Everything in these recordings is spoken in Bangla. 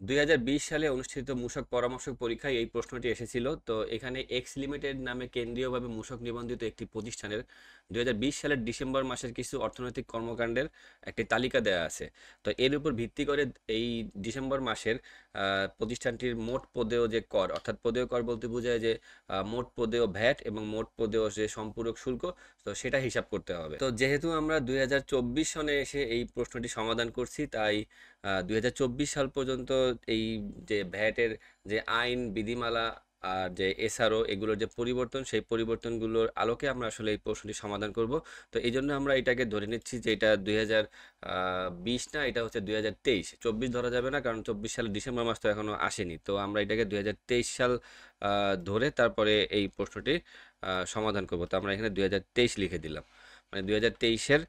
2020 সালে অনুষ্ঠিত মূসক পরামর্শক পরীক্ষায় এই প্রশ্নটি এসেছিল। তো এখানে এক্স লিমিটেড নামে কেন্দ্রীয়ভাবে মূসক নিবন্ধিত একটি প্রতিষ্ঠানের 2020 সালের ডিসেম্বর মাসের কিছু অর্থনৈতিক কর্মকাণ্ডের একটি তালিকা দেওয়া আছে। তো এর উপর ভিত্তি করে এই ডিসেম্বর মাসের প্রতিষ্ঠানটির মোট পদেয় যে কর, অর্থাৎ পদেয় কর বলতে বোঝায় যে মোট পদেয় ভ্যাট এবং মোট পদেয় যে সম্পূরক শুল্ক, তো সেটা হিসাব করতে হবে। তো যেহেতু আমরা 2024 সনে এসে এই প্রশ্নটি সমাধান করছি, তাই 2024 সাল পর্যন্ত এই যে ভ্যাটের যে আইন বিধিমালা আর যে এসআরও এগুলোর যে পরিবর্তন, সেই পরিবর্তনগুলোর আলোকে আমরা আসলে এই প্রশ্নটি সমাধান করব। তো এই জন্য আমরা এটাকে ধরে নিচ্ছি যে এটা 2020 না, এটা হচ্ছে 2023। 24 ধরা যাবে না, কারণ 24 সালের ডিসেম্বর মাস তো এখনো আসেনি। তো আমরা এটাকে 2023 সাল ধরে তারপরে এই প্রশ্নটি সমাধান করব। তো আমরা এখানে 2023 লিখে দিলাম, মানে 2023-এর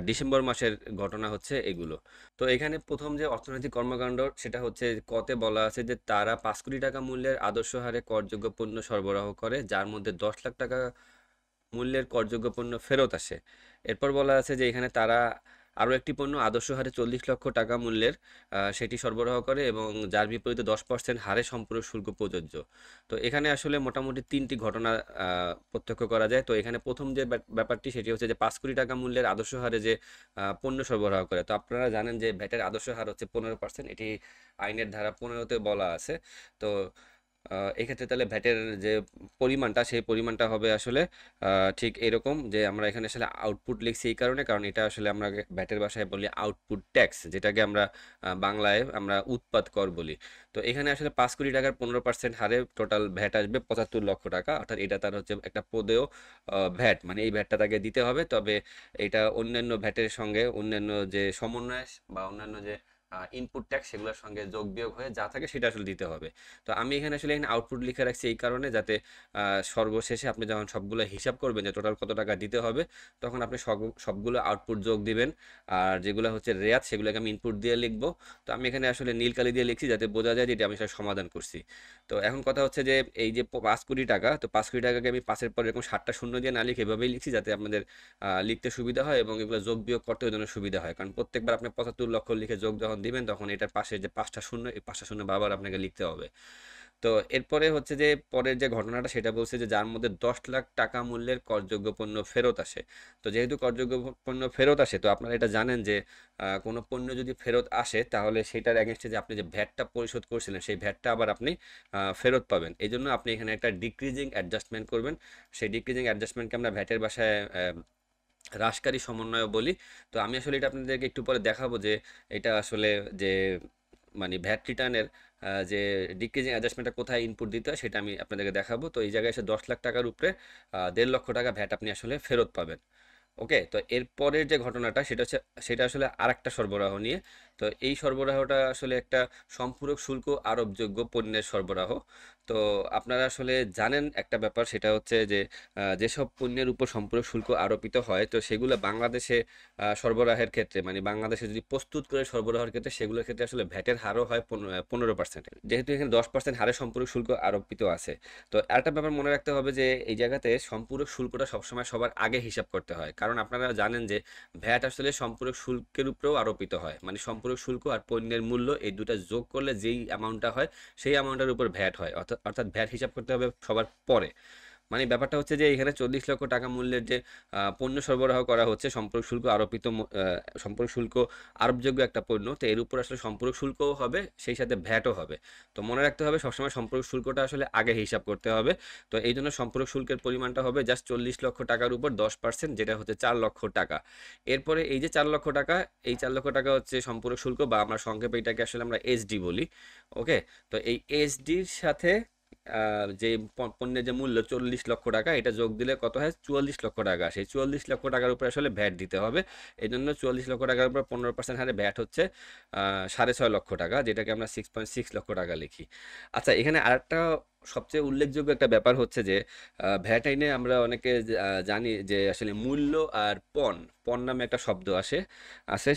ডিসেম্বর মাসের ঘটনা হচ্ছে এগুলো। তো এখানে প্রথম যে অর্থনৈতিক কর্মকাণ্ড, সেটা হচ্ছে কতে বলা আছে যে তারা 5 কোটি টাকা মূল্যের আদর্শ হারে করযোগ্য পণ্য সরবরাহ করে, যার মধ্যে 10 লাখ টাকা মূল্যের করযোগ্য পণ্য ফেরত আসে। এরপর বলা আছে যে এখানে তারা আরও একটি পণ্য আদর্শ হারে 40 লক্ষ টাকা মূল্যের সেটি সরবরাহ করে এবং যার বিপরীতে 10% হারে সম্পূরক শুল্ক প্রযোজ্য। তো এখানে আসলে মোটামুটি তিনটি ঘটনা প্রত্যক্ষ করা যায়। তো এখানে প্রথম যে ব্যাপারটি, সেটি হচ্ছে যে 5 কোটি টাকা মূল্যের আদর্শ হারে যে পণ্য সরবরাহ করে। তো আপনারা জানেন যে ভ্যাটের আদর্শ হার হচ্ছে 15%, এটি আইনের ধারা 15-তে বলা আছে। তো এক্ষেত্রে তাহলে ভ্যাটের যে পরিমাণটা, সেই পরিমাণটা হবে আসলে ঠিক এরকম, যে আমরা এখানে আসলে আউটপুট লিখছি এই কারণে, কারণ এটা আসলে আমরা ভ্যাটের ভাষায় বলি আউটপুট ট্যাক্স, যেটাকে আমরা বাংলায় আমরা উৎপাদ কর বলি। তো এখানে আসলে 5 কোটি টাকার 15% হারে টোটাল ভ্যাট আসবে 75 লক্ষ টাকা, অর্থাৎ এটা তার হচ্ছে একটা পদেয় ভ্যাট, মানে এই ভ্যাটটা তাকে দিতে হবে। তবে এটা অন্যান্য ভ্যাটের সঙ্গে অন্যান্য যে সমন্বয় বা অন্যান্য যে ইনপুট ট্যাক্স, সেগুলোর সঙ্গে যোগ বিয়োগ হয়ে যা থাকে সেটা আসলে দিতে হবে। তো আমি এখানে আসলে এখানে আউটপুট লিখে রাখছি এই কারণে, যাতে সর্বশেষে আপনি যখন সবগুলো হিসাব করবেন যে টোটাল কত টাকা দিতে হবে, তখন আপনি সবগুলো আউটপুট যোগ দিবেন। আর যেগুলো হচ্ছে রেয়াত, সেগুলোকে আমি ইনপুট দিয়ে লিখবো। তো আমি এখানে আসলে নীল কালি দিয়ে লিখছি যাতে বোঝা যায় যে এটা আমি আসলে সমাধান করছি। তো এখন কথা হচ্ছে যে এই যে 5 কোটি টাকা, তো 5 কোটি টাকাকে আমি 5-এর পর এরকম 7টা শূন্য দিয়ে না লিখে এভাবেই লিখছি, যাতে আপনাদের লিখতে সুবিধা হয় এবং এগুলো যোগ বিয়োগ করতে ওই জন্য সুবিধা হয়। কারণ প্রত্যেকবার আপনি 75 লক্ষ লিখে যোগ যখন দিবেন, তখন এটার পাশে যে 5টা শূন্য, এই 5টা শূন্য বারবার আপনাকে লিখতে হবে। তো এরপরে হচ্ছে যে পরের যে ঘটনাটা, সেটা বলছে যে যার মধ্যে 10 লাখ টাকা মূল্যের করযোগ্য পণ্য ফেরত আসে। তো যেহেতু করযোগ্য পণ্য ফেরত আসে, তো আপনারা এটা জানেন যে কোনো পণ্য যদি ফেরত আসে, তাহলে সেটার এগেনস্টে যে আপনি যে ভ্যাটটা পরিশোধ করছিলেন, সেই ভ্যাটটা আবার আপনি ফেরত পাবেন। এই জন্য আপনি এখানে একটা ডিক্রিজিং অ্যাডজাস্টমেন্ট করবেন। সেই ডিক্রিজিং অ্যাডজাস্টমেন্টকে আমরা ভ্যাটের ভাষায় হ্রাসকারী সমন্বয় বলি। তো আমি আসলে এটা আপনাদেরকে একটু পরে দেখাবো যে এটা আসলে যে মানে ভ্যাট রিটার্নের যে ডিক্রিজিং অ্যাডজাস্টমেন্টটা কোথায় ইনপুট দিতে হয়, সেটা আমি আপনাদেরকে দেখাবো। তো এই জায়গায় এসে 10 লাখ টাকার উপরে 1.5 লক্ষ টাকা ভ্যাট আপনি আসলে ফেরত পাবেন। ওকে, তো এরপরের যে ঘটনাটা, সেটা আসলে আরেকটা সরবরাহ নিয়ে। তো এই সরবরাহটা আসলে একটা সম্পূরক শুল্ক আরোপযোগ্য পণ্যের সরবরাহ। তো আপনারা আসলে জানেন একটা ব্যাপার, সেটা হচ্ছে যে যেসব পণ্যের উপর সম্পূরক শুল্ক আরোপিত হয়, তো সেগুলো বাংলাদেশে সরবরাহের ক্ষেত্রে, মানে বাংলাদেশে যদি প্রস্তুত করে সরবরাহের ক্ষেত্রে, সেগুলোর ক্ষেত্রে আসলে ভ্যাটের হারও হয় 15%। যেহেতু এখানে 10% হারে সম্পূরক শুল্ক আরোপিত আছে। তো আরেকটা ব্যাপার মনে রাখতে হবে যে এই জায়গাতে সম্পূরক শুল্কটা সবসময় সবার আগে হিসাব করতে হয়, কারণ আপনারা জানেন যে ভ্যাট আসলে সম্পূরক শুল্কের উপরেও আরোপিত হয়। মানে সম্পূরক শুল্ক আর পণ্যের মূল্য, এই দুটা যোগ করলে যেই অ্যামাউন্টটা হয়, সেই অ্যামাউন্টের উপর ভ্যাট হয়। অর্থাৎ ভ্যাট হিসাব করতে হবে সবার পরে। মানে ব্যাপারটা হচ্ছে যে এখানে 40 লক্ষ টাকা মূল্যের যে পণ্য সরবরাহ করা হচ্ছে, সম্পর্ক শুল্ক আরোপিত সম্পর্ক শুল্ক আরোপযোগ্য একটা পণ্য, তো এর উপর আসলে সম্পর্ক শুল্কও হবে, সেই সাথে ভ্যাটও হবে। তো মনে রাখতে হবে সবসময় সম্পর্ক শুল্কটা আসলে আগে হিসাব করতে হবে। তো এই জন্য সম্পর্ক শুল্কের পরিমাণটা হবে জাস্ট 40 লক্ষ টাকার উপর 10%, যেটা হচ্ছে 4 লক্ষ টাকা। এরপরে এই যে 4 লক্ষ টাকা, এই 4 লক্ষ টাকা হচ্ছে সম্পর্ক শুল্ক, বা আমরা সংক্ষেপে এটাকে আসলে আমরা এসডি বলি। ওকে, তো এই এসডির সাথে যে পণ্যের যে মূল্য 40 লক্ষ টাকা, এটা যোগ দিলে কত হয়? 44 লক্ষ টাকা। সেই 44 লক্ষ টাকার উপরে আসলে ভ্যাট দিতে হবে। এই জন্য 44 লক্ষ টাকার উপর 15% হারে ভ্যাট হচ্ছে 6.5 লক্ষ টাকা, যেটাকে আমরা 6.6 লক্ষ টাকা লিখি। আচ্ছা, এখানে আরেকটা সবচেয়ে উল্লেখযোগ্য একটা ব্যাপার হচ্ছে যে ভ্যাট আইনে আমরা অনেকে জানি যে আসলে মূল্য আর পণ, পণ নামে একটা শব্দ আছে।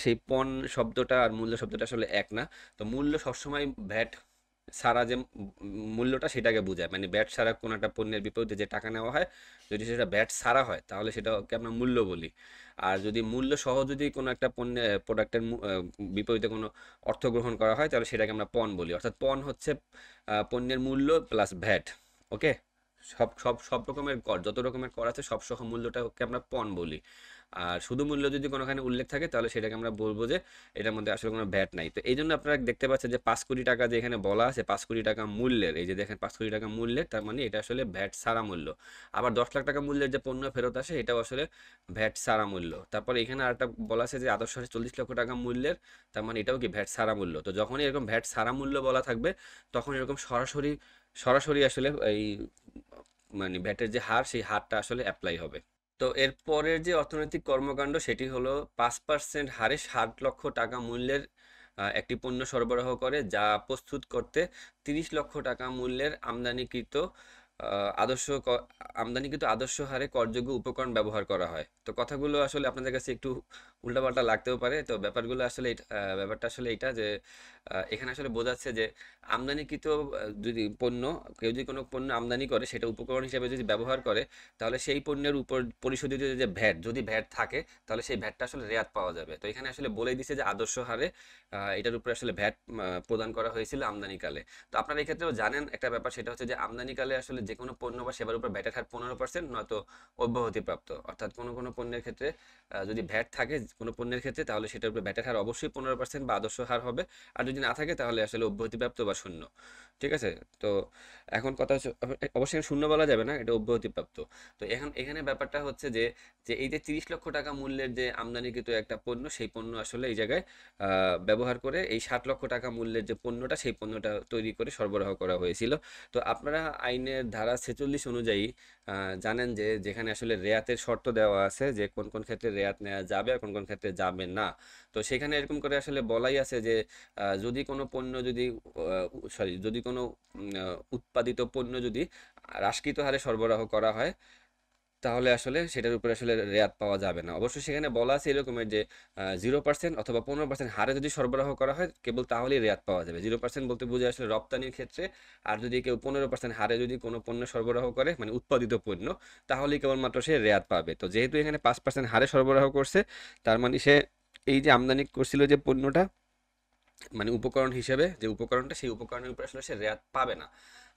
সেই পণ শব্দটা আর মূল্য শব্দটা আসলে এক না। তো মূল্য সবসময় ভ্যাট ছাড়া যে মূল্যটা সেটাকে বোঝায়, মানে ব্যাট ছাড়া কোনো একটা পণ্যের বিপরীতে যে টাকা নেওয়া হয়, যদি সেটা ব্যাট ছাড়া হয় তাহলে সেটাকে আমরা মূল্য বলি। আর যদি মূল্য সহ যদি কোনো একটা পণ্যের প্রোডাক্টের বিপরীতে কোনো অর্থ গ্রহণ করা হয় তাহলে সেটাকে আমরা পণ বলি। অর্থাৎ পণ হচ্ছে পণ্যের মূল্য প্লাস ভ্যাট। ওকে, সব সব সব রকমের কর, যত রকমের কর আছে সব সহ মূল্যটাকে আমরা পণ বলি। আর শুধু মূল্য যদি কোনোখানে উল্লেখ থাকে তাহলে সেটাকে আমরা বলবো যে এটার মধ্যে আসলে কোনো ভ্যাট নাই। তো এই জন্য আপনারা দেখতে পাচ্ছেন যে 5 কোটি টাকা যে এখানে বলা আছে, 5 কোটি টাকা মূল্যের, এই যে দেখেন 5 কোটি টাকা মূল্যের, তার মানে এটা আসলে ভ্যাট ছাড়া মূল্য। আবার 10 লাখ টাকা মূল্যের যে পণ্য ফেরত আসে এটাও আসলে ভ্যাট ছাড়া মূল্য। তারপর এখানে আরেকটা বলা আছে যে আদর্শ হারে 40 লক্ষ টাকা মূল্যের, তার মানে এটাও কি ভ্যাট ছাড়া মূল্য। তো যখনই এরকম ভ্যাট ছাড়া মূল্য বলা থাকবে তখন এরকম সরাসরি সরাসরি আসলে এই মানে ভ্যাটের যে হার সেই হারটা আসলে অ্যাপ্লাই হবে। তো এর পরের যে অর্থনৈতিক কর্মকাণ্ড সেটি হলো 5% হারে 60 লক্ষ টাকা মূল্যের একটি পণ্য সরবরাহ করে যা প্রস্তুত করতে 30 লক্ষ টাকা মূল্যের আদর্শ আমদানিকৃত আদর্শ হারে করযোগ্য উপকরণ ব্যবহার করা হয়। তো কথাগুলো আসলে আপনাদের কাছে একটু উল্টাপাল্টা লাগতেও পারে। তো ব্যাপারগুলো আসলে ব্যাপারটা আসলে এটা যে এখানে আসলে বোঝাচ্ছে যে আমদানিকৃত যদি পণ্য, কেউ যদি কোনো পণ্য আমদানি করে সেটা উপকরণ হিসেবে যদি ব্যবহার করে তাহলে সেই পণ্যের উপর পরিশোধিত যে ভ্যাট, যদি ভ্যাট থাকে তাহলে সেই ভ্যাটটা আসলে রেয়াত পাওয়া যাবে। তো এখানে আসলে বলে দিছে যে আদর্শ হারে এটার উপরে আসলে ভ্যাট প্রদান করা হয়েছিল আমদানিকালে। তো আপনারা এই ক্ষেত্রেও জানেন একটা ব্যাপার, সেটা হচ্ছে যে আমদানিকালে আসলে যে কোনো পণ্য বা সেবার উপর ভ্যাটের হার 15% নয়তো অব্যাহতিপ্রাপ্ত। অর্থাৎ কোনো কোনো পণ্যের ক্ষেত্রে যদি ভ্যাট থাকে কোনো পণ্যের ক্ষেত্রে তাহলে সেটার উপরে ভ্যাটের হার অবশ্যই 15% বা আদর্শ হার হবে। আর যদি না থাকে তাহলে আসলে অব্যাহতিপ্রাপ্ত বা শূন্য। ঠিক আছে? তো এখন কথা হচ্ছে অবশ্যই শূন্য বলা যাবে না, এটা অব্যাহতিপ্রাপ্ত। তো এখন এখানে ব্যাপারটা হচ্ছে যে যে এই যে 30 লক্ষ টাকা মূল্যের যে আমদানিকৃত একটা পণ্য, সেই পণ্য আসলে এই জায়গায় ব্যবহার করে এই 60 লক্ষ টাকা মূল্যের যে পণ্যটা সেই পণ্যটা তৈরি করে সরবরাহ করা হয়েছিল। তো আপনারা আইনের ধারা 46 অনুযায়ী জানেন যে যেখানে আসলে রেয়াতের শর্ত দেওয়া আছে যে কোন কোন ক্ষেত্রে রেয়াত নেওয়া যাবে আর কোন কোন ক্ষেত্রে যাবে না। তো সেখানে এরকম করে আসলে বলাই আছে যে যদি কোনো পণ্য যদি যদি কোনো উৎপাদিত পণ্য যদি হ্রাসকৃত হারে সরবরাহ করা হয় তাহলে আসলে সেটার উপরে আসলে রেয়াত পাওয়া যাবে না। অবশ্যই সেখানে বলা আছে এরকমের যে 0% অথবা 15% হারে যদি সরবরাহ করা হয় কেবল তাহলেই রেয়াত পাওয়া যাবে। 0% বলতে বোঝায় আসলে রপ্তানির ক্ষেত্রে। আর যদি কেউ 15% হারে যদি কোনো পণ্য সরবরাহ করে মানে উৎপাদিত পণ্য, তাহলেই কেবলমাত্র সে রেয়াত পাবে। তো যেহেতু এখানে 5% হারে সরবরাহ করছে, তার মানে সে এই যে আমদানি করছিল যে পণ্যটা মানে উপকরণ হিসেবে যে উপকরণটা, সেই উপকরণের উপর আসলে সে রেয়াত পাবে না।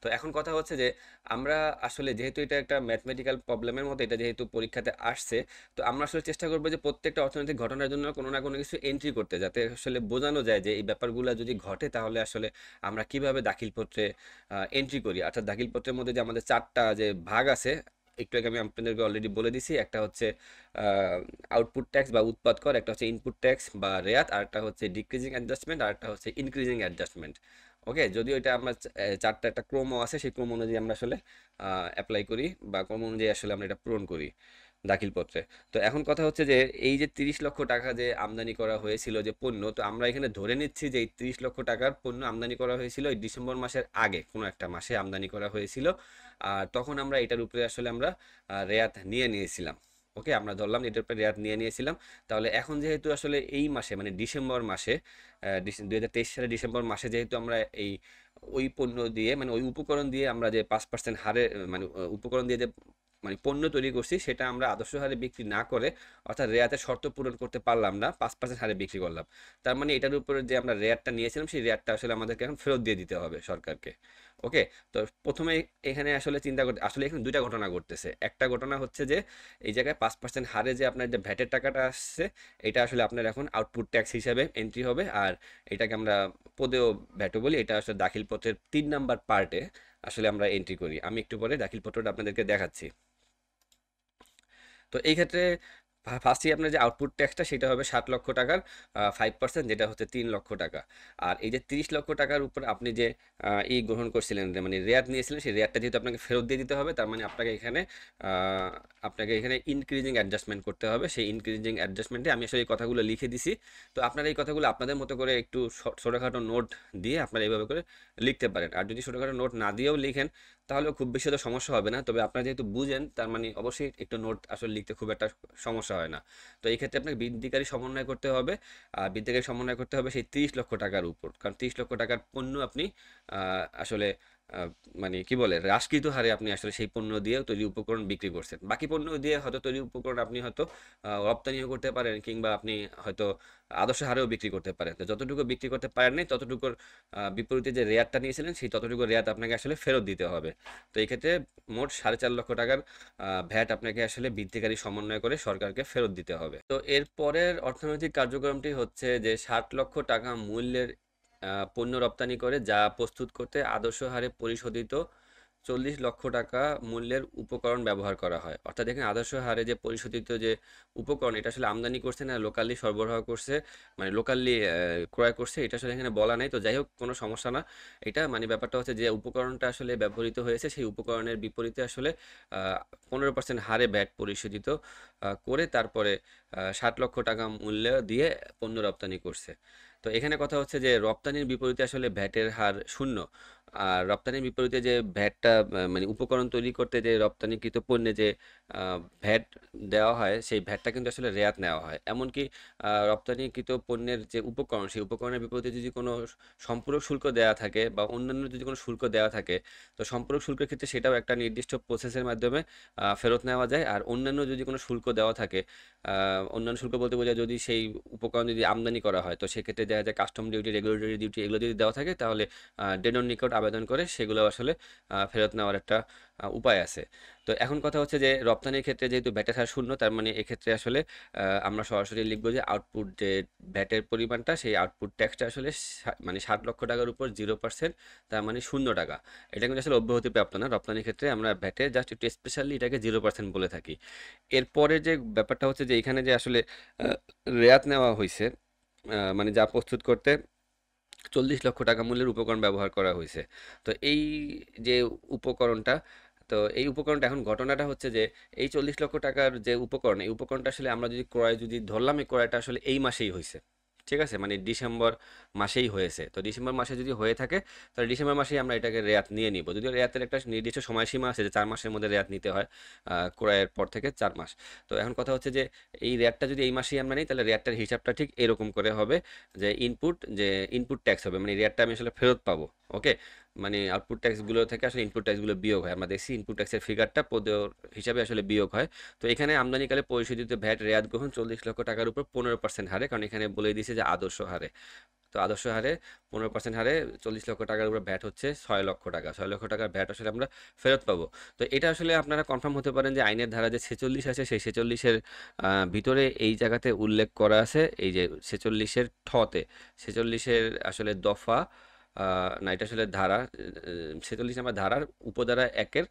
তো এখন কথা হচ্ছে যে আমরা আসলে যেহেতু এটা একটা ম্যাথমেটিক্যাল প্রবলেমের মতো, এটা যেহেতু পরীক্ষাতে আসছে, তো আমরা আসলে চেষ্টা করবো যে প্রত্যেকটা অর্থনৈতিক ঘটনার জন্য কোনো না কোনো কিছু এন্ট্রি করতে, যাতে আসলে বোঝানো যায় যে এই ব্যাপারগুলো যদি ঘটে তাহলে আসলে আমরা কিভাবে দাখিলপত্রে এন্ট্রি করি। অর্থাৎ দাখিলপত্রের মধ্যে যে আমাদের 4টা যে ভাগ আছে, একটু আগে আমি আপনাদেরকে অলরেডি বলে দিছি। একটা হচ্ছে আউটপুট ট্যাক্স বা উৎপাদ কর, একটা হচ্ছে ইনপুট ট্যাক্স বা রেয়াত, আর একটা হচ্ছে ডিক্রিজিং অ্যাডজাস্টমেন্ট, আর একটা হচ্ছে ইনক্রিজিং অ্যাডজাস্টমেন্ট। ওকে, যদিও এটা আমরা 4টা একটা ক্রমও আছে, সেই ক্রম অনুযায়ী আমরা আসলে অ্যাপ্লাই করি বা ক্রম অনুযায়ী আসলে আমরা এটা পূরণ করি দাখিলপত্রে। তো এখন কথা হচ্ছে যে এই যে 30 লক্ষ টাকা যে আমদানি করা হয়েছিল যে পণ্য, তো আমরা এখানে ধরে নিচ্ছি যে এই 30 লক্ষ টাকার পণ্য আমদানি করা হয়েছিল এই ডিসেম্বর মাসের আগে কোনো একটা মাসে আমদানি করা হয়েছিল। আর তখন আমরা এটার উপরে আসলে আমরা রেয়াত নিয়ে নিয়েছিলাম। ওকে, আমরা ধরলাম এটার উপরে রেয়াত নিয়ে নিয়েছিলাম। তাহলে এখন যেহেতু আসলে এই মাসে মানে ডিসেম্বর মাসে 2023 সালের ডিসেম্বর মাসে যেহেতু আমরা এই ওই পণ্য দিয়ে মানে ওই উপকরণ দিয়ে আমরা যে 5% হারে মানে উপকরণ দিয়ে যে মানে পণ্য তৈরি করছি সেটা আমরা আদর্শ হারে বিক্রি না করে, অর্থাৎ রেয়াতের শর্ত পূরণ করতে পারলাম না, 5% হারে বিক্রি করলাম। তার মানে এটার উপরে যে আমরা রেয়াতটা নিয়েছিলাম সেই রেয়াতটা আসলে আমাদেরকে এখন ফেরত দিয়ে দিতে হবে সরকারকে। ওকে, তো প্রথমে এখানে আসলে চিন্তা করতে, আসলে এখানে দুইটা ঘটনা ঘটতেছে। একটা ঘটনা হচ্ছে যে এই জায়গায় 5% হারে যে আপনার যে ভ্যাটের টাকাটা আসছে এটা আসলে আপনার এখন আউটপুট ট্যাক্স হিসাবে এন্ট্রি হবে। আর এটাকে আমরা পদেও ভ্যাটও বলি। এটা আসলে দাখিলপত্রের 3 নাম্বার পার্টে আসলে আমরা এন্ট্রি করি। আমি একটু পরে দাখিলপত্রটা আপনাদেরকে দেখাচ্ছি। তো এই ক্ষেত্রে ফার্স্টে আপনার যে আউটপুট ট্যাক্সটা সেটা হবে 60 লক্ষ টাকার 5%, যেটা হচ্ছে 3 লক্ষ টাকা। আর এই যে 30 লক্ষ টাকার উপর আপনি যে গ্রহণ করছিলেন মানে রেয়াত নিয়েছিলেন, সেই রেয়াতটা যেহেতু আপনাকে ফেরত দিয়ে দিতে হবে, তার মানে আপনাকে এখানে ইনক্রিজিং অ্যাডজাস্টমেন্ট করতে হবে। সেই ইনক্রিজিং অ্যাডজাস্টমেন্টে আমি আসলে এই কথাগুলো লিখে দিছি। তো আপনারা এই কথাগুলো আপনাদের মতো করে একটু ছোটোখাটো নোট দিয়ে আপনারা এইভাবে করে লিখতে পারেন। আর যদি ছোটোখাটো নোট না দিয়েও লিখেন তাহলেও খুব বেশি তো সমস্যা হবে না। তবে আপনারা যেহেতু বুঝেন, তার মানে অবশ্যই একটু নোট আসলে লিখতে খুব একটা সমস্যা হয় না। তো এই ক্ষেত্রে আপনাকে বৃদ্ধিকারী সমন্বয় করতে হবে। বৃদ্ধিকারী সমন্বয় করতে হবে সেই 30 লক্ষ টাকার উপর, কারণ 30 লক্ষ টাকার পণ্য আপনি আসলে মানে কি বলে হ্রাসকৃত হারে আপনি আসলে সেই পণ্য দিয়ে তৈরি উপকরণ বিক্রি করছেন। বাকি পণ্য দিয়ে হয়তো তৈরি উপকরণ আপনি হয়তো রপ্তানিও করতে পারেন, কিংবা আপনি হয়তো আদর্শ হারেও বিক্রি করতে পারেন। তো যতটুকু বিক্রি করতে পারেন নাই, ততটুকুর বিপরীতে যে রেয়ারটা নিয়েছিলেন সেই ততটুকু রেয়াত আপনাকে আসলে ফেরত দিতে হবে। তো এই ক্ষেত্রে মোট 4.5 লক্ষ টাকার ভ্যাট আপনাকে আসলে বৃদ্ধিকারী সমন্বয় করে সরকারকে ফেরত দিতে হবে। তো এর পরের অর্থনৈতিক কার্যক্রমটি হচ্ছে যে 60 লক্ষ টাকা মূল্যের পণ্য রপ্তানি করে যা প্রস্তুত করতে আদর্শ হারে পরিশোধিত 40 লক্ষ টাকা মূল্যের উপকরণ ব্যবহার করা হয়। অর্থাৎ এখানে আদর্শ হারে যে পরিশোধিত যে উপকরণ, এটা আসলে আমদানি করছে না লোকালি সরবরাহ করছে, মানে লোকালি ক্রয় করছে, এটা আসলে এখানে বলা নাই। তো যাই হোক, কোনো সমস্যা না। এটা মানে ব্যাপারটা হচ্ছে যে উপকরণটা আসলে ব্যবহৃত হয়েছে, সেই উপকরণের বিপরীতে আসলে 15% হারে ভ্যাট পরিশোধিত করে তারপরে 60 লক্ষ টাকা মূল্য দিয়ে পণ্য রপ্তানি করছে। তো এখানে কথা হচ্ছে যে রপ্তানির বিপরীতে আসলে ভ্যাটের হার শূন্য। আর রপ্তানির বিপরীতে যে ভ্যাটটা মানে উপকরণ তৈরি করতে যে রপ্তানিকৃত পণ্যে যে ভ্যাট দেওয়া হয়, সেই ভ্যাটটা কিন্তু আসলে রেয়াত নেওয়া হয়। এমনকি রপ্তানিকৃত পণ্যের যে উপকরণ, সেই উপকরণের বিপরীতে যদি কোনো সম্পূরক শুল্ক দেওয়া থাকে বা অন্যান্য যদি কোনো শুল্ক দেওয়া থাকে, তো সম্পূরক শুল্কের ক্ষেত্রে সেটাও একটা নির্দিষ্ট প্রসেসের মাধ্যমে ফেরত নেওয়া যায়। আর অন্যান্য যদি কোনো শুল্ক দেওয়া থাকে, অন্যান্য শুল্ক বলতে বোঝায় যদি সেই উপকরণ যদি আমদানি করা হয়, তো সেক্ষেত্রে দেখা যায় কাস্টম ডিউটি, রেগুলেটরি ডিউটি, এগুলো যদি দেওয়া থাকে, তাহলে ডেনর নিকট আবেদন করে সেগুলো আসলে ফেরত নেওয়ার একটা উপায় আছে। তো এখন কথা হচ্ছে যে রপ্তানির ক্ষেত্রে যেহেতু ভ্যাটের হার শূন্য, তার মানে এক্ষেত্রে আসলে আমরা সরাসরি লিখবো যে আউটপুট যে ভ্যাটের পরিমাণটা, সেই আউটপুট ট্যাক্সটা আসলে মানে 60 লক্ষ টাকার উপর 0%, তার মানে 0 টাকা। এটা কিন্তু আসলে অব্যাহতি প্রাপ্ত না। রপ্তানির ক্ষেত্রে আমরা ভ্যাটে জাস্ট একটু স্পেশালি এটাকে 0% বলে থাকি। এরপরে যে ব্যাপারটা হচ্ছে যে এখানে যে আসলে রেয়াত নেওয়া হয়েছে, মানে যা প্রস্তুত করতে 40 লক্ষ টাকা মূল্যের উপকরণ ব্যবহার করা হয়েছে। তো এই যে উপকরণটা, তো এই উপকরণটা এখন ঘটনাটা হচ্ছে যে এই 40 লক্ষ টাকার যে উপকরণ, এই উপকরণটা আসলে আমরা যদি ক্রয় যদি ধরলাম, এই ক্রয়টা আসলে এই মাসেই হয়েছে। ঠিক আছে, মানে ডিসেম্বর মাসেই হয়েছে। তো ডিসেম্বর মাসে যদি হয়ে থাকে, তাহলে ডিসেম্বর মাসেই আমরা এটাকে রেয়াত নিয়ে নিব। যদিও রেয়াতের একটা নির্দিষ্ট সময়সীমা আছে যে 4 মাসের মধ্যে রেয়াত নিতে হয়, ক্রয়ের পর থেকে 4 মাস। তো এখন কথা হচ্ছে যে এই রেয়াতটা যদি এই মাসেই আমরা নিই, তাহলে রেয়াতটার হিসাবটা ঠিক এরকম করে হবে যে ইনপুট ট্যাক্স হবে, মানে রেয়ারটা আমি আসলে ফেরত পাবো। ওকে, মানে আউটপুট ট্যাক্সগুলো থেকে আসলে ইনপুট ট্যাক্সগুলো বিয়োগ হয়। আমরা দেখছি ইনপুট ট্যাক্সের ফিগারটা পদের হিসাবে আসলে বিয়োগ হয়। তো এখানে আমদানিকালে পরিশোধিত ভ্যাট রেয়াত গ্রহণ 40 লক্ষ টাকার উপর 15% হারে, কারণ এখানে বলে দিয়েছে যে আদর্শ হারে। তো আদর্শ হারে 15% হারে 40 লক্ষ টাকার উপর ভ্যাট হচ্ছে 6 লক্ষ টাকা। 6 লক্ষ টাকার ভ্যাট আসলে আমরা ফেরত পাবো। তো এটা আসলে আপনারা কনফার্ম হতে পারেন যে আইনের ধারা যে 46 আছে, সেই 46-এর ভিতরে এই জায়গাতে উল্লেখ করা আছে, এই যে 46-এর ঠতে, 46-এর আসলে দফা না, এটা আসলে ধারা 46 নম্বর ধারার উপধারা 1-এর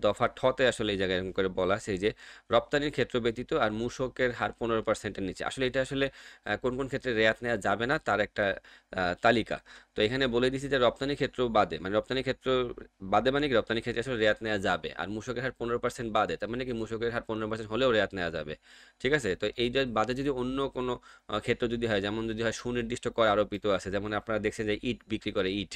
দফা ঠতে আসলে এই জায়গায় এরকম করে বলা আছে, এই যে রপ্তানির ক্ষেত্র ব্যতীত আর মূসকের হার 15%-এর নিচে। আসলে এটা আসলে কোন কোন ক্ষেত্রে রেয়াত নেওয়া যাবে না তার একটা তালিকা। তো এখানে বলে দিছি যে রপ্তানি ক্ষেত্র বাদে, মানে রপ্তানি ক্ষেত্র বাদে মানে কি, রপ্তানি ক্ষেত্রে আসলে রেয়াত নেওয়া যাবে। আর মূসকের হার 15% বাদে, তার মানে কি মূসকের হার 15% হলেও রেয়াত নেওয়া যাবে। ঠিক আছে, তো এই যে বাদে যদি অন্য কোনো ক্ষেত্র যদি হয়, যেমন যদি হয় সুনির্দিষ্ট কর আরোপিত আছে, যেমন আপনারা দেখছেন যে ইট বিক্রি করে, ইট,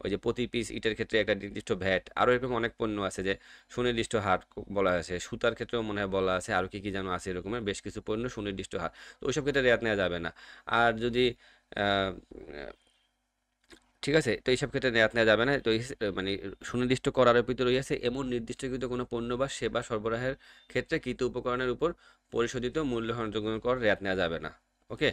ওই যে প্রতি পিস ইটের ক্ষেত্রে একটা নির্দিষ্ট ভ্যাট, আরও এরকম অনেক পণ্য আছে যে সুনির্দিষ্ট হার বলা আছে। সুতার ক্ষেত্রেও মনে হয় বলা আছে, আরও কি কি যেন আছে, এরকমের বেশ কিছু পণ্য সুনির্দিষ্ট হার। তো ওইসব ক্ষেত্রে রেয়াত নেওয়া যাবে না। আর যদি আহ, ঠিক আছে, তো এইসব ক্ষেত্রে রেয়াত নেওয়া যাবে না। তো মানে সুনির্দিষ্ট কর আরোপিত রয়েছে এমন নির্দিষ্টকৃত কোনো পণ্য বা সেবা সরবরাহের ক্ষেত্রে কৃত উপকরণের উপর পরিশোধিত মূল্যহরণযোগ্য কর রেয়াত নেওয়া যাবে না। ওকে,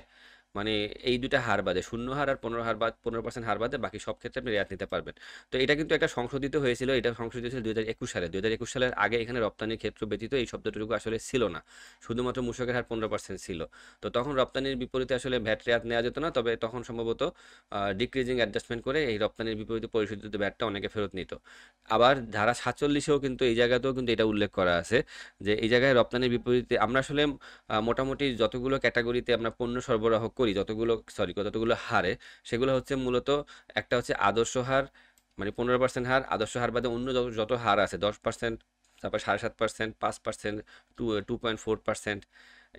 মানে এই দুটা হার বাদে, শূন্য হার আর 15% হার বাদে বাকি সব ক্ষেত্রে আপনি রেয়াত নিতে পারবেন। তো এটা কিন্তু একটা সংশোধিত হয়েছিল, এটা সংশোধিত হয়েছিল 2021 সালে। 2021 সালের আগে এখানে রপ্তানির ক্ষেত্র ব্যতীত এই শব্দটুকু আসলে ছিল না, শুধুমাত্র মূসকের হার 15% ছিল। তো তখন রপ্তানির বিপরীতে আসলে ভ্যাট রেয়াত নেওয়া যেত না, তবে তখন সম্ভবত ডিক্রিজিং অ্যাডজাস্টমেন্ট করে এই রপ্তানির বিপরীতে পরিশোধিত ভ্যাটটা অনেকে ফেরত নিত। আবার ধারা 47-এও কিন্তু এই জায়গাতেও কিন্তু এটা উল্লেখ করা আছে যে এই জায়গায় রপ্তানির বিপরীতে আমরা আসলে মোটামুটি যতগুলো ক্যাটাগরিতে আমরা পণ্য সরবরাহ করি, যতগুলো হারে, সেগুলো হচ্ছে মূলত একটা হচ্ছে আদর্শ হার, মানে 15% হার। আদর্শ হার বাদে অন্য যত যত হার আছে, 10%, তারপর 7.5%, 5%, 2.4%,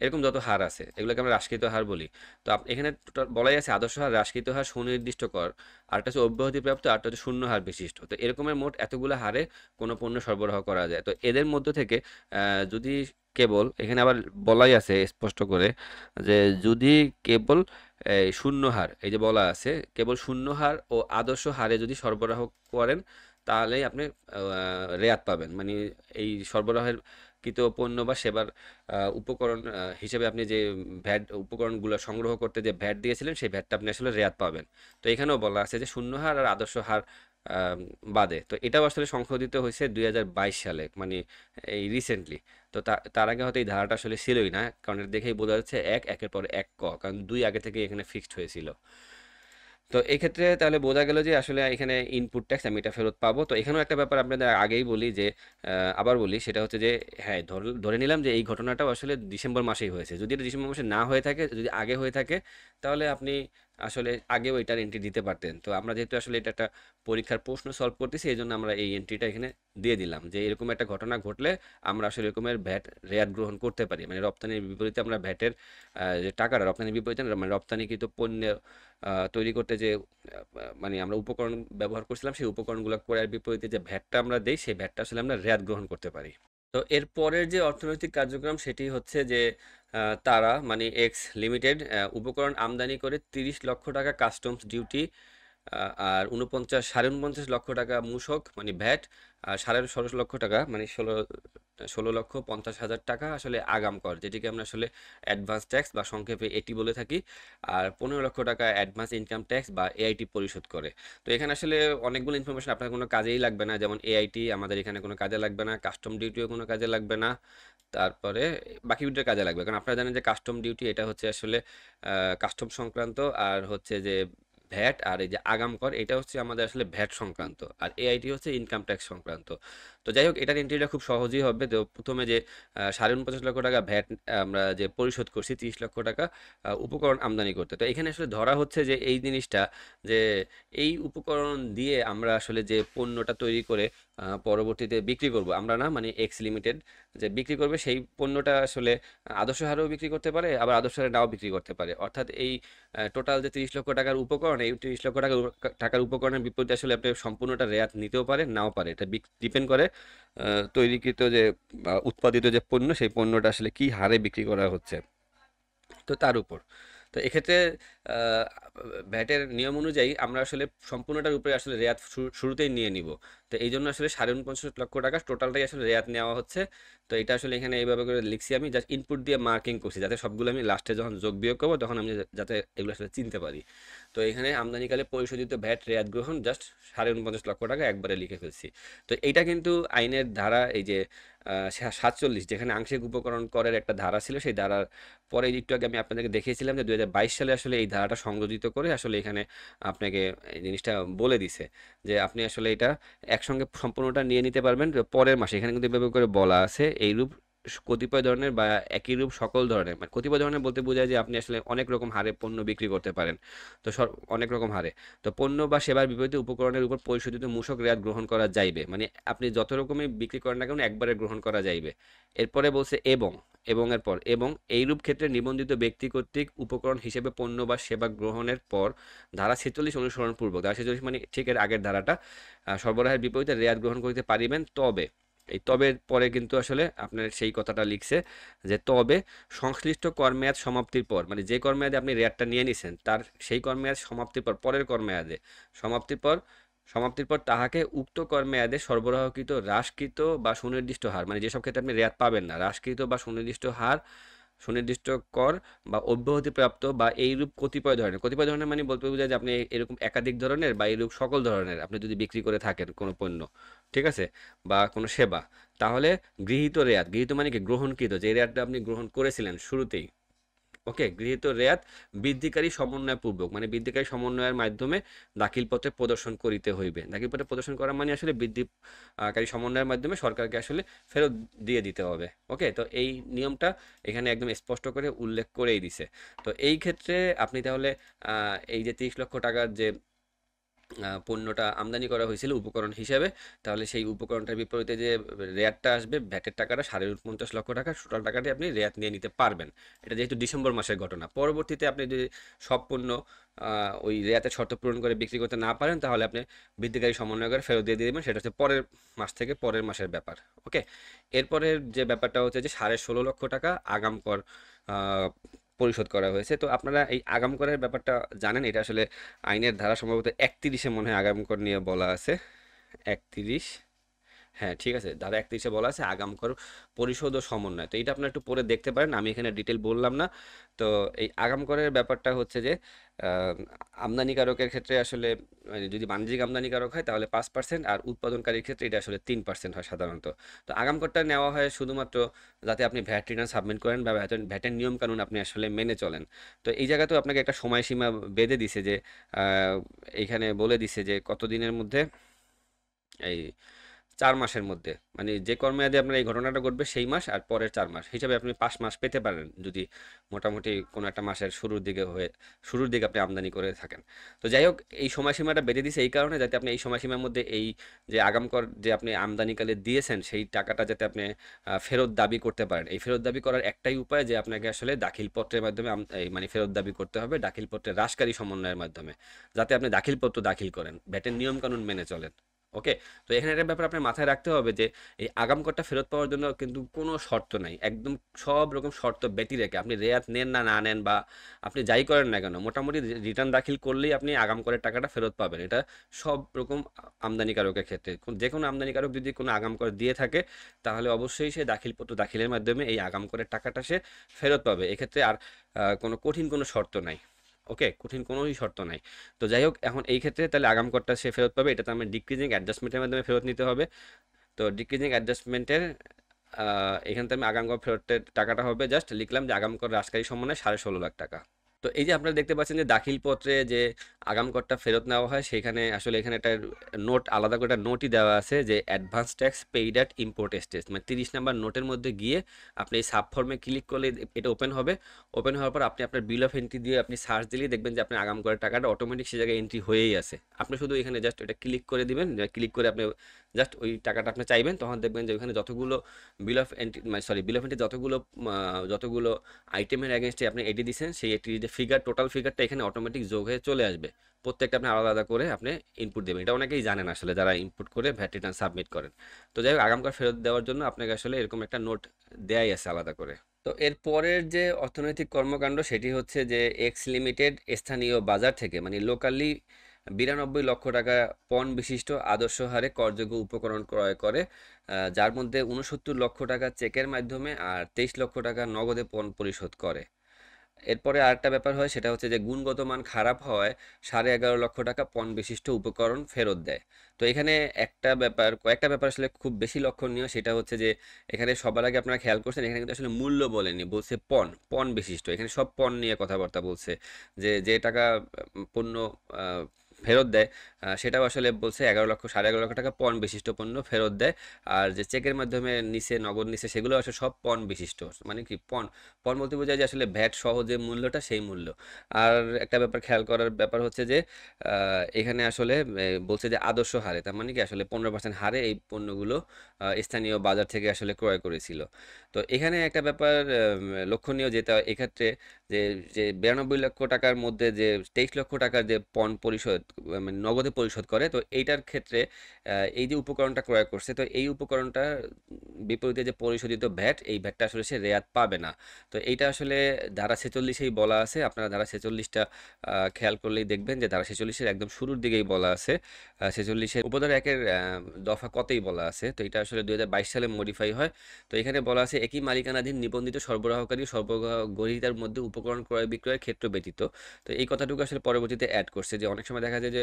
এরকম যত হার আছে এগুলোকে আমরা হ্রাসকৃত হার বলি। তো এখানে বলাই আছে আদর্শ হার, হ্রাসকৃত হার, সুনির্দিষ্ট কর, আরটা হচ্ছে অব্যাহতিপ্রাপ্ত, আরটা হচ্ছে শূন্য হার বিশিষ্ট। তো এরকমের মোট এতগুলো হারে কোনো পণ্য সরবরাহ করা যায়। তো এদের মধ্য থেকে যদি কেবল এখানে আবার বলাই আছে স্পষ্ট করে যে যদি কেবল শূন্য হার, এই যে বলা আছে কেবল শূন্য হার ও আদর্শ হারে যদি সরবরাহ করেন তাহলেই আপনি রেয়াত পাবেন। মানে এই সরবরাহের কৃত পণ্য বা সেবার উপকরণ হিসেবে আপনি যে ভ্যাট উপকরণগুলো সংগ্রহ করতে যে ভ্যাট দিয়েছিলেন সেই ভ্যাটটা আপনি আসলে রেয়াত পাবেন। তো এখানেও বলা আছে যে শূন্য হার আর আদর্শ হার বাদে। তো এটাও আসলে সংশোধিত হয়েছে 2022 সালে, মানে এই রিসেন্টলি। তো তার আগে হয়তো এই ধারাটা আসলে ছিলই না, কারণ এটা দেখেই বোঝা যাচ্ছে একের পর এক কারণ দুই আগে থেকে এখানে ফিক্সড হয়েছিল। তো এই ক্ষেত্রে তাহলে বোঝা গেল যে আসলে এখানে ইনপুট ট্যাক্স আমি এটা ফেরত পাবো। তো এখানেও একটা ব্যাপার আপনাদের আগেই বলি যে আবার বলি, সেটা হচ্ছে যে হ্যাঁ ধরে নিলাম যে এই ঘটনাটাও আসলে ডিসেম্বর মাসেই হয়েছে। যদি এটা ডিসেম্বর মাসে না হয়ে থাকে, যদি আগে হয়ে থাকে, তাহলে আপনি আসলে আগেও এটার এন্ট্রি দিতে পারতেন। তো আমরা যেহেতু আসলে এটা একটা পরীক্ষার প্রশ্ন সলভ করতেছি, এই জন্য আমরা এই এন্ট্রিটা এখানে দিয়ে দিলাম যে এরকম একটা ঘটনা ঘটলে আমরা আসলে এরকমের ভ্যাট রেয়াত গ্রহণ করতে পারি। মানে রপ্তানির বিপরীতে আমরা ভ্যাটের যে টাকাটা রপ্তানির বিপরীতে মানে রপ্তানিকৃত পণ্য তৈরি করতে যে মানে আমরা উপকরণ ব্যবহার করছিলাম, সেই উপকরণগুলো ক্রয়ের বিপরীতে যে ভ্যাটটা আমরা দেই, সেই ভ্যাটটা আসলে আমরা রেয়াত গ্রহণ করতে পারি। তো এর পরের যে অর্থনৈতিক কার্যক্রম সেটি হচ্ছে যে তারা মানে এক্স লিমিটেড উপকরণ আমদানি করে 30 লক্ষ টাকা কাস্টমস ডিউটি, আর 49.49 লক্ষ টাকা মূসক মানে ভ্যাট, আর 16.5 লক্ষ টাকা মানে 16,50,000 টাকা আসলে আগাম কর, যেটিকে আমরা আসলে অ্যাডভান্স ট্যাক্স বা সংক্ষেপে এটি বলে থাকি। আর 15 লক্ষ টাকা অ্যাডভান্স ইনকাম ট্যাক্স বা এআইটি পরিশোধ করে। তো এখানে আসলে অনেকগুলো ইনফরমেশন আপনার কোনো কাজেই লাগবে না, যেমন এআইটি আমাদের এখানে কোনো কাজে লাগবে না, কাস্টম ডিউটিও কোনো কাজে লাগবে না। তারপরে বাকি দুটোর কাজে লাগবে, কারণ আপনারা জানেন যে কাস্টম ডিউটি এটা হচ্ছে আসলে কাস্টম সংক্রান্ত, আর হচ্ছে যে ভ্যাট আর এই যে আগাম কর এটা হচ্ছে আমাদের আসলে ভ্যাট সংক্রান্ত, আর এআইটি হচ্ছে ইনকাম ট্যাক্স সংক্রান্ত। তো যাই হোক, এটার এন্ট্রিটা খুব সহজেই হবে। তো প্রথমে যে 49.5 লক্ষ টাকা ভ্যাট আমরা যে পরিশোধ করছি, 30 লক্ষ টাকা উপকরণ আমদানি করতে। তো এখানে আসলে ধরা হচ্ছে যে এই জিনিসটা যে এই উপকরণ দিয়ে আমরা আসলে যে পণ্যটা তৈরি করে পরবর্তীতে বিক্রি করব আমরা, না মানে এক্স লিমিটেড যে বিক্রি করবে সেই পণ্যটা আসলে আদর্শ হারেও বিক্রি করতে পারে, আবার আদর্শ হারে নাও বিক্রি করতে পারে। অর্থাৎ এই টোটাল যে 30 লক্ষ টাকার উপকরণ, এই 30 লক্ষ টাকার উপকরণের বিপরীতে আসলে আপনি সম্পূর্ণটা রেয়াত নিতেও পারে, নাও পারে। এটা ডিপেন্ড করে তৈরিকৃত যে উৎপাদিত যে পণ্য, সেই পণ্যটা আসলে কি হারে বিক্রি করা হচ্ছে, তো তার উপর। তো এক্ষেত্রে আহ, ভ্যাটের নিয়ম অনুযায়ী আমরা আসলে সম্পূর্ণটার উপরে আসলে রেয়াত শুরুতেই নিয়ে নিব। তো এই জন্য আসলে 49.5 লক্ষ টাকা টোটালটাই আসলে রেয়াত নেওয়া হচ্ছে। তো এটা আসলে এখানে এইভাবে করে লিখছি, আমি জাস্ট ইনপুট দিয়ে মার্কিং করছি যাতে সবগুলো আমি লাস্টে যখন যোগ বিয়োগ করবো তখন আমি যাতে এগুলো আসলে চিনতে পারি। তো এখানে আমদানিকালে পরিশোধিত ভ্যাট রেয়াত গ্রহণ জাস্ট 49.5 লক্ষ টাকা একবারে লিখে ফেলছি। তো এইটা কিন্তু আইনের ধারা এই যে 47, যেখানে আংশিক উপকরণ করের একটা ধারা ছিল, সেই ধারার পরে একটু আগে আমি আপনাদেরকে দেখিয়েছিলাম যে 2022 সালে আসলে এই ধারাটা সংযোজিত করে আসলে এখানে আপনাকে এই জিনিসটা বলে দিছে যে আপনি আসলে এটা একসঙ্গে সম্পূর্ণটা নিয়ে নিতে পারবেন পরের মাসে। এখানে কিন্তু এভাবে করে বলা আছে এইরূপ কতিপয় ধরনের বা একই রূপ সকল ধরনের, মানে কতিপয় ধরনের বলতে বোঝায় যে আপনি আসলে অনেক রকম হারে পণ্য বিক্রি করতে পারেন। তো অনেক রকম হারে। তো পণ্য বা সেবার বিপরীতে উপকরণের উপর পরিশোধিত মূসক রেয়াত গ্রহণ করা যাইবে, মানে আপনি যত রকমই বিক্রি করেন না কেন একবারে গ্রহণ করা যাইবে। এরপরে বলছে এবং এর পর এবং এইরূপ ক্ষেত্রে নিবন্ধিত ব্যক্তি কর্তৃক উপকরণ হিসেবে পণ্য বা সেবা গ্রহণের পর ধারা 46 অনুসরণ পূর্বক, ধারা 46 মানে ঠিক এর আগের ধারাটা, সরবরাহের বিপরীতে রেয়াত গ্রহণ করিতে পারিবেন, তবে এই তবের পরে কিন্তু আসলে আপনার সেই কথাটা লিখছে যে তবে সংশ্লিষ্ট কর্মমেয়াদ সমাপ্তির পর, মানে যে কর্মমেয়াদে আপনি রেয়াতটা নিয়ে নিছেন তার সেই কর্মমেয়াদ সমাপ্তির পর, পরের কর্মমেয়াদে সমাপ্তির পর তাহাকে উক্ত কর্মমেয়াদে সরবরাহকৃত হ্রাসকৃত বা সুনির্দিষ্ট হার, মানে যেসব ক্ষেত্রে আপনি রেয়াত পাবেন না, হ্রাসকৃত বা সুনির্দিষ্ট হার, সুনির্দিষ্ট কর বা অব্যাহতিপ্রাপ্ত বা এইরূপ কতিপয় ধরনের মানে বলতে বোঝায় যে আপনি এরকম একাধিক ধরনের বা এইরূপ সকল ধরনের আপনি যদি বিক্রি করে থাকেন কোনো পণ্য, ঠিক আছে, বা কোনো সেবা, তাহলে গৃহীত মানে কি গ্রহণকৃত, যে রেয়াতটা আপনি গ্রহণ করেছিলেন শুরুতেই, ওকে, গৃহীত রেয়াত বৃদ্ধিকারী সমন্বয় পূর্বক, মানে বৃদ্ধিকারী সমন্বয়ের মাধ্যমে দাখিলপত্রে প্রদর্শন করিতে হইবে। দাখিলপত্রে প্রদর্শন করা মানে আসলে বৃদ্ধিকারী সমন্বয়ের মাধ্যমে সরকারকে আসলে ফেরত দিয়ে দিতে হবে। ওকে, তো এই নিয়মটা এখানে একদম স্পষ্ট করে উল্লেখ করেই দিছে। তো এই ক্ষেত্রে আপনি তাহলে এই যে 30 লক্ষ টাকার যে পণ্যটা আমদানি করা হয়েছিল উপকরণ হিসেবে, তাহলে সেই উপকরণটার বিপরীতে যে রেয়াতটা আসবে, ভ্যাটের টাকাটা 49.5 লক্ষ টাকা, টোটাল টাকাটি আপনি রেয়াত নিয়ে নিতে পারবেন। এটা যেহেতু ডিসেম্বর মাসের ঘটনা, পরবর্তীতে আপনি যদি সব পণ্য ওই রেয়াতের শর্ত পূরণ করে বিক্রি করতে না পারেন, তাহলে আপনি বৃদ্ধিকারী সমন্বয় করে ফেরত দিয়ে দেবেন। সেটা হচ্ছে পরের মাস থেকে পরের মাসের ব্যাপার। ওকে, এরপরের যে ব্যাপারটা হচ্ছে যে 16.5 লক্ষ টাকা আগাম কর আহ, পরিশোধ করা হয়েছে। তো আপনারা এই আগাম করের ব্যাপারটা জানেন, এটা আসলে আইনের ধারা সম্ভবত 31-এ মনে হয় আগাম কর নিয়ে বলা আছে। 31, হ্যাঁ ঠিক আছে, ধারা 31-এ বলা আছে আগাম কর পরিশোধ ও সমন্বয়। তো এটা আপনারা একটু পরে দেখতে পারেন, আমি এখানে ডিটেল বললাম না। তো এই আগাম করের ব্যাপারটা হচ্ছে যে আহ, আমদানিকারকের ক্ষেত্রে আসলে মানে যদি বাণিজ্যিক আমদানিকারক হয় তাহলে 5%, আর উৎপাদনকারীর ক্ষেত্রে এটা আসলে 3% হয় সাধারণত। তো আগাম করটা নেওয়া হয় শুধুমাত্র যাতে আপনি ভ্যাট রিটার্ন সাবমিট করেন বা ভ্যাটের নিয়ম কানুন আপনি আসলে মেনে চলেন। তো এই জায়গাতেও আপনাকে একটা সময়সীমা বেঁধে দিছে যে আহ, এইখানে বলে দিছে যে কত দিনের মধ্যে, এই 4 মাসের মধ্যে, মানে যে কর্মমেয়াদে আপনার এই ঘটনাটা ঘটবে সেই মাস আর পরের 4 মাস হিসাবে আপনি 5 মাস পেতে পারেন, যদি মোটামুটি কোনো একটা মাসের শুরুর দিকে আপনি আমদানি করে থাকেন। তো যাই হোক, এই সময়সীমাটা বেঁধে দিয়েছে এই কারণে যাতে আপনি এই সময়সীমার মধ্যে এই যে আগাম কর যে আপনি আমদানিকালে দিয়েছেন সেই টাকাটা যাতে আপনি ফেরত দাবি করতে পারেন। এই ফেরত দাবি করার একটাই উপায় যে আপনাকে আসলে দাখিলপত্রের মাধ্যমে এই মানে ফেরত দাবি করতে হবে, দাখিলপত্রের হ্রাসকারী সমন্বয়ের মাধ্যমে, যাতে আপনি দাখিলপত্র দাখিল করেন, ভ্যাটের নিয়ম কানুন মেনে চলেন। ওকে, তো এখানে একটা ব্যাপার আপনার মাথায় রাখতে হবে যে এই আগাম করটা ফেরত পাওয়ার জন্য কিন্তু কোনো শর্ত নাই, একদম সব রকম শর্ত ব্যতি রেখে আপনি রেয়াত নেন না না নেন বা আপনি যাই করেন না কেন, মোটামুটি রিটার্ন দাখিল করলেই আপনি আগাম করের টাকাটা ফেরত পাবেন। এটা সব রকম আমদানিকারকের ক্ষেত্রে, যে কোনো আমদানিকারক যদি কোনো আগাম কর দিয়ে থাকে তাহলে অবশ্যই সে দাখিলপত্র দাখিলের মাধ্যমে এই আগাম করের টাকাটা সে ফেরত পাবে। এক্ষেত্রে আর কোনো কঠিন কোনো শর্ত নাই। ওকে, কঠিন কোনোই শর্ত নাই। তো যাই হোক, এখন এই ক্ষেত্রে তাহলে আগাম করটা সে ফেরত পাবে, এটা তো আমি ডিক্রিজিং অ্যাডজাস্টমেন্টের মাধ্যমে ফেরত নিতে হবে। তো ডিক্রিজিং অ্যাডজাস্টমেন্টের এখান থেকে আমি আগাম কর ফেরতের টাকাটা হবে, জাস্ট লিখলাম যে আগাম কর হ্রাসকারী সমন্বয় 16.5 লাখ টাকা। তো এই যে আপনারা দেখতে পাচ্ছেন যে দাখিলপত্রে যে আগাম করটা ফেরত নেওয়া হয়, সেখানে আসলে এখানে একটা নোট, আলাদা করে একটা নোটই দেওয়া আছে যে advance tax paid at import exchange, মানে 30 নম্বর নোটের মধ্যে গিয়ে আপনি এই সাব ফর্মে ক্লিক করলে এটা ওপেন হবে। ওপেন হওয়ার পর আপনি আপনার বিল অফ এন্ট্রি দিয়ে আপনি সার্চ দিলেই দেখবেন যে আপনার আগাম করার টাকাটা অটোমেটিক সে জায়গায় এন্ট্রি হয়েই আছে। আপনি শুধু এখানে জাস্ট এটা ক্লিক করে দিবেন, ক্লিক করে আপনি জাস্ট ওই টাকাটা আপনি চাইবেন, তখন দেখবেন যে ওখানে যতগুলো বিল অফ এন্ট্রি, মানে সরি বিল অফ এন্ট্রি যতগুলো আইটেমের এগেনস্টে আপনি এটি দিচ্ছেন সেই এটির যে ফিগার, টোটাল ফিগারটা এখানে অটোমেটিক যোগ হয়ে চলে আসবে। প্রত্যেকটা আপনি আলাদা আলাদা করে আপনি ইনপুট দেবেন। এটা অনেকেই জানেন আসলে যারা ইনপুট করে ভ্যাট রিটার্ন সাবমিট করেন। তো যাই হোক, আগাম কর ফেরত দেওয়ার জন্য আপনাকে আসলে এরকম একটা নোট দেয়াই আছে আলাদা করে। তো এর পরের যে অর্থনৈতিক কর্মকাণ্ড সেটি হচ্ছে যে এক্স লিমিটেড স্থানীয় বাজার থেকে মানে লোকালি 92 লক্ষ টাকা পণ বিশিষ্ট আদর্শ হারে করযোগ্য উপকরণ ক্রয় করে, যার মধ্যে 69 লক্ষ টাকা চেকের মাধ্যমে আর 23 লক্ষ টাকা নগদে পণ পরিশোধ করে। এরপরে আরেকটা ব্যাপার হয়, সেটা হচ্ছে যে গুণগত মান খারাপ হওয়ায় 11.5 লক্ষ টাকা পণ বিশিষ্ট উপকরণ ফেরত দেয়। তো এখানে কয়েকটা ব্যাপার আসলে খুব বেশি লক্ষণীয়, সেটা হচ্ছে যে এখানে সবার আগে আপনারা খেয়াল করছেন এখানে কিন্তু আসলে মূল্য বলেনি, বলছে পণ, পণ বিশিষ্ট। এখানে সব পণ নিয়ে কথাবার্তা বলছে, যে যে টাকা পণ্য আহ, ফেরত দেয় সেটাও আসলে বলছে 11 লক্ষ, 11.5 লক্ষ টাকা পণ বিশিষ্ট পণ্য ফেরত দেয়। আর যে চেকের মাধ্যমে নিছে, নগদ নিছে, সেগুলো আসলে সব পণ বিশিষ্ট, মানে কি পণ, পণ বলতে বোঝায় যে আসলে ভ্যাট সহ যে মূল্যটা সেই মূল্য। আর একটা ব্যাপার খেয়াল করার ব্যাপার হচ্ছে যে এখানে আসলে বলছে যে আদর্শ হারে, তার মানে কি আসলে 15% হারে এই পণ্যগুলো স্থানীয় বাজার থেকে আসলে ক্রয় করেছিল। তো এখানে একটা ব্যাপার লক্ষণীয়, যেটা এক্ষেত্রে যে যে 92 লক্ষ টাকার মধ্যে যে 23 লক্ষ টাকার যে পণ পরিশোধ মানে নগদে পরিশোধ করে, তো এইটার ক্ষেত্রে এই যে উপকরণটা ক্রয় করছে, তো এই উপকরণটা বিপরীতে যে পরিশোধিত ভ্যাট, এই ভ্যাটটা আসলে সে রেয়াত পাবে না। তো এইটা আসলে ধারা 46-এই বলা আছে। আপনারা ধারা 46টা খেয়াল করলেই দেখবেন যে ধারা 46-এর একদম শুরুর দিকেই বলা আছে, 46-এর উপধারা 1-এর দফা কতেই বলা আছে। তো এটা আসলে 2022 সালে মডিফাই হয়। তো এখানে বলা আছে একই মালিকানাধীন নিবন্ধিত সরবরাহকারী সরবরাহকারীদের মধ্যে উপকরণ ক্রয় বিক্রয়ের ক্ষেত্র ব্যতীত। তো এই কথাটুকু আসলে পরবর্তীতে অ্যাড করছে যে অনেক সময় দেখা যায় যে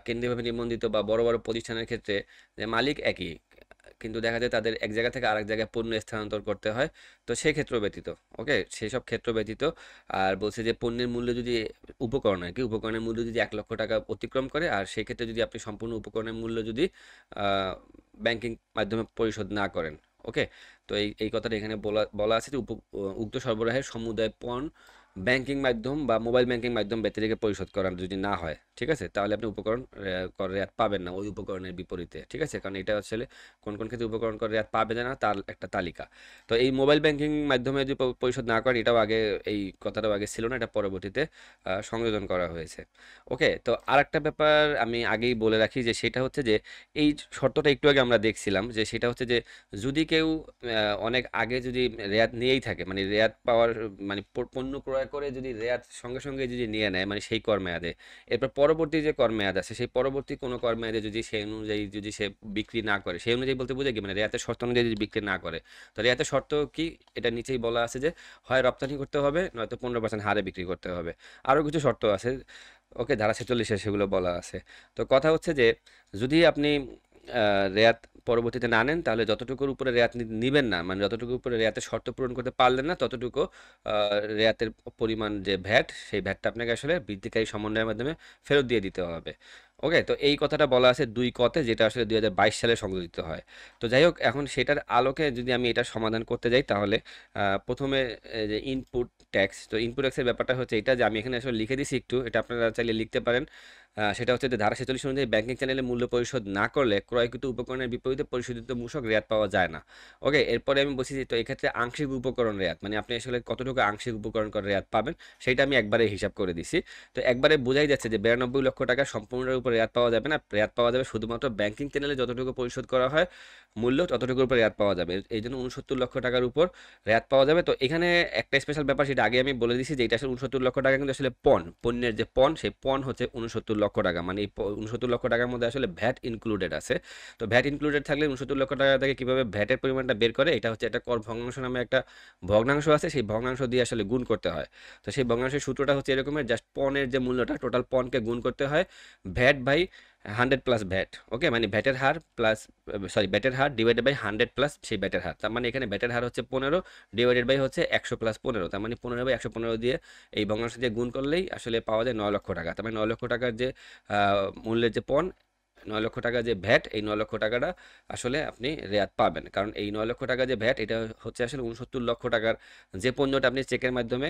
কেন্দ্রীয়ভাবে নিবন্ধিত বা বড় বড় প্রতিষ্ঠানের ক্ষেত্রে যে মালিক একই, কিন্তু দেখা যায় তাদের এক জায়গা থেকে আরেক জায়গায় পণ্য স্থানান্তর করতে হয়। তো সেই ক্ষেত্র ব্যতীত, ওকে, সেই সব ক্ষেত্র ব্যতীত। আর বলছে যে পণ্যের মূল্য যদি উপকরণ আর কি, উপকরণের মূল্য যদি 1 লক্ষ টাকা অতিক্রম করে, আর সেই ক্ষেত্রে যদি আপনি সম্পূর্ণ উপকরণের মূল্য যদি ব্যাংকিং মাধ্যমে পরিশোধ না করেন। ওকে, তো এই কথাটা এখানে বলা বলা আছে যে উক্ত সরবরাহের সমুদায় পণ ব্যাংকিং মাধ্যম বা মোবাইল ব্যাংকিং মাধ্যম ব্যতিরেকে পরিশোধ করা যদি না হয়, ঠিক আছে? তাহলে আপনি উপকরণ কর রেয়াত পাবেন না ওই উপকরণের বিপরীতে। ঠিক আছে? কারণ এটা আসলে কোন কোন ক্ষেত্রে উপকরণ কর রেয়াত পাবে না তার একটা তালিকা। তো এই মোবাইল ব্যাংকিং মাধ্যমে যদি পরিশোধ না করেন, এটাও আগে এই কথাটাও আগে ছিল না, এটা পরবর্তীতে সংযোজন করা হয়েছে। ওকে, তো আরেকটা ব্যাপার আমি আগেই বলে রাখি যে সেটা হচ্ছে যে এই শর্তটা একটু আগে আমরা দেখছিলাম যে সেটা হচ্ছে যে যদি কেউ অনেক আগে যদি রেয়াত নিয়েই থাকে, মানে রেয়াত পাওয়ার মানে পণ্য ক্রয় করে যদি রেয়াত সঙ্গে সঙ্গে যদি নিয়ে নেয়, মানে সেই কর মেয়াদে, এরপর পরবর্তী যে কর মেয়াদ আছে সেই পরবর্তী কোনো কর মেয়াদে যদি সেই অনুযায়ী যদি সে বিক্রি না করে, সেই অনুযায়ী বলতে বোঝে কি, মানে রেয়াতের শর্ত অনুযায়ী যদি বিক্রি না করে, তো রেয়াতের শর্ত কি, এটা নিচেই বলা আছে যে হয় রপ্তানি করতে হবে নয়তো 15% হারে বিক্রি করতে হবে। আরও কিছু শর্ত আছে, ওকে, ধারা 46-এ সেগুলো বলা আছে। তো কথা হচ্ছে যে যদি আপনি রেয়াত পরবর্তীতে না নেন, তাহলে যতটুকুর উপরে রেয়াত নিবেন না, মানে যতটুকুর উপরে রেয়াতের শর্ত পূরণ করতে পারলেন না, ততটুকু রেয়াতের পরিমাণ যে ভ্যাট, সেই ভ্যাটটা আপনাকে আসলে বৃদ্ধিকারী সমন্বয়ের মাধ্যমে ফেরত দিয়ে দিতে হবে। ওকে, তো এই কথাটা বলা আছে 2 কতে, যেটা আসলে 2022 সালে সংযোজিত হয়। তো যাই হোক, এখন সেটার আলোকে যদি আমি এটা সমাধান করতে যাই, তাহলে প্রথমে যে ইনপুট ট্যাক্স, তো ইনপুট ট্যাক্সের ব্যাপারটা হচ্ছে এটা যে আমি এখানে আসলে লিখে দিছি একটু, এটা আপনারা চাইলে লিখতে পারেন। সেটা হচ্ছে যে ধারা 46 অনুযায়ী ব্যাংকিং চ্যানেলে মূল্য পরিশোধ না করলে ক্রয়কৃত উপকরণের বিপরীতে পরিশোধিত মূসক রেয়াত পাওয়া যায় না। ওকে, এরপরে আমি বলছি যে তো এক্ষেত্রে আংশিক উপকরণ রেয়াত, মানে আপনি আসলে কতটুকু আংশিক উপকরণ করে রেয়াত পাবেন, সেটা আমি একবারে হিসাব করে দিছি। তো একবারে বোঝাই যাচ্ছে যে 92 লক্ষ টাকা সম্পূর্ণের উপর রেয়াত পাওয়া যাবে না, রেয়াত পাওয়া যাবে শুধুমাত্র ব্যাংকিং চ্যানেলে যতটুকু পরিশোধ করা হয় মূল্য, ততটুকুর উপর রেয়াত পাওয়া যাবে। এই জন্য 69 লক্ষ টাকার উপর রেয়াত পাওয়া যাবে। তো এখানে একটা স্পেশাল ব্যাপার, সেটা আগে আমি বলে দিছি যে এটা আসলে 69 লক্ষ টাকা কিন্তু আসলে পণ্যের যে সেই হচ্ছে 69 লক্ষ টাকা, মানে এই 69 লক্ষ টাকার মধ্যে আসলে ভ্যাট ইনক্লুডেড আছে। তো ভ্যাট ইনক্লুডেড থাকলে 69 লক্ষ টাকা থেকে কিভাবে ভ্যাটের পরিমাণটা বের করে, এটা হচ্ছে একটা কর ভগ্নাংশ নামে একটা ভগ্নাংশ আছে, সেই ভগ্নাংশ দিয়ে আসলে গুণ করতে হয়। তো সেই ভগ্নাংশের সূত্রটা হচ্ছে এরকমের, জাস্ট পণের যে মূল্যটা, টোটাল পণকে গুণ করতে হয় VAT by 100 plus VAT. Okay, মানে ভ্যাটের হার প্লাস, সরি, ভ্যাটের হার ডিভাইডেড বাই 100 প্লাস সেই ভ্যাটের হার। তার মানে এখানে ভ্যাটের হার হচ্ছে 15 ডিভাইডেড বাই হচ্ছে 100 প্লাস 15, তার মানে 15 বাই 115 দিয়ে এই ভগ্নাংশ দিয়ে গুণ করলেই আসলে পাওয়া যায় 9 লক্ষ টাকা। তার মানে 9 লক্ষ টাকার যে মূল্যের যে 9 লক্ষ টাকা যে ভ্যাট, এই 9 লক্ষ টাকাটা আসলে আপনি রেয়াত পাবেন, কারণ এই 9 লক্ষ টাকা যে ভ্যাট, এটা হচ্ছে আসলে 69 লক্ষ টাকার যে পণ্যটা আপনি চেকের মাধ্যমে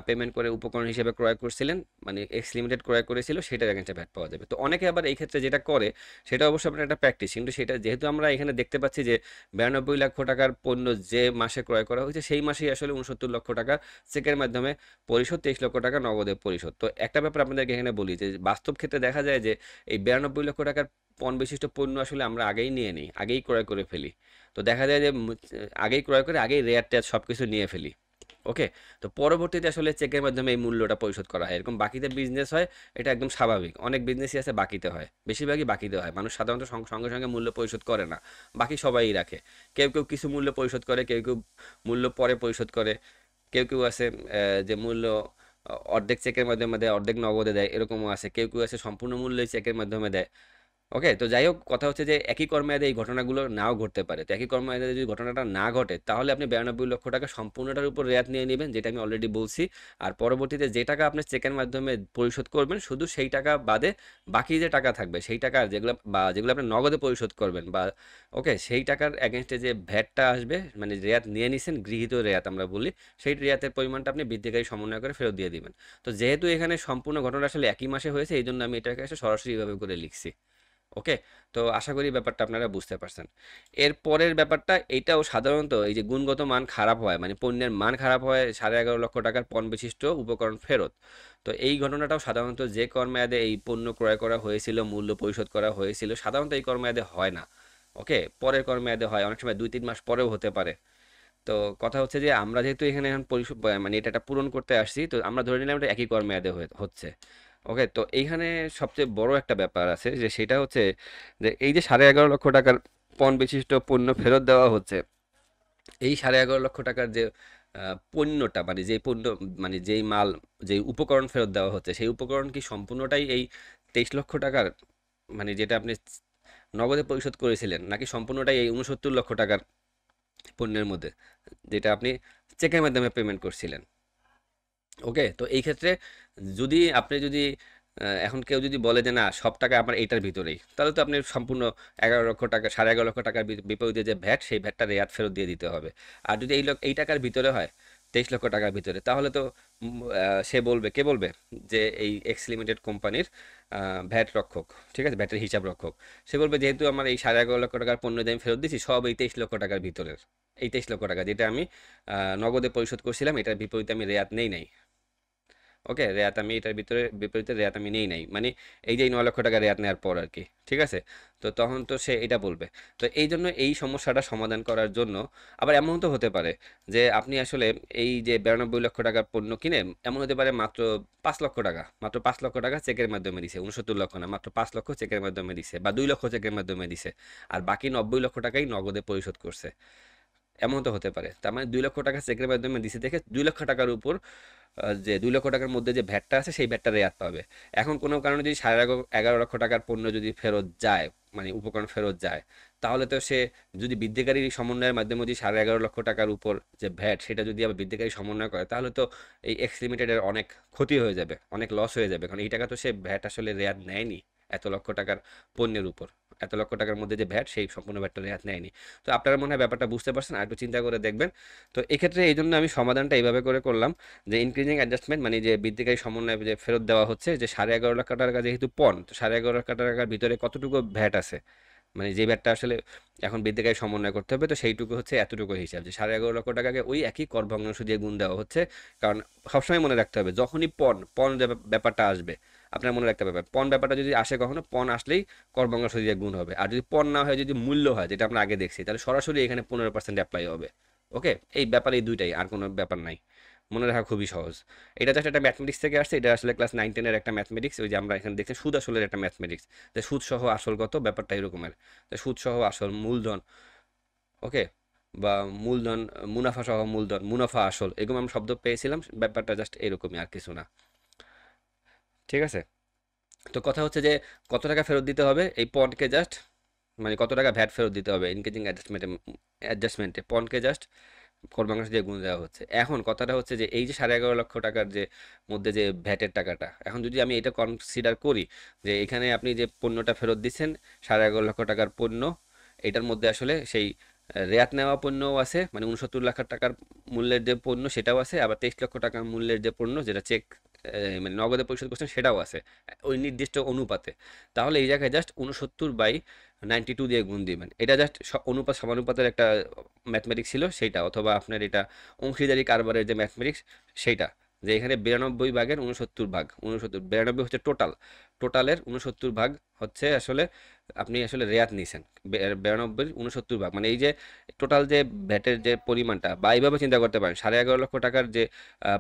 পেমেন্ট করে উপকরণ হিসেবে ক্রয় করছিলেন, মানে এক্স লিমিটেড ক্রয় করেছিল, সেটার এগেন্সে ভ্যাট পাওয়া যাবে। তো অনেকে আবার এই ক্ষেত্রে যেটা করে, সেটা অবশ্যই আপনার একটা প্র্যাকটিস, কিন্তু সেটা যেহেতু আমরা এখানে দেখতে পাচ্ছি যে 92 লক্ষ টাকার পণ্য যে মাসে ক্রয় করা হয়েছে, সেই মাসেই আসলে 69 লক্ষ টাকা চেকের মাধ্যমে পরিশোধ, 23 লক্ষ টাকা নগদে পরিশোধ। তো একটা ব্যাপার আপনাদেরকে এখানে বলি যে বাস্তব ক্ষেত্রে দেখা যায় যে এই 92 লক্ষ টাকার পণ বিশিষ্ট পণ্য আসলে আমরা আগেই নিয়ে নিই, আগেই ক্রয় করে ফেলি। তো দেখা যায় যে আগেই ক্রয় করে আগেই রেয়ার টেয়ার সব কিছু নিয়ে ফেলি। ওকে, তো পরবর্তীতে আসলে চেকের মাধ্যমে এই মূল্যটা পরিশোধ করা হয়, এরকম বাকিতে বিজনেস হয়, এটা একদম স্বাভাবিক। অনেক বিজনেসই আছে বাকিতে হয়, বেশিরভাগই বাকিতে হয়। মানুষ সাধারণত সঙ্গে সঙ্গে মূল্য পরিশোধ করে না, বাকি সবাই রাখে। কেউ কেউ কিছু মূল্য পরিশোধ করে, কেউ কেউ মূল্য পরে পরিশোধ করে, কেউ কেউ আছে যে মূল্য অর্ধেক চেকের মাধ্যমে দেয়, অর্ধেক নগদে দেয়, এরকমও আছে। কেউ কেউ আছে সম্পূর্ণ মূল্যই চেকের মাধ্যমে দেয়। ওকে, তো যাই হোক, কথা হচ্ছে যে একই কর্মমেয়াদে এই ঘটনাগুলো নাও ঘটতে পারে। তো একই কর্মমেয়াদে যদি ঘটনাটা না ঘটে, তাহলে আপনি 92 লক্ষ টাকা সম্পূর্ণটার উপর রেয়াত নিয়ে নেবেন, যেটা আমি অলরেডি বলছি। আর পরবর্তীতে যে টাকা আপনি চেকের মাধ্যমে পরিশোধ করবেন, শুধু সেই টাকা বাদে বাকি যে টাকা থাকবে, সেই টাকা যেগুলো আপনি নগদে পরিশোধ করবেন, বা ওকে, সেই টাকার এগেনস্টে যে ভ্যাটটা আসবে, মানে রেয়াত নিয়ে নিছেন, গৃহীত রেয়াত আমরা বলি, সেই রেয়াতের পরিমাণটা আপনি বৃদ্ধিকারী সমন্বয় করে ফেরত দিয়ে দিবেন। তো যেহেতু এখানে সম্পূর্ণ ঘটনা আসলে একই মাসে হয়েছে, এই জন্য আমি এটাকে সরাসরি এভাবে করে লিখছি। ওকে, তো আশা করি ব্যাপারটা আপনারা বুঝতে পারছেন। এর পরের ব্যাপারটা, এইটাও সাধারণত এই যে গুণগত মান খারাপ হয়, মানে পণ্যের মান খারাপ হয়, 11.5 লক্ষ টাকার পণ বিশিষ্ট উপকরণ ফেরত। তো এই ঘটনাটাও সাধারণত যে কর্মমেয়াদে এই পণ্য ক্রয় করা হয়েছিল, মূল্য পরিশোধ করা হয়েছিল, সাধারণত এই কর্মমেয়াদে হয় না। ওকে, পরের কর্মমেয়াদে হয়, অনেক সময় 2-3 মাস পরেও হতে পারে। তো কথা হচ্ছে যে আমরা যেহেতু এখানে এখন পরিশোধ, মানে এটা একটা পূরণ করতে আসছি, তো আমরা ধরে নিলাম এটা একই কর্মমেয়াদে হচ্ছে। ওকে, তো এইখানে সবচেয়ে বড় একটা ব্যাপার আছে, যে সেটা হচ্ছে যে এই যে 11.5 লক্ষ টাকার পণ বিশিষ্ট পণ্য ফেরত দেওয়া হচ্ছে, এই 11.5 লক্ষ টাকার যে পণ্যটা, মানে যেই পণ্য, মানে যেই মাল, যেই উপকরণ ফেরত দেওয়া হচ্ছে, সেই উপকরণ কি সম্পূর্ণটাই এই 23 লক্ষ টাকার, মানে যেটা আপনি নগদে পরিশোধ করেছিলেন, নাকি সম্পূর্ণটাই এই 69 লক্ষ টাকার পণ্যের মধ্যে, যেটা আপনি চেকের মাধ্যমে পেমেন্ট করছিলেন? ওকে, তো এই ক্ষেত্রে যদি এখন কেউ যদি বলে যে না, সব টাকা আমার এইটার ভিতরেই, তাহলে তো আপনি সম্পূর্ণ 11 লক্ষ টাকা, 11.5 লক্ষ টাকার বিপরীতে যে ভ্যাট, সেই ভ্যাটটা রেয়াত ফেরত দিয়ে দিতে হবে। আর যদি এই টাকার ভিতরে হয়, 23 লক্ষ টাকার ভিতরে, তাহলে তো সে বলবে, কে বলবে, যে এই এক্স লিমিটেড কোম্পানির ভ্যাট রক্ষক, ঠিক আছে, ভ্যাটের হিসাব রক্ষক, সে বলবে যেহেতু আমার এই 11.5 লক্ষ টাকার পণ্য দিয়ে আমি ফেরত দিচ্ছি, সব এই 23 লক্ষ টাকার ভিতরের, এই 23 লক্ষ টাকা যেটা আমি নগদে পরিশোধ করছিলাম, এটার বিপরীতে আমি রেয়াত নেই নাই। ওকে, রেয়াত আমি এটার ভিতরে বিপরীতে রেয়াত আমি নেই নাই, মানে এই যে এই 9 লক্ষ টাকা রেয়াত নেওয়ার পর আর কি, ঠিক আছে। তো তখন তো সে এটা বলবে। তো এই জন্য এই সমস্যাটা সমাধান করার জন্য, আবার এমন তো হতে পারে যে আপনি আসলে এই যে 92 লক্ষ টাকার পণ্য কিনে, এমন হতে পারে মাত্র 5 লক্ষ টাকা, মাত্র 5 লক্ষ টাকা চেকের মাধ্যমে দিছে, 69 লক্ষ না, মাত্র 5 লক্ষ চেকের মাধ্যমে দিছে, বা 2 লক্ষ চেকের মাধ্যমে দিছে, আর বাকি 90 লক্ষ টাকাই নগদে পরিশোধ করছে। এমন তো হতে পারে, তার মানে 2 লক্ষ টাকা চেকের মাধ্যমে দিছে দেখে 2 লক্ষ টাকার উপর যে 2 লক্ষ টাকার মধ্যে যে ভ্যাটটা আছে সেই ভ্যাটটা রেয়াত পাবে। এখন কোনো কারণে যদি 11.5 লক্ষ টাকার পণ্য যদি ফেরত যায়, মানে উপকরণ ফেরত যায়, তাহলে তো সে যদি বৃদ্ধিকারী সমন্বয়ের মাধ্যমে যদি 11.5 লক্ষ টাকার উপর যে ভ্যাট, সেটা যদি আবার বৃদ্ধিকারী সমন্বয় করে, তাহলে তো এই এক্স লিমিটেডের অনেক ক্ষতি হয়ে যাবে, অনেক লস হয়ে যাবে, কারণ এই টাকা তো সে ভ্যাট আসলে রেয়াত নেয়নি এত লক্ষ টাকার পণ্যের উপর। এত লক্ষ টাকার মধ্যে যে ভ্যাট, সেই সম্পূর্ণ ভ্যাটটা রেয়াত নেয়নি। তো আপনারা মনে হয় ব্যাপারটা বুঝতে পারছেন, আর একটু চিন্তা করে দেখবেন। তো এক্ষেত্রে এই জন্য আমি সমাধানটা এইভাবে করে করলাম, যে ইনক্রিজিং অ্যাডজাস্টমেন্ট, মানে যে বৃদ্ধিকারী সমন্বয় যে ফেরত দেওয়া হচ্ছে, যে 11.5 লক্ষ টাকা যেহেতু পণ, তো 11.5 লক্ষ টাকার ভিতরে কতটুকু ভ্যাট আছে, মানে যে ভ্যাটটা আসলে এখন বৃদ্ধিকারী সমন্বয় করতে হবে, তো সেইটুকু হচ্ছে এতটুকু হিসাব, যে 11.5 লক্ষ টাকাকে ওই একই কর ভগ্নাংশ দিয়ে গুণ দেওয়া হচ্ছে। কারণ সবসময় মনে রাখতে হবে, যখনই পণ পণ যে ব্যাপারটা আসবে, আপনার মনে রাখতে পারবেন, পণ ব্যাপারটা যদি আসে কখনো, পণ আসলেই কর ভগ্নাংশ দিয়ে গুণ হবে। আর যদি পণ না হয়, যদি মূল্য হয়, যেটা আমরা আগে দেখছি, তাহলে সরাসরি এখানে 15% অ্যাপ্লাই হবে। ওকে, এই ব্যাপার এই দুইটাই, আর কোনো ব্যাপার নাই। মনে রাখা খুবই সহজ। এটা জাস্ট একটা ম্যাথমেটিক্স থেকে আসছে, এটা আসলে ক্লাস 9-10-এর একটা ম্যাথমেটিক্স, ওই যে আমরা এখানে দেখছি সুদ আসলের একটা ম্যাথমেটিক্স, যে সুদ সহ আসল কত, ব্যাপারটা এরকমের, যে সুদ সহ আসল, মূলধন, ওকে, বা মূলধন, মুনাফা সহ মূলধন, মুনাফা আসল, এরকম আমরা শব্দ পেয়েছিলাম, ব্যাপারটা জাস্ট এরকমই, আর কিছু না। ঠিক আছে। তো কথা হচ্ছে যে কত টাকা ফেরত দিতে হবে এই পন্ডকে, জাস্ট মানে কত টাকা ভ্যাট ফেরত দিতে হবে ইনক্রিজিং অ্যাডজাস্টমেন্টে পন্ডকে জাস্ট কর বাংলাদেশ দিয়ে গুণ দেওয়া হচ্ছে। এখন কথাটা হচ্ছে যে এই যে 11.5 লক্ষ টাকার যে মধ্যে যে ভ্যাটের টাকাটা, এখন যদি আমি এটা কনসিডার করি, যে এখানে আপনি যে পণ্যটা ফেরত দিচ্ছেন 11.5 লক্ষ টাকার পণ্য, এটার মধ্যে আসলে সেই রেয়াত নেওয়া পণ্যও আছে, মানে 69 লাখ টাকার মূল্যের যে পণ্য সেটাও আছে, আবার 23 লক্ষ টাকার মূল্যের যে পণ্য, যেটা চেক মানে নগদে পরিশোধ করছেন, সেটাও আছে ওই নির্দিষ্ট অনুপাতে। তাহলে এই জায়গায় জাস্ট 69/92 দিয়ে গুণ দিবেন, এটা জাস্ট অনুপাত সমানুপাতের একটা ম্যাথমেটিক্স ছিল সেইটা, অথবা আপনার এটা অংশীদারি কারবারের যে ম্যাথমেটিক্স সেইটা, যে এখানে 92 ভাগের 69 ভাগ, 69, 92 হচ্ছে টোটাল, টোটালের 69 ভাগ হচ্ছে আসলে আপনি আসলে রেয়াত নিছেন, 92 69 ভাগ, মানে এই যে টোটাল যে ভ্যাটের যে পরিমাণটা, বা এইভাবে চিন্তা করতে পারেন 11.5 লক্ষ টাকার যে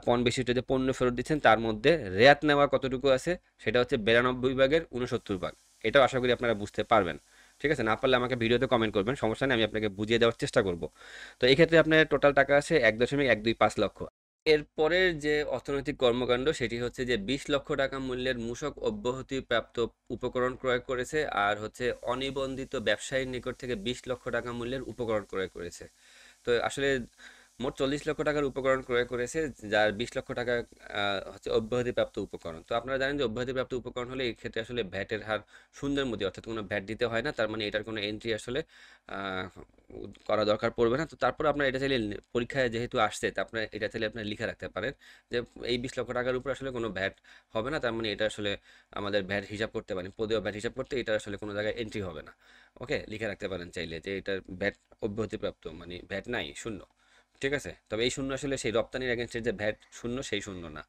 পণ বিশিষ্ট যে পণ্য ফেরত দিচ্ছেন, তার মধ্যে রেয়াত নেওয়া কতটুকু আছে, সেটা হচ্ছে 92 ভাগের 69 ভাগ। এটাও আশা করি আপনারা বুঝতে পারবেন। ঠিক আছে, না পারলে আমাকে ভিডিওতে কমেন্ট করবেন, সমস্যা নেই, আমি আপনাকে বুঝিয়ে দেওয়ার চেষ্টা করব। তো এই ক্ষেত্রে আপনার টোটাল টাকা আছে 1.125 লক্ষ। এরপরের যে অর্থনৈতিক কর্মকাণ্ড, সেটি হচ্ছে যে 20 লক্ষ টাকা মূল্যের মূসক অব্যাহতি প্রাপ্ত উপকরণ ক্রয় করেছে, আর হচ্ছে অনিবন্ধিত ব্যবসায়ীর নিকট থেকে 20 লক্ষ টাকা মূল্যের উপকরণ ক্রয় করেছে। তো আসলে মোট 40 লক্ষ টাকার উপকরণ ক্রয় করেছে, যার 20 লক্ষ টাকা হচ্ছে অব্যাহতিপ্রাপ্ত উপকরণ। তো আপনারা জানেন যে অব্যাহতিপ্রাপ্ত উপকরণ হলে এই ক্ষেত্রে আসলে ভ্যাটের হার শূন্যের মধ্যে, অর্থাৎ কোনো ভ্যাট দিতে হয় না, তার মানে এটার কোনো এন্ট্রি আসলে আহ, করা দরকার পড়বে না। তো তারপর আপনার এটা চাইলে পরীক্ষায় যেহেতু আসছে, তা আপনার এটা চাইলে আপনার লিখে রাখতে পারেন যে এই 20 লক্ষ টাকার উপর আসলে কোনো ভ্যাট হবে না, তার মানে এটা আসলে আমাদের ভ্যাট হিসাব করতে পারেন, পদেও ভ্যাট হিসাব করতে এটা আসলে কোনো জায়গায় এন্ট্রি হবে না। ওকে, লিখে রাখতে পারেন চাইলে যে এটার ভ্যাট অব্যাহতিপ্রাপ্ত, মানে ভ্যাট নাই, শূন্য। ঠিক আছে, তবে এই শূন্য আসলে সেই রপ্তানির এগেনস্টের যে ভ্যাট শূন্য, সেই শূন্য না,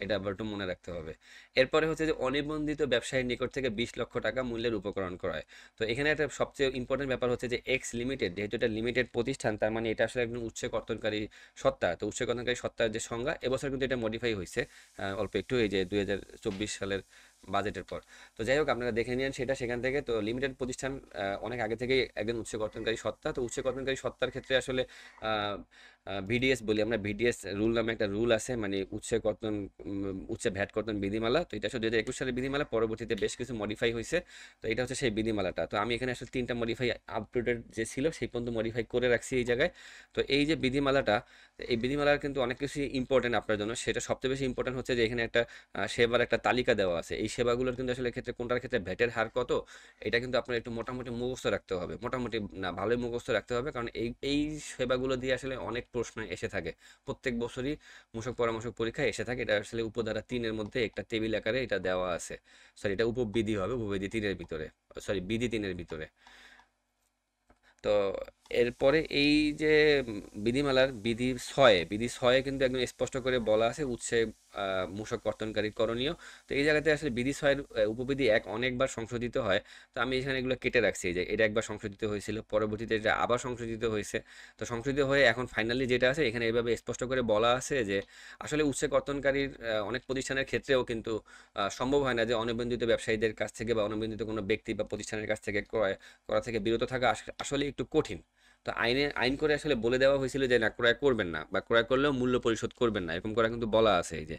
এটা আবার একটু মনে রাখতে হবে। এরপরে হচ্ছে যে অনিবন্ধিত ব্যবসায়ীর নিকট থেকে 20 লক্ষ টাকা মূল্যের উপকরণ ক্রয়। তো এখানে একটা সবচেয়ে ইম্পর্টেন্ট ব্যাপার হচ্ছে যে এক্স লিমিটেড, যেহেতু এটা লিমিটেড প্রতিষ্ঠান, তার মানে এটা আসলে একদম উৎসে কর্তনকারী সত্তা। তো উৎসে কর্তনকারী সত্তার যে সংজ্ঞা, এবছর কিন্তু এটা মডিফাই হয়েছে অল্প একটু, এই যে 2024 সালের বাজেটের পর। তো যাই হোক, আপনারা দেখে নিন সেটা সেখান থেকে। তো লিমিটেড প্রতিষ্ঠান অনেক আগে থেকেই একজন উৎসে কর্তনকারী সত্তা। তো উৎসে কর্তনকারী সত্তার ক্ষেত্রে আসলে ভিডিএস বলি আমরা, ভিডিএস রুল নামে একটা রুল আছে, মানে উৎসে কর্তন উৎসে ভ্যাট কর্তন বিধিমালা। তো এটা আসলে 2021 সালের বিধিমালা, পরবর্তীতে বেশ কিছু মডিফাই হয়েছে। তো এটা হচ্ছে সেই বিধিমালাটা। তো আমি এখানে আসলে 3টা মডিফাই আপ টু ডেট যে ছিল সেই পর্যন্ত মডিফাই করে রাখছি এই জায়গায়। তো এই যে বিধিমালাটা, এই বিধিমালার কিন্তু অনেক কিছু ইম্পর্টেন্ট আপনার জন্য। সেটা সবচেয়ে বেশি ইম্পর্টেন্ট হচ্ছে যে এখানে একটা সেবার একটা তালিকা দেওয়া আছে। এই সেবাগুলোর কিন্তু আসলে ক্ষেত্রে কোনটার ক্ষেত্রে ভ্যাটের হার কত, এটা কিন্তু আপনার একটু মোটামুটি মুখস্থ রাখতে হবে, মোটামুটি না ভালোই মুখস্থ রাখতে হবে, কারণ এই এই সেবাগুলো দিয়ে আসলে অনেক প্রশ্ন এসে থাকে, প্রত্যেক বছরই মূসক পরামর্শক পরীক্ষায় এসে থাকে। এটা আসলে উপধারা 3-এর মধ্যে একটা টেবিল আকারে এটা দেওয়া আছে। সরি, এটা উপবিধি হবে, উপবিধি 3-এর ভিতরে, সরি বিধি 3-এর ভিতরে। তো এরপরে এই যে বিধিমালার বিধি 6 কিন্তু একদম স্পষ্ট করে বলা আছে উৎসে মূসক কর্তনকারী করণীয়। তো এই জায়গাতে আসলে বিধি 6-এর উপবিধি 1 অনেকবার সংশোধিত হয়। তো আমি এখানে এগুলো কেটে রাখছি যে এটা একবার সংশোধিত হয়েছিল, পরবর্তীতে এটা আবার সংশোধিত হয়েছে। তো সংশোধিত হয়ে এখন ফাইনালি যেটা আছে এখানে এভাবে স্পষ্ট করে বলা আছে যে আসলে উৎসে কর্তনকারীর অনেক প্রতিষ্ঠানের ক্ষেত্রেও কিন্তু সম্ভব হয় না যে অনিবন্ধিত ব্যবসায়ীদের কাছ থেকে বা অনিবন্ধিত কোনো ব্যক্তি বা প্রতিষ্ঠানের কাছ থেকে ক্রয় করা থেকে বিরত থাকা আসলে একটু কঠিন। তো আইন করে আসলে বলে দেওয়া হয়েছিল যে না, ক্রয় করবেন না, বা ক্রয় করলেও মূল্য পরিশোধ করবেন না, এরকম করে কিন্তু বলা আছে। এই যে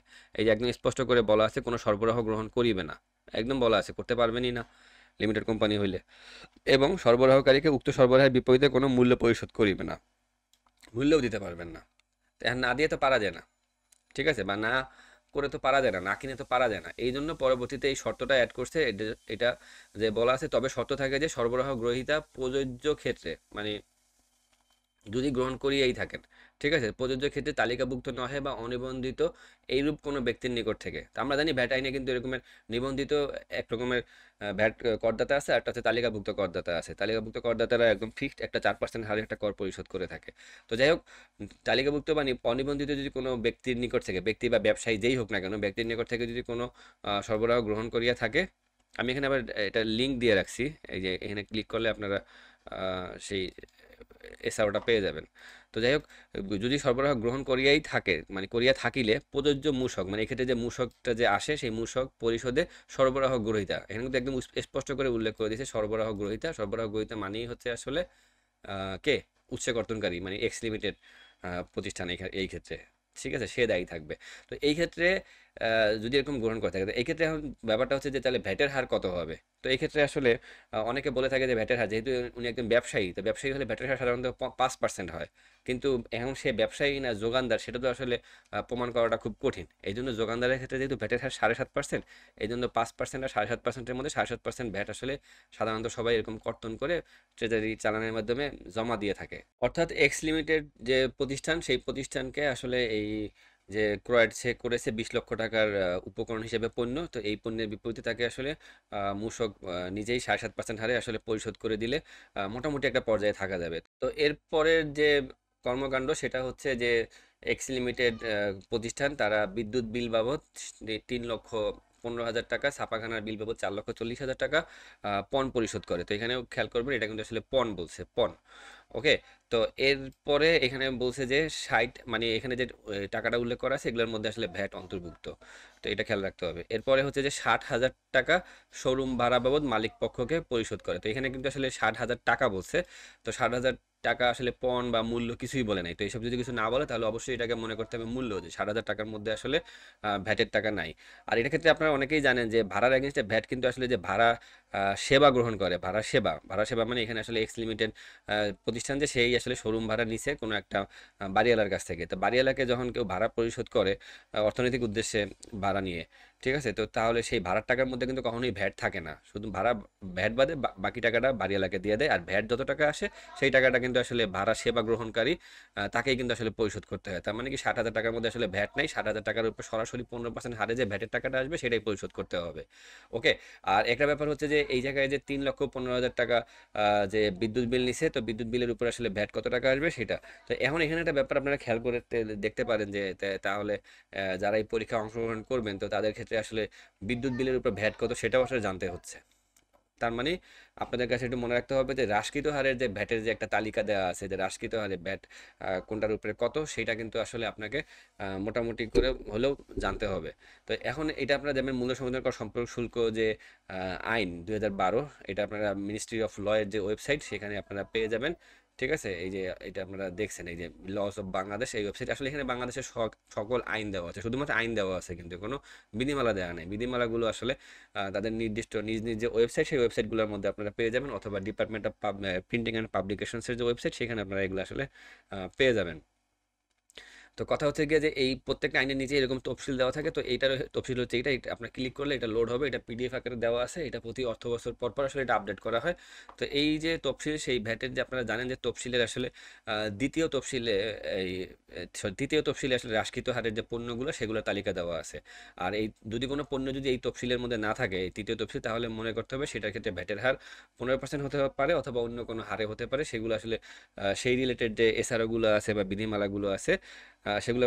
একদম স্পষ্ট করে বলা আছে কোনো সরবরাহ গ্রহণ করিবে না, একদম বলা আছে করতে পারবেনই না লিমিটেড কোম্পানি হইলে। এবং সরবরাহকারীকে উক্ত সরবরাহের বিপরীতে কোনো মূল্য পরিশোধ করিবে না, মূল্যও দিতে পারবেন না। তো এখন না দিয়ে তো পারা যায় না, ঠিক আছে, বা না করে তো পারা যায় না, না কিনে তো পারা যায় না। এই জন্য পরবর্তীতে এই শর্তটা অ্যাড করছে। এটা যে বলা আছে, তবে শর্ত থাকে যে সরবরাহ গ্রহীতা প্রযোজ্য ক্ষেত্রে, মানে যদি গ্রহণ করিয়েই থাকেন, ঠিক আছে, প্রযোজ্য ক্ষেত্রে তালিকাভুক্ত নহে বা অনিবন্ধিত এইরূপ কোনো ব্যক্তির নিকট থেকে। তো আমরা জানি ভ্যাট আইনে কিন্তু এরকমের নিবন্ধিত এক রকমের ভ্যাট করদাতা আছে, আর একটা হচ্ছে তালিকাভুক্ত করদাতা আছে। তালিকাভুক্ত করদাতারা একদম ফিক্সড একটা 4% হারে একটা কর পরিশোধ করে থাকে। তো যাই হোক, তালিকাভুক্ত বা অনিবন্ধিত যদি কোনো ব্যক্তির নিকট থেকে, ব্যক্তি বা ব্যবসায়ী যেই হোক না কেন, ব্যক্তির নিকট থেকে যদি কোনো সরবরাহ গ্রহণ করিয়া থাকে, আমি এখানে আবার এটা লিঙ্ক দিয়ে রাখছি, এই যে এখানে ক্লিক করলে আপনারা সেই এসআরওটা পেয়ে যাবেন। তো যাই হোক, যদি সরবরাহ গ্রহণ করিয়াই থাকে, মানে করিয়া থাকিলে প্রযোজ্য মূসক, মানে এক্ষেত্রে যে মূসকটা যে আসে সেই মূসক পরিশোধে সরবরাহ গ্রহীতা, এখানে কিন্তু একদম স্পষ্ট করে উল্লেখ করে দিয়েছে সরবরাহ গ্রহীতা। সরবরাহ গ্রহীতা মানেই হচ্ছে আসলে কে, উৎসে কর্তনকারী, মানে এক্স লিমিটেড প্রতিষ্ঠান এই ক্ষেত্রে, ঠিক আছে, সে দায়ী থাকবে। তো এই ক্ষেত্রে যদি এরকম গ্রহণ করে থাকে, তো এই ক্ষেত্রে এখন ব্যাপারটা হচ্ছে যে তাহলে ভ্যাটের হার কত হবে। তো এই ক্ষেত্রে আসলে অনেকে বলে থাকে যে ভ্যাটের হার, যেহেতু উনি একজন ব্যবসায়ী, তো ব্যবসায়ী হলে ভ্যাটের হার সাধারণত 5% হয়। কিন্তু এখন সে ব্যবসায়ী না যোগানদার, সেটা তো আসলে প্রমাণ করাটা খুব কঠিন। এই জন্য যোগানদারের ক্ষেত্রে যেহেতু ভ্যাটের হার 7.5%, এই জন্য 5% আর 7.5%-এর মধ্যে 7.5% ভ্যাট আসলে সাধারণত সবাই এরকম কর্তন করে ট্রেজারি চালানের মাধ্যমে জমা দিয়ে থাকে। অর্থাৎ এক্স লিমিটেড যে প্রতিষ্ঠান, সেই প্রতিষ্ঠানকে আসলে এই যে ক্রয় সে করেছে 20 লক্ষ টাকার উপকরণ হিসেবে পণ্য, তো এই পণ্যের বিপরীতে তাকে আসলে মূসক নিজেই 7.5% হারে আসলে পরিশোধ করে দিলে মোটামুটি একটা পর্যায়ে থাকা যাবে। তো এরপরের যে কর্মকাণ্ড সেটা হচ্ছে যে এক্স লিমিটেড প্রতিষ্ঠান তারা বিদ্যুৎ বিল বাবদ 3,15,000 টাকা, ছাপাখানার বিল বাবদ 4,40,000 টাকা পণ পরিশোধ করে। তো এখানেও খেয়াল করবেন, এটা কিন্তু আসলে পণ বলছে, পণ। ওকে। তো এরপরে এখানে বলছে যে 60, মানে এখানে যে টাকাটা উল্লেখ করা আছে এগুলোর মধ্যে আসলে ভ্যাট অন্তর্ভুক্ত। তো এটা খেয়াল রাখতে হবে। এরপরে হচ্ছে যে 60,000 টাকা শোরুম ভাড়া বাবদ মালিক পক্ষকে পরিশোধ করে। তো এখানে কিন্তু আসলে 60,000 টাকা বলছে। তো 60,000 টাকা আসলে পণ বা মূল্য কিছুই বলে নাই। তো এইসব যদি কিছু না বলে তাহলে অবশ্যই এটাকে মনে করতে হবে মূল্য, যে 60,000 টাকার মধ্যে আসলে ভ্যাটের টাকা নাই। আর এটা ক্ষেত্রে আপনারা অনেকেই জানেন যে ভাড়ার এগেনস্টে ভ্যাট কিন্তু আসলে যে ভাড়া সেবা গ্রহণ করে, ভাড়া সেবা মানে এখানে আসলে এক্স লিমিটেড প্রতিষ্ঠান যে সেই আসলে শোরুম ভাড়া নিছে কোনো একটা বাড়িওয়ালার কাছ থেকে। তো বাড়িওয়ালাকে যখন কেউ ভাড়া পরিশোধ করে অর্থনৈতিক উদ্দেশ্যে ভাড়া নিয়ে, ঠিক আছে, তো তাহলে সেই ভাড়ার টাকার মধ্যে কিন্তু কখনোই ভ্যাট থাকে না। শুধু ভাড়া, ভ্যাট বাদে বাকি টাকাটা বাড়িওয়ালাকে দিয়ে দেয়। আর ভ্যাট যত টাকা আসে সেই টাকাটা কিন্তু আসলে ভাড়া সেবা গ্রহণকারী তাকেই কিন্তু আসলে পরিশোধ করতে হয়। তার মানে কি 60,000 টাকার মধ্যে আসলে ভ্যাট নাই, 60,000 টাকার উপর সরাসরি 15% হারে যে ভ্যাটের টাকাটা আসবে সেটাই পরিশোধ করতে হবে। ওকে। আর একটা ব্যাপার হচ্ছে যে এই জায়গায় যে 3,15,000 টাকা যে বিদ্যুৎ বিল নিছে, তো বিদ্যুৎ বিলের উপর আসলে ভ্যাট কত টাকা আসবে সেটা। তো এখন এখানে একটা ব্যাপার আপনারা খেয়াল করে দেখতে পারেন যে তাহলে যারা এই পরীক্ষায় অংশগ্রহণ করবেন তো তাদের ক্ষেত্রে আসলে বিদ্যুৎ বিলের উপর ভ্যাট কত সেটাও আসলে জানতে হচ্ছে। তার মানে আপনাদের কাছে একটু মনে রাখতে হবে যে হ্রাসকৃত হারের যে ভ্যাটের যে একটা তালিকা দেওয়া আছে, যে হ্রাসকৃত হারে ভ্যাট কোনটার উপরে কত, সেটা কিন্তু আসলে আপনাকে মোটামুটি করে হলেও জানতে হবে। তো এখন এটা আপনারা যেমন মূল্য সংযোজন কর সম্পর্ক শুল্ক যে আইন 2012, এটা আপনারা মিনিস্ট্রি অফ ল এর যে ওয়েবসাইট সেখানে আপনারা পেয়ে যাবেন। ঠিক আছে, এই যে এটা আপনারা দেখছেন, এই যে লস অফ বাংলাদেশ, এই ওয়েবসাইট আসলে এখানে বাংলাদেশের সকল আইন দেওয়া আছে, শুধুমাত্র আইন দেওয়া আছে, কিন্তু কোনো বিধিমালা দেওয়া নেই। বিধিমালাগুলো আসলে তাদের নির্দিষ্ট নিজ নিজ যে ওয়েবসাইট, সেই ওয়েবসাইটগুলোর মধ্যে আপনারা পেয়ে যাবেন, অথবা ডিপার্টমেন্ট অফ প্রিন্টিং অ্যান্ড পাবলিকেশনসের যে ওয়েবসাইট সেখানে আপনারা এগুলো আসলে পেয়ে যাবেন। তো কথা হচ্ছে গিয়ে যে এই প্রত্যেকটা আইনের নিচে এরকম তফসিল দেওয়া থাকে, তো এইটার তফসিল হচ্ছে এটা আপনার ক্লিক করলে এটা লোড হবে, এটা পিডিএফ আকারে দেওয়া আছে, এটা প্রতি অর্থ বছর পর পর আসলে এটা আপডেট করা হয়। তো এই যে তফসিল, সেই ভ্যাটের যে আপনারা জানেন যে তফসিলের আসলে দ্বিতীয় তফসিলে এই তৃতীয় তফসিলে আসলে হ্রাসকৃত হারের যে পণ্যগুলো সেগুলোর তালিকা দেওয়া আছে। আর এই যদি কোনো পণ্য যদি এই তফসিলের মধ্যে না থাকে, এই তৃতীয় তফসিল, তাহলে মনে করতে হবে সেটার ক্ষেত্রে ভ্যাটের হার 15% হতে পারে অথবা অন্য কোনো হারে হতে পারে। সেগুলো আসলে সেই রিলেটেড যে এসআরওগুলো আছে বা বিধিমালাগুলো আছে সেগুলো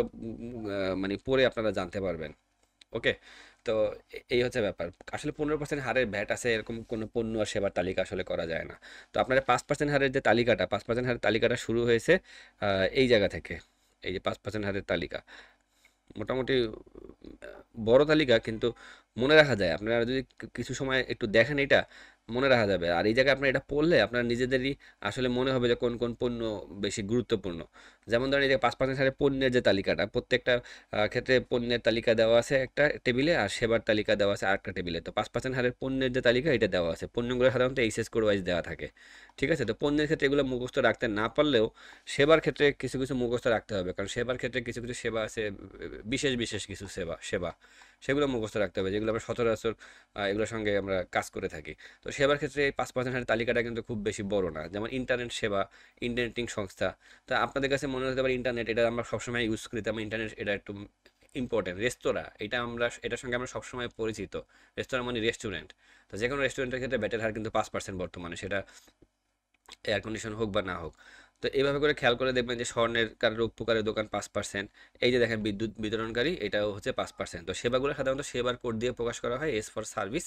মানে পড়ে আপনারা জানতে পারবেন। ওকে, তো এই হচ্ছে ব্যাপার। আসলে 15% হারের ভ্যাট আছে এরকম কোনো পণ্য আর সেবার তালিকা আসলে করা যায় না। তো আপনারা 5% হারের যে তালিকাটা, 5% হারের তালিকাটা শুরু হয়েছে এই জায়গা থেকে। এই যে 5% হারের তালিকা মোটামুটি বড় তালিকা, কিন্তু মনে রাখা যায়। আপনারা যদি কিছু সময় একটু দেখেন এটা মনে রাখা যাবে। আর এই জায়গায় আপনার এটা পড়লে আপনার নিজেদেরই আসলে মনে হবে যে কোন কোন পণ্য বেশি গুরুত্বপূর্ণ। যেমন ধরেন এই যে 5% হারে পণ্যের যে তালিকাটা, প্রত্যেকটা ক্ষেত্রে পণ্যের তালিকা দেওয়া আছে একটা টেবিলে, আর সেবার তালিকা দেওয়া আছে আরেকটা টেবিলে। তো 5% হারের পণ্যের যে তালিকা এটা দেওয়া আছে, পণ্যগুলো সাধারণত এইচএস কোড ওয়াইজ দেওয়া থাকে। ঠিক আছে, তো পণ্যের ক্ষেত্রে এগুলো মুখস্থ রাখতে না পারলেও সেবার ক্ষেত্রে কিছু কিছু মুখস্থ রাখতে হবে, কারণ সেবার ক্ষেত্রে কিছু কিছু সেবা আছে, বিশেষ বিশেষ কিছু সেবা সেবা সেগুলো মুখস্থ রাখতে হবে, যেগুলো আমরা সচরাচর এগুলোর সঙ্গে আমরা কাজ করে থাকি। তো সেবার ক্ষেত্রে এই 5% হারের তালিকাটা কিন্তু খুব বেশি বড় না। যেমন ইন্টারনেট সেবা, ইন্টারনেটিং সংস্থা। তা আপনাদের কাছে মনে হতে পারে ইন্টারনেট এটা আমরা সবসময় ইউজ করি, তেমন ইন্টারনেট এটা একটু ইম্পর্টেন্ট। রেস্তোরাঁ, এটা আমরা এটার সঙ্গে আমরা সবসময় পরিচিত। রেস্তোরাঁ মানে রেস্টুরেন্ট। তো যে কোনো রেস্টুরেন্টের ক্ষেত্রে ব্যাটের হার কিন্তু 5% বর্তমানে, সেটা এয়ার কন্ডিশন হোক বা না হোক। তো এইভাবে করে খেয়াল করে দেখবেন যে স্বর্ণের কারের উপকারের দোকান 5%। এই যে দেখেন বিদ্যুৎ বিতরণকারী, এটাও হচ্ছে 5%। তো সেবাগুলো সাধারণত সেবার কোড দিয়ে প্রকাশ করা হয়, এস ফর সার্ভিস।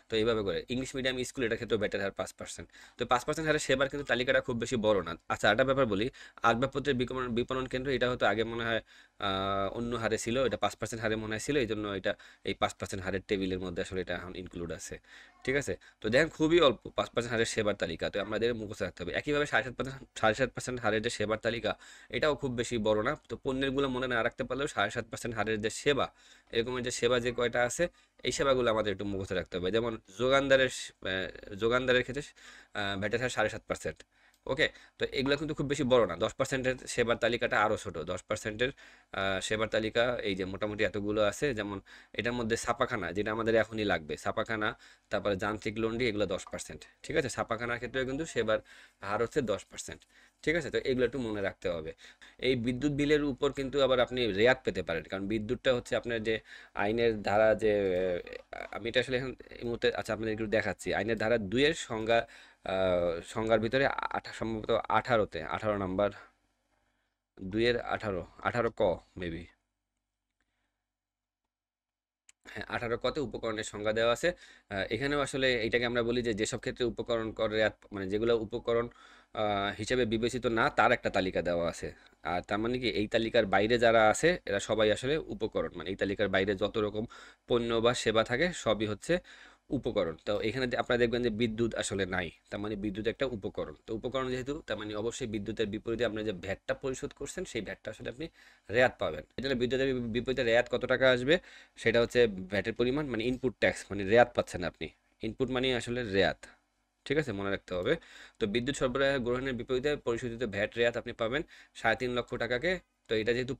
তো এইভাবে করে ইংলিশ মিডিয়াম স্কুল, এটার ক্ষেত্রে ব্যাটের হার 5%। তো 5% হারে সেবার কিন্তু তালিকাটা খুব বেশি বড় না। আচ্ছা, একটা ব্যাপার বলি, আসবাবপত্রের বিপণন বিপণন কেন্দ্র, এটা হয়তো আগে মনে হয় অন্য হারে ছিল, এটা 5% হারে মনে হয় ছিল, এই জন্য এটা এই 5% হারের টেবিলের মধ্যে আসলে এটা এখন ইনক্লুড আছে। ঠিক আছে, তো দেখেন খুবই অল্প 5% হারের সেবার তালিকা, তো আমাদের মুখস্থ রাখতে হবে। একইভাবে 7.5% হারের যে সেবার তালিকা, এটাও খুব বেশি বড় না। তো পণ্যেরগুলো মনে না রাখতে পারলেও 7.5% হারের যে সেবা, এরকমের যে সেবা যে কয়টা আছে, এই সেবাগুলো আমাদের একটু মুখস্থ রাখতে হবে। যেমন যোগানদারের ক্ষেত্রে ভ্যাটের হার 7.5%। ওকে, তো এগুলো কিন্তু খুব বেশি বড় না। 10%-এর সেবার তালিকাটা আরও ছোট। 10%-এর সেবার তালিকা এই যে মোটামুটি এতগুলো আছে। যেমন এটার মধ্যে ছাপাখানা, যেটা আমাদের এখনই লাগবে, ছাপাখানা, তারপরে যান্ত্রিক লন্ড্রি, এগুলো 10%। ঠিক আছে, ছাপাখানার ক্ষেত্রেও কিন্তু সেবার হার হচ্ছে 10%। ঠিক আছে, তো এগুলো একটু মনে রাখতে হবে। এই বিদ্যুৎ বিলের উপর কিন্তু আবার আপনি রেয়াত পেতে পারেন, কারণ বিদ্যুৎটা হচ্ছে আপনার যে আইনের ধারা যে আমি এটা আসলে এখন এই মুহূর্তে, আচ্ছা আপনাদের একটু দেখাচ্ছি। আইনের ধারা 2-এর সংজ্ঞা, সংজ্ঞার ভিতরে সম্ভবত 18-তে, 18 নাম্বার, 2-এর 18 ক মেবি, হ্যাঁ 18 কতে উপকরণের সংজ্ঞা দেওয়া আছে। এখানেও আসলে এটাকে আমরা বলি যে যেসব ক্ষেত্রে উপকরণ করে মানে যেগুলো উপকরণ হিসেবে বিবেচিত না, তার একটা তালিকা দেওয়া আছে। আর তার মানে কি, এই তালিকার বাইরে যারা আছে এরা সবাই আসলে উপকরণ, মানে এই তালিকার বাইরে যত রকম পণ্য বা সেবা থাকে সবই হচ্ছে উপকরণ। তো এখানে আপনারা দেখবেন যে বিদ্যুৎ আসলে নাই, তার মানে বিদ্যুৎ একটা উপকরণ। তো উপকরণ যেহেতু, তার মানে অবশ্যই বিদ্যুতের বিপরীতে আপনি যে ভ্যাটটা পরিশোধ করছেন সেই ভ্যাটটা আসলে আপনি রেয়াত পাবেন। এটা বিদ্যুতের বিপরীতে রেয়াত কত টাকা আসবে, সেটা হচ্ছে ভ্যাটের পরিমাণ, মানে ইনপুট ট্যাক্স, মানে রেয়াত পাচ্ছেন আপনি। ইনপুট মানে আসলে রেয়াত। ঠিক আছে, মনে রাখতে হবে। তো বিদ্যুৎ সরবরাহ গ্রহণের বিপরীতে পরিশোধিত ভ্যাট রেয়াত আপনি পাবেন 3.5 লক্ষ টাকাকে। তো এটা যেহেতু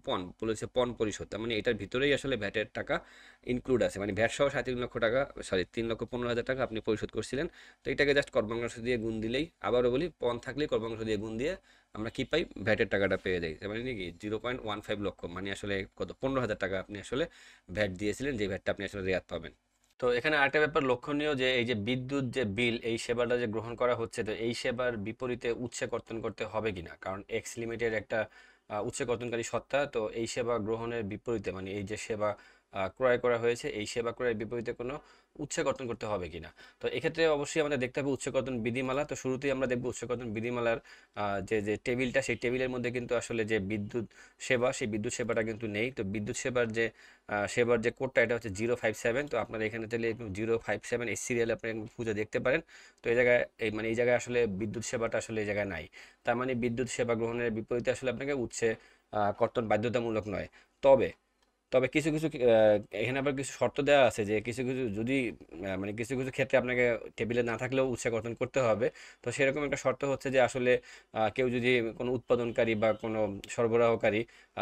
পণ বলেছে, পণ পরিশোধ, তার মানে এটার ভিতরেই আসলে ভ্যাটের টাকা ইনক্লুড আছে, মানে ভ্যাট সহ 3.5 লক্ষ টাকা, সরি 3,15,000 টাকা আপনি পরিশোধ করছিলেন। তো এটাকে জাস্ট কর্মাংশ দিয়ে গুণ দিলেই, আবারও বলি, পণ থাকলে কর্মাংশ দিয়ে গুণ দিয়ে আমরা কি পাই, ভ্যাটের টাকাটা পেয়ে যাই। তার মানে কি 0.15 লক্ষ, মানে আসলে কত, 15,000 টাকা আপনি আসলে ভ্যাট দিয়েছিলেন, যে ভ্যাটটা আপনি আসলে রেয়াত পাবেন। তো এখানে আরেকটা ব্যাপার লক্ষণীয়, যে এই যে বিদ্যুৎ যে বিল, এই সেবাটা যে গ্রহণ করা হচ্ছে, তো এই সেবার বিপরীতে উৎসে কর্তন করতে হবে কিনা, কারণ এক্স লিমিটেড একটা উৎসে কর্তনকারী সত্তা। তো এই সেবা গ্রহণের বিপরীতে, মানে এই যে সেবা ক্রয় করা হয়েছে, এই সেবা ক্রয়ের বিপরীতে কোনো উৎসে কর্তন করতে হবে কিনা। তো এক্ষেত্রে অবশ্যই আমাদের দেখতে হবে উৎসে কর্তন বিধিমালা। তো শুরুতেই আমরা দেখবো উৎসে কর্তন বিধিমালার যে যে টেবিলটা, সেই টেবিলের মধ্যে কিন্তু আসলে যে বিদ্যুৎ সেবা, সেই বিদ্যুৎ সেবাটা কিন্তু নেই। তো বিদ্যুৎ সেবার যে সেবার যে কোডটা, এটা হচ্ছে 057। তো আপনারা এখানে তাহলে 057 এই সিরিয়ালে আপনি খুঁজে দেখতে পারেন। তো এই জায়গায় এই জায়গায় আসলে বিদ্যুৎ সেবাটা আসলে এই জায়গায় নাই। তার মানে বিদ্যুৎ সেবা গ্রহণের বিপরীতে আসলে আপনাকে উৎসে কর্তন বাধ্যতামূলক নয়। তবে তবে কিছু কিছু এখানে আবার কিছু শর্ত দেওয়া আছে যে কিছু কিছু যদি মানে কিছু কিছু ক্ষেত্রে আপনাকে টেবিলে না থাকলেও উৎসে গঠন করতে হবে। তো সেরকম একটা শর্ত হচ্ছে যে আসলে কেউ যদি কোনো উৎপাদনকারী বা কোনো সরবরাহকারী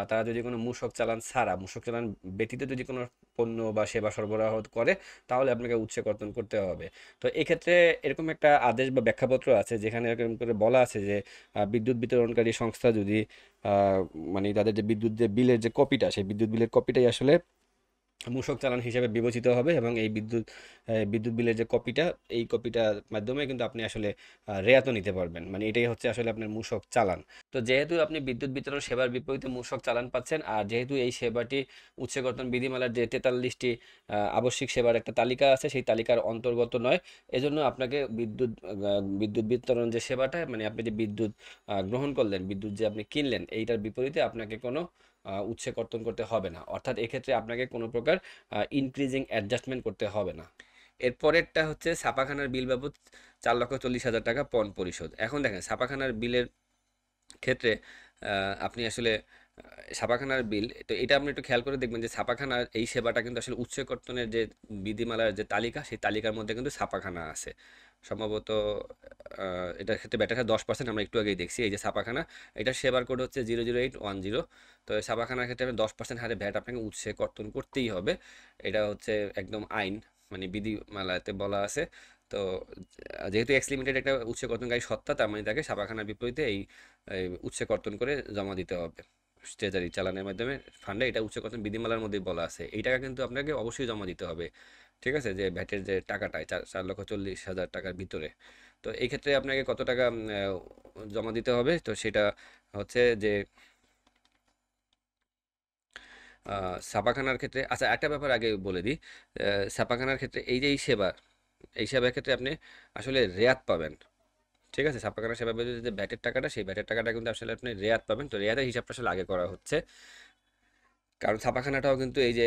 তারা যদি কোনো মূসক চালান ছাড়া, মূসক চালান ব্যতীত যদি কোনো পণ্য বা সেবা সরবরাহ করে, তাহলে আপনাকে উৎসে কর্তন করতে হবে। তো এক্ষেত্রে এরকম একটা আদেশ বা ব্যাখ্যাপত্র আছে যেখানে এরকম করে বলা আছে যে বিদ্যুৎ বিতরণকারী সংস্থা যদি আহ, মানে তাদের যে বিদ্যুৎ যে বিলের যে কপিটা, সেই বিদ্যুৎ বিলের কপিটাই আসলে মূসক চালান হিসেবে বিবেচিত হবে, এবং এই বিদ্যুৎ বিলের যে কপিটা, এই কপিটার মাধ্যমে কিন্তু আপনি আসলে রেয়াতও নিতে পারবেন। মানে এটাই হচ্ছে আসলে আপনার মূসক চালান। তো যেহেতু আপনি বিদ্যুৎ বিতরণ সেবার বিপরীতে মূসক চালান পাচ্ছেন, আর যেহেতু এই সেবাটি উৎসে কর্তন বিধিমালার যে 43টি আবশ্যিক সেবার একটা তালিকা আছে, সেই তালিকার অন্তর্গত নয়, এজন্য আপনাকে বিদ্যুৎ বিতরণ যে সেবাটা, মানে আপনি যে বিদ্যুৎ গ্রহণ করলেন, বিদ্যুৎ যে আপনি কিনলেন, এইটার বিপরীতে আপনাকে কোনো উৎসে কর্তন করতে হবে না। অর্থাৎ এক্ষেত্রে আপনাকে কোনো প্রকার ইনক্রিজিং অ্যাডজাস্টমেন্ট করতে হবে না। এরপরেরটা হচ্ছে ছাপাখানার বিল বাবদ 4,40,000 টাকা পণ পরিশোধ। এখন দেখেন ছাপাখানার বিলের ক্ষেত্রে আপনি আসলে ছাপাখানার বিল, তো এটা আপনি একটু খেয়াল করে দেখবেন যে ছাপাখানার এই সেবাটা কিন্তু আসলে উৎস কর্তনের যে বিধিমালার যে তালিকা, সেই তালিকার মধ্যে কিন্তু ছাপাখানা আছে সম্ভবত। এটার ক্ষেত্রে ব্যাটাটা 10%, আমরা একটু আগেই দেখছি। এই যে ছাপাখানা, এটার সেবার কোড হচ্ছে 00810। তো এই ছাপাখানার ক্ষেত্রে আপনি 10% হারে ভ্যাট আপনাকে উৎসে কর্তন করতেই হবে। এটা হচ্ছে একদম আইন, মানে বিধিমালাতে বলা আছে। তো যেহেতু এক্স লিমিটেড একটা উৎসে কর্তনকারী সত্তা, তার মানে তাকে ছাপাখানার বিপরীতে এই উৎসে কর্তন করে জমা দিতে হবে ট্রেজারি চালানের মাধ্যমে ফান্ডে। এটা উচ্চ কর্তন বিধিমালার মধ্যেই বলা আছে। এই টাকা কিন্তু আপনাকে অবশ্যই জমা দিতে হবে, ঠিক আছে, যে ভ্যাটের যে টাকাটায় 4,40,000 টাকার ভিতরে। তো এই ক্ষেত্রে আপনাকে কত টাকা জমা দিতে হবে, তো সেটা হচ্ছে যে ছাপাখানার ক্ষেত্রে, আচ্ছা একটা ব্যাপার আগে বলে দিই। ছাপাখানার ক্ষেত্রে এই যে এই সেবার ক্ষেত্রে আপনি আসলে রেয়াত পাবেন, ঠিক আছে। ছাপাখানা সেবা ব্যতীত যে ভ্যাটের টাকাটা, সেই ভ্যাটের টাকাটা কিন্তু আসলে আপনি রেয়াত পাবেন। তো রেয়াতের হিসাবটা আসলে আগে করা হচ্ছে, কারণ ছাপাখানাটাও কিন্তু এই যে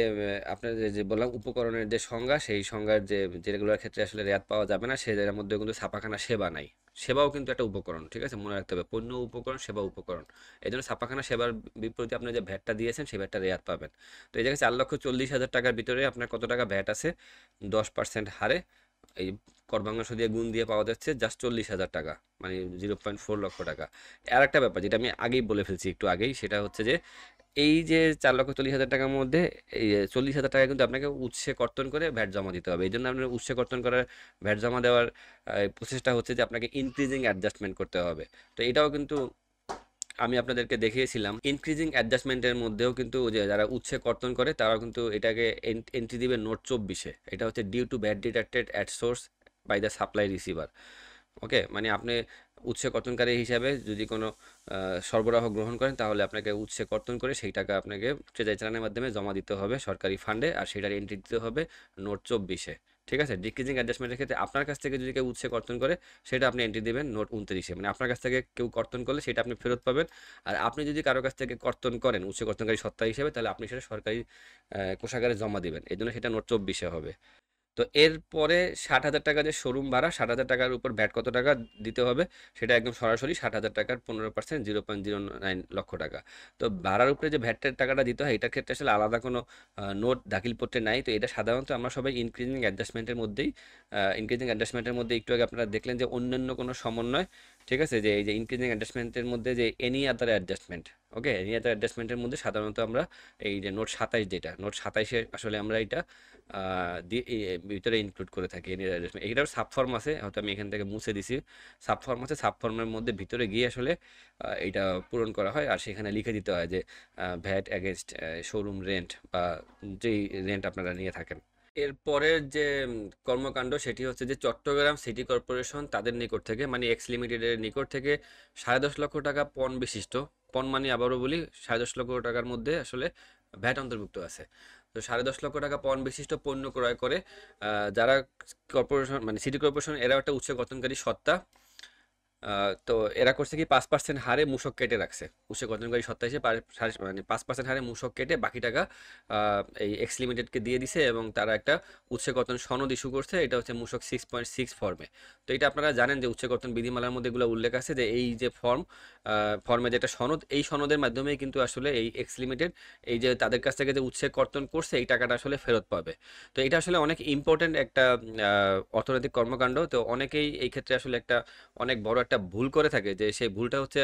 আপনার যে বললাম উপকরণের যে সংজ্ঞা, সেই সংজ্ঞার যে যেগুলোর ক্ষেত্রে আসলে রেয়াত পাওয়া যাবে না, সেটার মধ্যে কিন্তু ছাপাখানা সেবা নাই। সেবাও কিন্তু একটা উপকরণ, ঠিক আছে, মনে রাখতে হবে, পণ্য উপকরণ, সেবা উপকরণ। এই জন্য ছাপাখানা সেবার বিপরীতে আপনি যে ভ্যাটটা দিয়েছেন, সেই ভ্যাটটা রেয়াত পাবেন। তো এই জায়গায় 4,40,000 টাকার ভিতরে আপনার কত টাকা ভ্যাট আছে, 10% হারে এই করবাংশ দিয়ে গুণ দিয়ে পাওয়া যাচ্ছে জাস্ট 40,000 টাকা, মানে 0.4 লক্ষ টাকা। আর একটা ব্যাপার যেটা আমি আগেই বলে ফেলছি একটু আগেই, সেটা হচ্ছে যে এই যে 4,40,000 টাকার মধ্যে এই 40,000 টাকা কিন্তু আপনাকে উৎসে কর্তন করে ভ্যাট জমা দিতে হবে। এই জন্য আপনার উৎসে কর্তন করার ভ্যাট জমা দেওয়ার প্রসেসটা হচ্ছে যে আপনাকে ইনক্রিজিং অ্যাডজাস্টমেন্ট করতে হবে। তো এটাও কিন্তু আমি আপনাদেরকে দেখিয়েছিলাম। ইনক্রিজিং অ্যাডজাস্টমেন্টের মধ্যেও কিন্তু যে যারা উৎসে কর্তন করে, তারাও কিন্তু এটাকে এন্ট্রি দিবে নোট 24-এ। এটা হচ্ছে due to VAT deducted at source by the supply receiver. Okay, মানে আপনি উৎসে কর্তনকারী হিসাবে যদি কোনো সরবরাহ গ্রহণ করেন, তাহলে আপনাকে উৎসে কর্তন করে সেই টাকা আপনাকে ট্রেজারি চালানের মাধ্যমে জমা দিতে হবে সরকারি ফান্ডে, আর সেটার এন্ট্রি দিতে হবে নোট 24-এ। ঠিক আছে, ডিক্রিজিং অ্যাডজাস্টমেন্টের ক্ষেত্রে আপনার কাছ থেকে যদি কেউ উৎসে কর্তন করে, সেটা আপনি এন্ট্রি দিবেন নোট 29-এ। মানে আপনার কাছ থেকে কেউ কর্তন করলে সেটা আপনি ফেরত পাবেন। আর আপনি যদি কারো কাছ থেকে কর্তন করেন উৎসে কর্তনকারী সত্তা হিসেবে, তাহলে আপনি সেটা সরকারি কোষাগারে জমা দিবেন। এই জন্য সেটা নোট 24-এ হবে। তো এরপরে 60,000 টাকা যে শোরুম ভাড়া, 60,000 টাকার উপর ভ্যাট কত টাকা দিতে হবে, সেটা একদম সরাসরি 60,000 টাকার 15%, 0.09 লক্ষ টাকা। তো ভাড়ার উপরে যে ভ্যাটের টাকাটা দিতে হয়, এটার ক্ষেত্রে আসলে আলাদা কোনো নোট দাখিলপত্রে নাই। তো এটা সাধারণত আমরা সবাই ইনক্রিজিং অ্যাডজাস্টমেন্টের মধ্যেই, ইনক্রিজিং অ্যাডজাস্টমেন্টের মধ্যে একটু আগে আপনারা দেখলেন যে অন্যান্য কোনো সমন্বয়, ঠিক আছে, যে এই যে ইনক্রিজিং অ্যাডজাস্টমেন্টের মধ্যে যে এনি আদার অ্যাডজাস্টমেন্ট, ওকে, এনি আদার অ্যাডজাস্টমেন্টের মধ্যে সাধারণত আমরা এই যে নোট 27, যেটা নোট 27-এ আসলে আমরা এটা ভিতরে ইনক্লুড করে থাকি। এটার সাবফর্ম আছে, হয়তো আমি এখান থেকে মুছে দিছি। সাবফর্ম আছে, সাবফর্মের মধ্যে ভিতরে গিয়ে আসলে এইটা পূরণ করা হয়, আর সেখানে লিখে দিতে হয় যে ভ্যাট অ্যাগেনস্ট শোরুম রেন্ট, বা যেই রেন্ট আপনারা নিয়ে থাকেন। এরপরের যে কর্মকাণ্ড, সেটি হচ্ছে যে চট্টগ্রাম সিটি কর্পোরেশন তাদের নিকট থেকে, মানে এক্স লিমিটেডের নিকট থেকে 10.5 লক্ষ টাকা পণ বিশিষ্ট, পণ মানে আবারও বলি 10.5 লক্ষ টাকার মধ্যে আসলে ভ্যাট অন্তর্ভুক্ত আছে। তো 10.5 লক্ষ টাকা পণ বিশিষ্ট পণ্য ক্রয় করে যারা কর্পোরেশন, মানে সিটি কর্পোরেশন, এরা একটা উৎসে গঠনকারী সত্তা, তো এরা করছে কি 5% হারে মূসক কেটে রাখছে, উৎসে গঠনকারী সত্তা হিসেবে মানে 5% হারে মূসক কেটে বাকি টাকা এই এক্স লিমিটেডকে দিয়ে দিছে, এবং তারা একটা উৎসে গঠন সনদ ইস্যু করছে, এটা হচ্ছে মূসক 6.6 ফর্মে। তো এটা আপনারা জানেন যে উৎসে গঠন বিধিমালার মধ্যে এগুলো উল্লেখ আছে যে এই যে ফর্মে যেটা সনদ, এই সনদের মাধ্যমেই কিন্তু আসলে এই এক্স লিমিটেড এই যে তাদের কাছ থেকে যে উৎসে কর্তন করছে এই টাকাটা আসলে ফেরত পাবে। তো এটা আসলে অনেক ইম্পর্টেন্ট একটা অর্থনৈতিক কর্মকাণ্ড। তো অনেকেই এই ক্ষেত্রে আসলে একটা অনেক বড় একটা ভুল করে থাকে, যে সেই ভুলটা হচ্ছে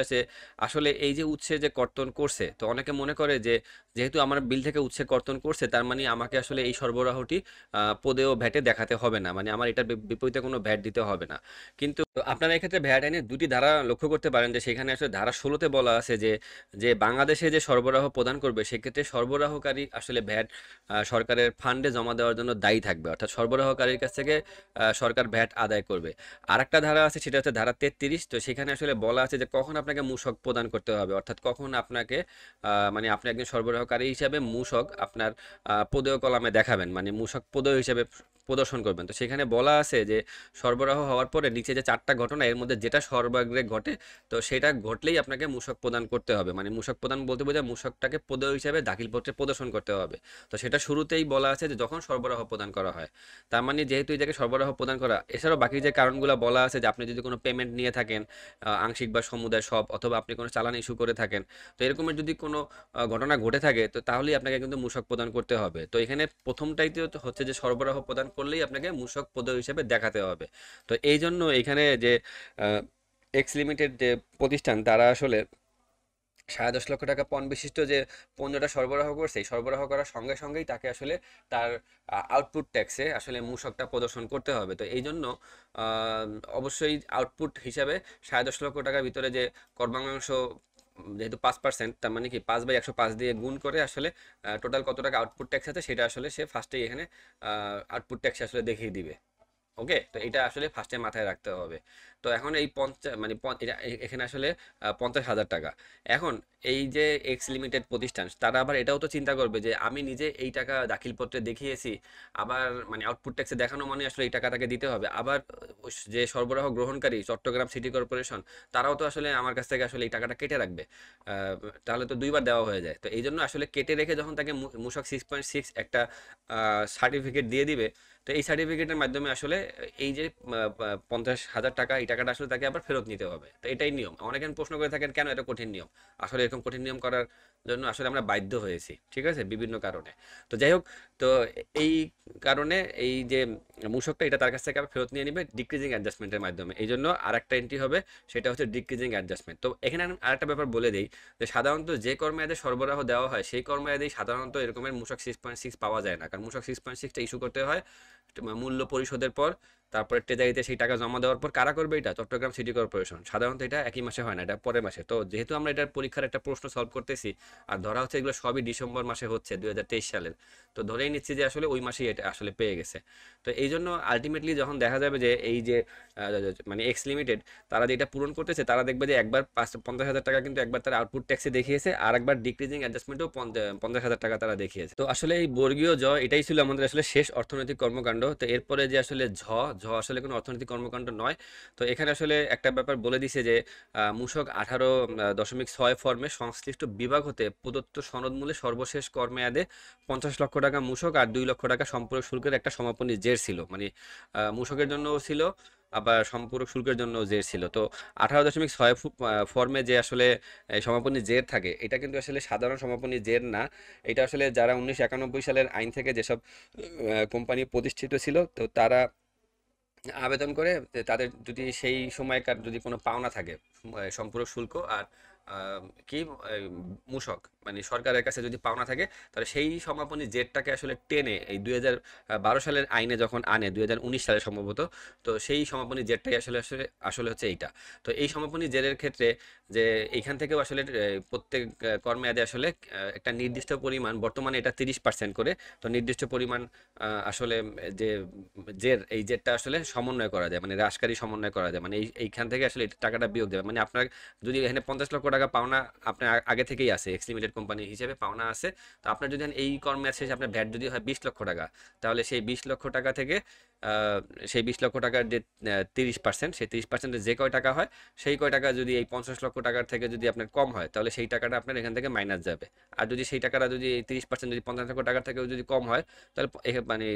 আসলে এই যে উৎসে যে কর্তন করছে, তো অনেকে মনে করে যে যেহেতু আমার বিল থেকে উৎসে কর্তন করছে তার মানে আমাকে আসলে এই সরবরাহটি পদেও ভ্যাটে দেখাতে হবে না, মানে আমার এটার বিপরীতে কোনো ভ্যাট দিতে হবে না। কিন্তু আপনারা এক্ষেত্রে ভ্যাট আইনের দুটি ধারা লক্ষ্য করতে পারেন, যে সেখানে আসলে ধারা 16-তে বলা আছে যে যে বাংলাদেশে যে সরবরাহ প্রদান করবে সেক্ষেত্রে সরবরাহকারী আসলে ভ্যাট সরকারের ফান্ডে জমা দেওয়ার জন্য দায়ী থাকবে, অর্থাৎ সরবরাহকারীর কাছ থেকে সরকার ভ্যাট আদায় করবে। আরেকটা ধারা আছে, সেটা হচ্ছে ধারা 33। তো সেখানে আসলে বলা আছে যে কখন আপনাকে মূসক প্রদান করতে হবে, অর্থাৎ কখন আপনাকে মানে আপনি একজন সরবরাহকারী হিসাবে মূসক আপনার পদেয় কলামে দেখাবেন, মানে মূসক পদেয় হিসাবে প্রদর্শন করবেন। তো সেখানে বলা আছে যে সরবরাহ হওয়ার পরে নিচে যে 4টা ঘটনা এর মধ্যে যেটা সর্বাগ্রে ঘটে, তো সেটা ঘটলেই আপনাকে মূসক প্রদান করতে হবে, মানে মূসক প্রদান বলতে বোঝায় মূসকটাকে পদেয় হিসাবে দাখিলপত্রে প্রদর্শন করতে হবে। তো সেটা শুরুতেই বলা আছে যে যখন সরবরাহ প্রদান করা হয়, তার মানে যেহেতু এই জায়গায় সরবরাহ প্রদান করা, এছাড়াও বাকি যে কারণগুলো বলা আছে যে আপনি যদি কোনো পেমেন্ট নিয়ে থাকেন আংশিক বা সমুদায় সব, অথবা আপনি কোনো চালান ইস্যু করে থাকেন, তো এরকমের যদি কোনো ঘটনা ঘটে থাকে তো তাহলেই আপনাকে কিন্তু মূসক প্রদান করতে হবে। তো এখানে প্রথমটাইতে হচ্ছে যে সরবরাহ প্রদান করলেই আপনাকে মূসক পদ হিসেবে দেখাতে হবে। তো এই জন্য এখানে যে এক্স লিমিটেড যে প্রতিষ্ঠান, তারা আসলে 10.5 লক্ষ টাকা পণ বিশিষ্ট যে পণ্যটা সরবরাহ করছে, এই সরবরাহ করার সঙ্গে সঙ্গেই তাকে আসলে তার আউটপুট ট্যাক্সে আসলে মূসকটা প্রদর্শন করতে হবে। তো এই জন্য আহ, অবশ্যই আউটপুট হিসাবে 10.5 লক্ষ টাকার ভিতরে যে কর্মাংশ, যেহেতু 5%, তার মানে কি 5/105 দিয়ে গুণ করে আসলে টোটাল কত টাকা আউটপুট ট্যাক্স আছে সেটা আসলে সে ফার্স্টেই এখানে আউটপুট ট্যাক্স আসলে দেখিয়ে দিবে। ওকে, তো এটা আসলে ফার্স্টে মাথায় রাখতে হবে। তো এখন এই মানে এখানে আসলে 50,000 টাকা। এখন এই যে এক্স লিমিটেড প্রতিষ্ঠান, তারা আবার এটাও তো চিন্তা করবে যে আমি নিজে এই টাকা দাখিলপত্রে দেখিয়েছি, আবার মানে আউটপুট ট্যাক্সে দেখানো মানে আসলে এই টাকা তাকে দিতে হবে, আবার যে সরবরাহ গ্রহণকারী চট্টগ্রাম সিটি কর্পোরেশন, তারাও তো আসলে আমার কাছ থেকে আসলে এই টাকাটা কেটে রাখবে। তাহলে তো দুইবার দেওয়া হয়ে যায়। তো এই জন্য আসলে কেটে রেখে যখন তাকে মূসক 6.6 একটা সার্টিফিকেট দিয়ে দিবে, তো এই সার্টিফিকেটের মাধ্যমে আসলে এই যে 50,000 টাকা, এই টাকাটা আসলে তাকে আবার ফেরত নিতে হবে। তো এটাই নিয়ম। অনেকে প্রশ্ন করে থাকেন কেন এত কঠিন নিয়ম। আসলে এরকম কঠিন নিয়ম করার জন্য আসলে আমরা বাধ্য হয়েছি, ঠিক আছে, বিভিন্ন কারণে। তো যাই হোক, তো এই কারণে এই যে মূসকটা, এটা তার কাছ থেকে আবার ফেরত নিয়ে নিবে ডিক্রিজিং অ্যাডজাস্টমেন্টের মাধ্যমে। এই জন্য আরেকটা এন্ট্রি হবে, সেটা হচ্ছে ডিক্রিজিং অ্যাডজাস্টমেন্ট। তো এখানে আমি আরেকটা ব্যাপার বলে দিই, যে সাধারণত যে কর্মমেয়াদে সরবরাহ দেওয়া হয় সেই কর্মমেয়াদেই সাধারণত এরকমের মূসক 6.6 পাওয়া যায় না, কারণ মূসক 6.6টা ইস্যু করতে হয় মূল্য পরিশোধের পর, তারপরে ট্রেজারিতে সেই টাকা জমা দেওয়ার পর। কারা করবে এটা? Chittagong city corporation. সাধারণত এটা একই মাসে হয় না, এটা পরের মাসে। তো যেহেতু আমরা এটার পরীক্ষার একটা প্রশ্ন সলভ করতেছি, আর ধরা হচ্ছে এগুলো সবই ডিসেম্বর মাসে হচ্ছে 2023 সালের, তো ধরেই নিচ্ছি যে আসলে ওই মাসেই এটা আসলে পেয়ে গেছে। তো এই জন্য আলটিমেটলি যখন দেখা যাবে যে এই যে মানে এক্স লিমিটেড তারা যে এটা পূরণ করতেছে, তারা দেখবে যে একবার 50,000 টাকা কিন্তু একবার তারা আউটপুট ট্যাক্সে দেখিয়েছে, আর একবার ডিক্রিজিং অ্যাডজাস্টমেন্টও 50,000 টাকা তারা দেখিয়েছে। তো আসলে এই বর্গীয় জ এটাই ছিল আমাদের আসলে শেষ অর্থনৈতিক কর্মকাণ্ড। তো এরপরে যে আসলে ঝ, ঝ আসলে কোনো অর্থনৈতিক কর্মকাণ্ড নয়। তো এখানে আসলে একটা ব্যাপার বলে দিছে যে মূসক 18.6 ফর্মে সংশ্লিষ্ট বিভাগ হতে প্রদত্ত সনদ মূলে সর্বশেষ কর্মমেয়াদে 50 লক্ষ টাকা মূসক আর 2 লক্ষ টাকা সম্পূরক শুল্কের একটা সমাপনী জের ছিল, মানে মূসকের জন্যও ছিল, আবার সম্পূরক শুল্কের জন্য জের ছিল। তো 18.6 ফর্মে যে আসলে সমাপনী জের থাকে, এটা কিন্তু আসলে সাধারণ সমাপনী জের না। এটা আসলে যারা 1991 সালের আইন থেকে যেসব কোম্পানি প্রতিষ্ঠিত ছিল, তো তারা আবেদন করে যে তাদের যদি সেই সময়কার যদি কোনো পাওনা থাকে, সম্পূরক শুল্ক আর আহ, কি মূসক, মানে সরকারের কাছে যদি পাওনা থাকে, তাহলে সেই সমাপনী জেরটাকে আসলে টেনে এই 2012 সালের আইনে যখন আনে, 2019 সালে সম্ভবত, তো সেই সমাপনী জেরটাই আসলে আসলে আসলে হচ্ছে এইটা। তো এই সমাপনী জেরের ক্ষেত্রে যে এইখান থেকেও আসলে প্রত্যেক কর্মমেয়াদে আসলে একটা নির্দিষ্ট পরিমাণ, বর্তমানে এটা 30% করে, তো নির্দিষ্ট পরিমাণ আসলে যে জের, এই জেরটা আসলে সমন্বয় করা যায়, মানে হ্রাসকারী সমন্বয় করা যায়, মানে এইখান থেকে আসলে এই টাকাটা বিয়োগ দেবে। মানে আপনার যদি এখানে 50 লক্ষ টাকা পাওনা আপনার আগে থেকেই আছে, এক্স লিমিটেড কোম্পানি হিসেবে পাওনা আছে, তো আপনার যদি এই কর্মের শেষে আপনার ভ্যাট যদি হয় 20 লক্ষ টাকা, তাহলে সেই 20 লক্ষ টাকা থেকে আহ, সেই 20 লক্ষ টাকার যে 30%, সেই 30%-এর যে কয় টাকা হয় সেই কয় টাকা যদি এই 50 লক্ষ টাকার থেকে যদি আপনার কম হয় তাহলে সেই টাকাটা আপনার এখান থেকে মাইনাস যাবে। আর যদি সেই টাকাটা যদি এই 30% যদি 50 লক্ষ টাকার থেকেও যদি কম হয় তাহলে মানে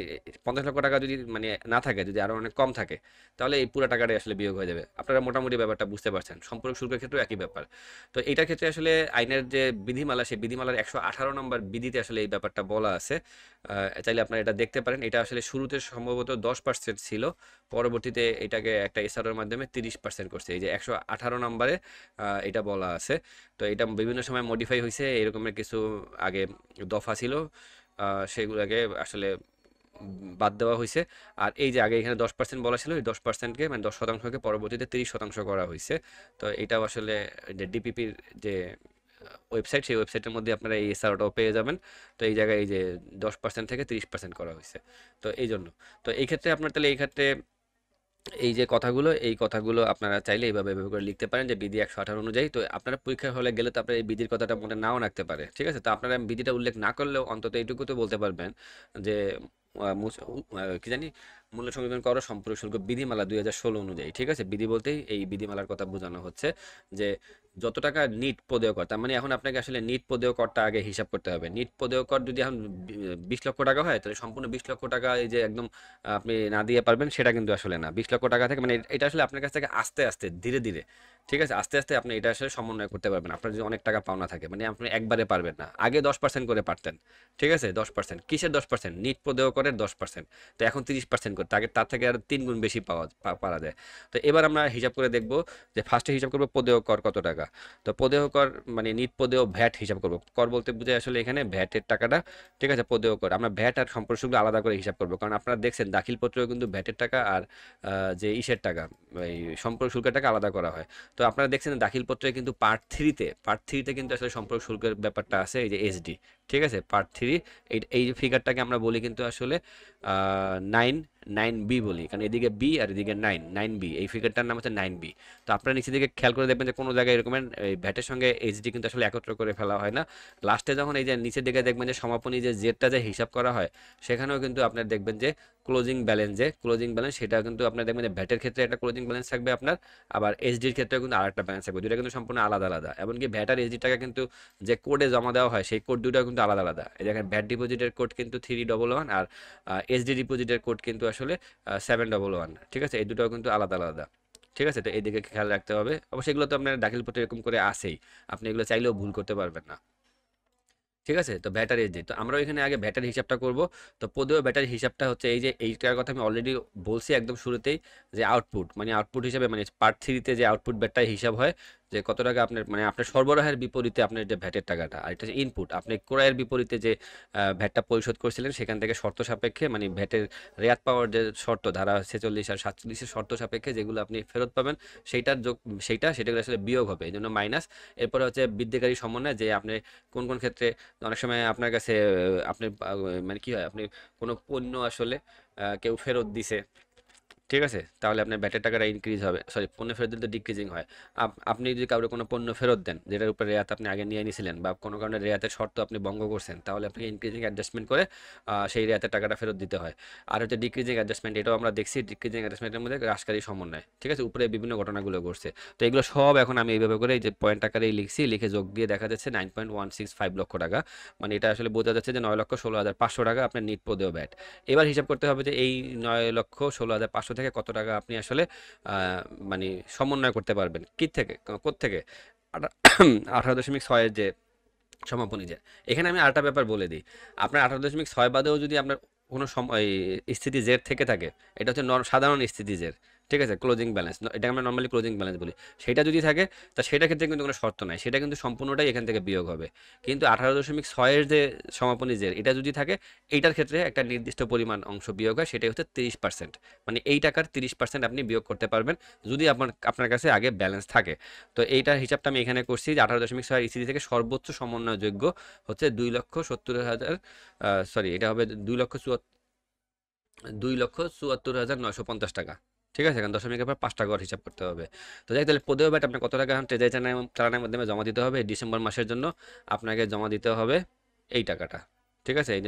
50 লক্ষ টাকা যদি মানে না থাকে, যদি আরো অনেক কম থাকে, তাহলে এই পুরো টাকাটাই আসলে বিয়োগ হয়ে যাবে। আপনারা মোটামুটি ব্যাপারটা বুঝতে পারছেন। সম্পর্ক শুল্কের ক্ষেত্রেও একই ব্যাপার। তো এটার ক্ষেত্রে আসলে আইনের যে বিধিমালা, সেই বিধিমালার 118 নম্বর বিধিতে আসলে এই ব্যাপারটা বলা আছে। চাইলে আপনারা এটা দেখতে পারেন। এটা আসলে শুরুতে সম্ভবত 10% ছিল, পরবর্তীতে এটাকে একটা এসআরওর মাধ্যমে 30% করছে। এই যে 118 নম্বরে এটা বলা আছে। তো এটা বিভিন্ন সময় মডিফাই হয়েছে, এরকমের কিছু আগে দফা ছিল, সেগুলোকে আসলে বাদ দেওয়া হয়েছে। আর এই যে আগে এখানে 10% বলা ছিল, এই 10%কে মানে 10%কে পরবর্তীতে 30% করা হয়েছে। তো এটাও আসলে যে ডিপিপির যে ওয়েবসাইট, সেই ওয়েবসাইটের মধ্যে আপনারা এই এসআরওটাও পেয়ে যাবেন। তো এই জায়গায় এই যে 10% থেকে 30% করা হয়েছে। তো এই জন্য, তো এই ক্ষেত্রে আপনার তাহলে এই ক্ষেত্রে এই যে কথাগুলো, এই কথাগুলো আপনারা চাইলে এইভাবে এভাবে করে লিখতে পারেন যে বিধি 118 অনুযায়ী। তো আপনারা পরীক্ষা হলে গেলে তো আপনার এই বিধির কথাটা মনে নাও রাখতে পারে, ঠিক আছে? তো আপনারা বিধিটা উল্লেখ না করলেও অন্তত এইটুকু তো বলতে পারবেন যে কি জানি, মূল্য সমীকরণ কর সম্পর্ক শুল্ক বিধিমালা 2016 অনুযায়ী, ঠিক আছে? বিধি বলতেই এই বিধিমালার কথা বোঝানো হচ্ছে যে যত টাকা নিট প্রদেয় কর, তার মানে এখন আপনাকে আসলে নিট প্রদেয় করটা আগে হিসাব করতে হবে। নিট প্রদেয় কর যদি এখন 20 লক্ষ টাকা হয়, তাহলে সম্পূর্ণ 20 লক্ষ টাকা এই যে একদম আপনি না দিয়ে পারবেন, সেটা কিন্তু আসলে না। 20 লক্ষ টাকা থেকে মানে এটা আসলে আপনার কাছ থেকে আস্তে আস্তে ধীরে ধীরে, ঠিক আছে, আস্তে আস্তে আপনি এটা আসলে সমন্বয় করতে পারবেন। আপনার যদি অনেক টাকা পাওনা থাকে, মানে আপনি একবারে পারবেন না। আগে 10% করে পারতেন, ঠিক আছে? 10%, কিসের 10%? নিট প্রদেয় করের 10%। তো এখন 30% করতে, আগে তার থেকে আরো 3 গুণ বেশি পারা যায়। তো এবার আমরা হিসাব করে দেখব যে ফার্স্টে হিসাব করবো প্রদেয় কর কত টাকা। তো প্রদেয় কর মানে নিট প্রদেয় ভ্যাট হিসাব করব। কর বলতে বুঝে আসলে এখানে ভ্যাটের টাকাটা, ঠিক আছে? প্রদেয় কর আমরা ভ্যাট আর সম্পর্ক শুল্ক আলাদা করে হিসাব করবো, কারণ আপনারা দেখছেন দাখিলপত্রেও কিন্তু ভ্যাটের টাকা আর যে ইসের টাকা, এই সম্পর্ক শুল্কের টাকা আলাদা করা হয়। তো আপনারা দেখছেন দাখিলপত্রে কিন্তু পার্ট 3-তে কিন্তু আসলে সম্পর্ক শুল্কের ব্যাপারটা আছে, এই যে এসডি, ঠিক আছে? পার্ট 3 এই যে ফিগারটাকে আমরা বলি কিন্তু আসলে 9 বি বলি, কারণ এদিকে বি আর এদিকে 9 বি, এই ফিগারটার নাম হচ্ছে 9 বি। তো আপনারা নিচের দিকে খেয়াল করে দেখবেন যে কোনো জায়গায় এরকমের এই ভ্যাটের সঙ্গে এইচডি কিন্তু আসলে একত্র করে ফেলা হয় না। লাস্টে যখন এই যে নিচের দিকে দেখবেন যে সমাপনী যে জেডটা যে হিসাব করা হয়, সেখানেও কিন্তু আপনার দেখবেন যে ক্লোজিং ব্যালেন্স সেটা কিন্তু আপনার দেখবেন যে ভ্যাটের ক্ষেত্রে একটা ক্লোজিং ব্যালেন্স থাকবে আপনার, আবার এইচডির ক্ষেত্রেও কিন্তু আরেকটা ব্যালেন্স থাকবে। দুটো কিন্তু সম্পূর্ণ আলাদা আলাদা। এমনকি ভ্যাট আর এইচডি টাকা কিন্তু যে কোডে জমা দেওয়া হয়, সেই কোড দুটাও কিন্তু আলাদা আলাদা। এই দেখেন ভ্যাট ডিপোজিটের কোড কিন্তু 311 আর এইচডি ডিপোজিটের কোড কিন্তু আসলে 711, ঠিক আছে? এই দুটাও কিন্তু আলাদা আলাদা, ঠিক আছে? তো এই দিকে খেয়াল রাখতে হবে। অবশ্যই এগুলো তো আপনার দাখিলপত্রে এরকম করে আসেই, আপনি এগুলো চাইলেও ভুল করতে পারবেন না, ঠিক আছে? তো ব্যাটারি এসডি, তো আমরা এখানে আগে ব্যাটারি হিসাবটা করব। তো পদেও ব্যাটারি হিসাবটা হচ্ছে এই যে এইটার কথা আমি অলরেডি বলছি একদম শুরুতেই, যে আউটপুট মানে আউটপুট হিসাবে মানে পার্ট 3-তে যে আউটপুট ব্যাটারি হিসাব হয়, যে কত টাকা আপনার মানে আপনার সরবরাহের বিপরীতে আপনার যে ভ্যাটের টাকাটা, আর এটা হচ্ছে ইনপুট আপনি ক্রয়ের বিপরীতে যে ভ্যাটটা পরিশোধ করছিলেন, সেখান থেকে শর্ত সাপেক্ষে মানে ভ্যাটের রেয়াত পাওয়ার যে শর্ত ধারা 46 আর 47-এর শর্ত সাপেক্ষে যেগুলো আপনি ফেরত পাবেন, সেইটার যোগ সেটা আসলে বিয়োগ হবে, এই জন্য মাইনাস। এরপরে হচ্ছে বৃদ্ধিকারী সমন্বয়, যে আপনি কোন কোন ক্ষেত্রে অনেক সময় আপনার কাছে আপনি মানে কি হয়, আপনি কোনো পণ্য আসলে কেউ ফেরত দিছে, ঠিক আছে? তাহলে আপনার ব্যাটের টাকাটা ইনক্রিজ হবে, সরি পণ্য ফেরত দিলে তো ডিক্রিজিং হয়। আপনি যদি কাউকে কোনো পণ্য ফেরত দেন যেটার উপরে রেয়াত আপনি আগে নিয়ে নিয়েছিলেন, বা কোনো কারণে রেয়াতের শর্ত আপনি ভঙ্গ করছেন, তাহলে আপনাকে ইনক্রিজিং অ্যাডজাস্টমেন্ট করে সেই রেয়াতের টাকাটা ফেরত দিতে হয়। আর হচ্ছে ডিক্রিজিং অ্যাডজাস্টমেন্ট, এটাও আমরা দেখছি ডিক্রিজিং অ্যাডজাস্টমেন্টের মধ্যে হ্রাসকারী সমন্বয়, ঠিক আছে? উপরে বিভিন্ন ঘটনাগুলো ঘটছে। তো এগুলো সব এখন আমি এইভাবে করে এই যে পয়েন্ট আকারেই লিখছি, লিখে যোগ দিয়ে দেখা যাচ্ছে 9.165 লক্ষ টাকা। মানে এটা আসলে বোঝা যাচ্ছে যে 9,16,500 টাকা আপনার নিট প্রদেয় ব্যাট। এবার হিসাব করতে হবে যে এই 9,16,500 থেকে কত টাকা আপনি আসলে আহ, মানে সমন্বয় করতে পারবেন কি থেকে, কোত্থেকে? 18.6-এর যে সমাপনী যে, এখানে আমি আরেকটা ব্যাপার বলে দিই। আপনার 18.6 বাদেও যদি আপনার কোনো সময় স্থিতি জের থেকে থাকে, এটা হচ্ছে সাধারণ স্থিতি জের, ঠিক আছে? ক্লোজিং ব্যালেন্স, এটা আমরা নর্মালি ক্লোজিং ব্যালেন্স বলি। সেটা যদি থাকে, তা সেটা ক্ষেত্রে কিন্তু কোনো শর্ত নাই, সেটা কিন্তু সম্পূর্ণটাই এখান থেকে বিয়োগ হবে। কিন্তু 18.6-এর যে সমাপনী জের, এটা যদি থাকে, এইটার ক্ষেত্রে একটা নির্দিষ্ট পরিমাণ অংশ বিয়োগ হয়, সেটাই হচ্ছে 30%। মানে এই টাকার 30% আপনি বিয়োগ করতে পারবেন যদি আপনার কাছে আগে ব্যালেন্স থাকে। তো এইটার হিসাবটা আমি এখানে করছি যে 18.6 ইসিডি থেকে সর্বোচ্চ সমন্বয়যোগ্য হচ্ছে 2,70,000, সরি এটা হবে 2,74,950 টাকা, ঠিক আছে? এখন দশমিকের পর 5 টাকা করে হিসাব করতে হবে। তো যাই, তাহলে পদেও ব্যাট আপনার কত টাকা এখন ট্রেজারি চালানের মাধ্যমে জমা দিতে হবে ডিসেম্বর মাসের জন্য? আপনাকে জমা দিতে হবে এই টাকাটা, ঠিক আছে, এই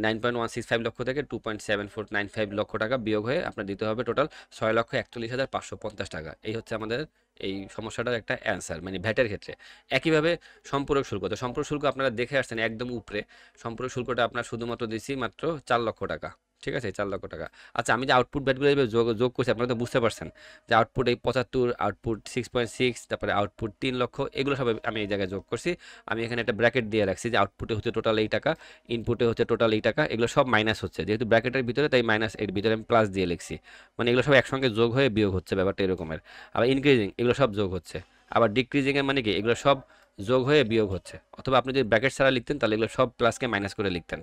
9.165 লক্ষ থেকে 2.7495 লক্ষ টাকা বিয়োগ হয়ে আপনার দিতে হবে টোটাল 6,41,550 টাকা। এই হচ্ছে আমাদের এই সমস্যাটার একটা অ্যান্সার, মানে ভ্যাটের ক্ষেত্রে। একইভাবে সম্পূরক শুল্ক, তো সম্পূরক শুল্ক আপনারা দেখে আসছেন একদম উপরে। সম্পূরক শুল্কটা আপনার শুধুমাত্র দিচ্ছি মাত্র 4 লক্ষ টাকা। ঠিক আছে, 4 লক্ষ টাকা। আচ্ছা, আমি যে আউটপুট ভ্যাটগুলো এইভাবে যোগ যোগ করছি, আপনারা তো বুঝতে পারছেন যে আউটপুট এই 75, আউটপুট 6.6, তারপরে আউটপুট 3 লক্ষ, এগুলো সব আমি এই জায়গায় যোগ করছি। আমি এখানে একটা ব্র্যাকেট দিয়ে রাখছি যে আউটপুটে হচ্ছে টোটাল এই টাকা, ইনপুটে হচ্ছে টোটাল এই টাকা, এগুলো সব মাইনাস হচ্ছে, যেহেতু ব্র্যাকেটের ভিতরে তাই মাইনাস, এর ভিতরে আমি প্লাস দিয়ে লিখছি। মানে এগুলো সব একসঙ্গে যোগ হয়ে বিয়োগ হচ্ছে, ব্যাপারটা এরকমের। আবার ইনক্রিজিং, এগুলো সব যোগ হচ্ছে। আবার ডিক্রিজিং এর মানে কি, এগুলো সব যোগ হয়ে বিয়োগ হচ্ছে। অথবা আপনি যদি ব্র্যাকেট ছাড়া লিখতেন তাহলে এগুলো সব প্লাসকে মাইনাস করে লিখতেন।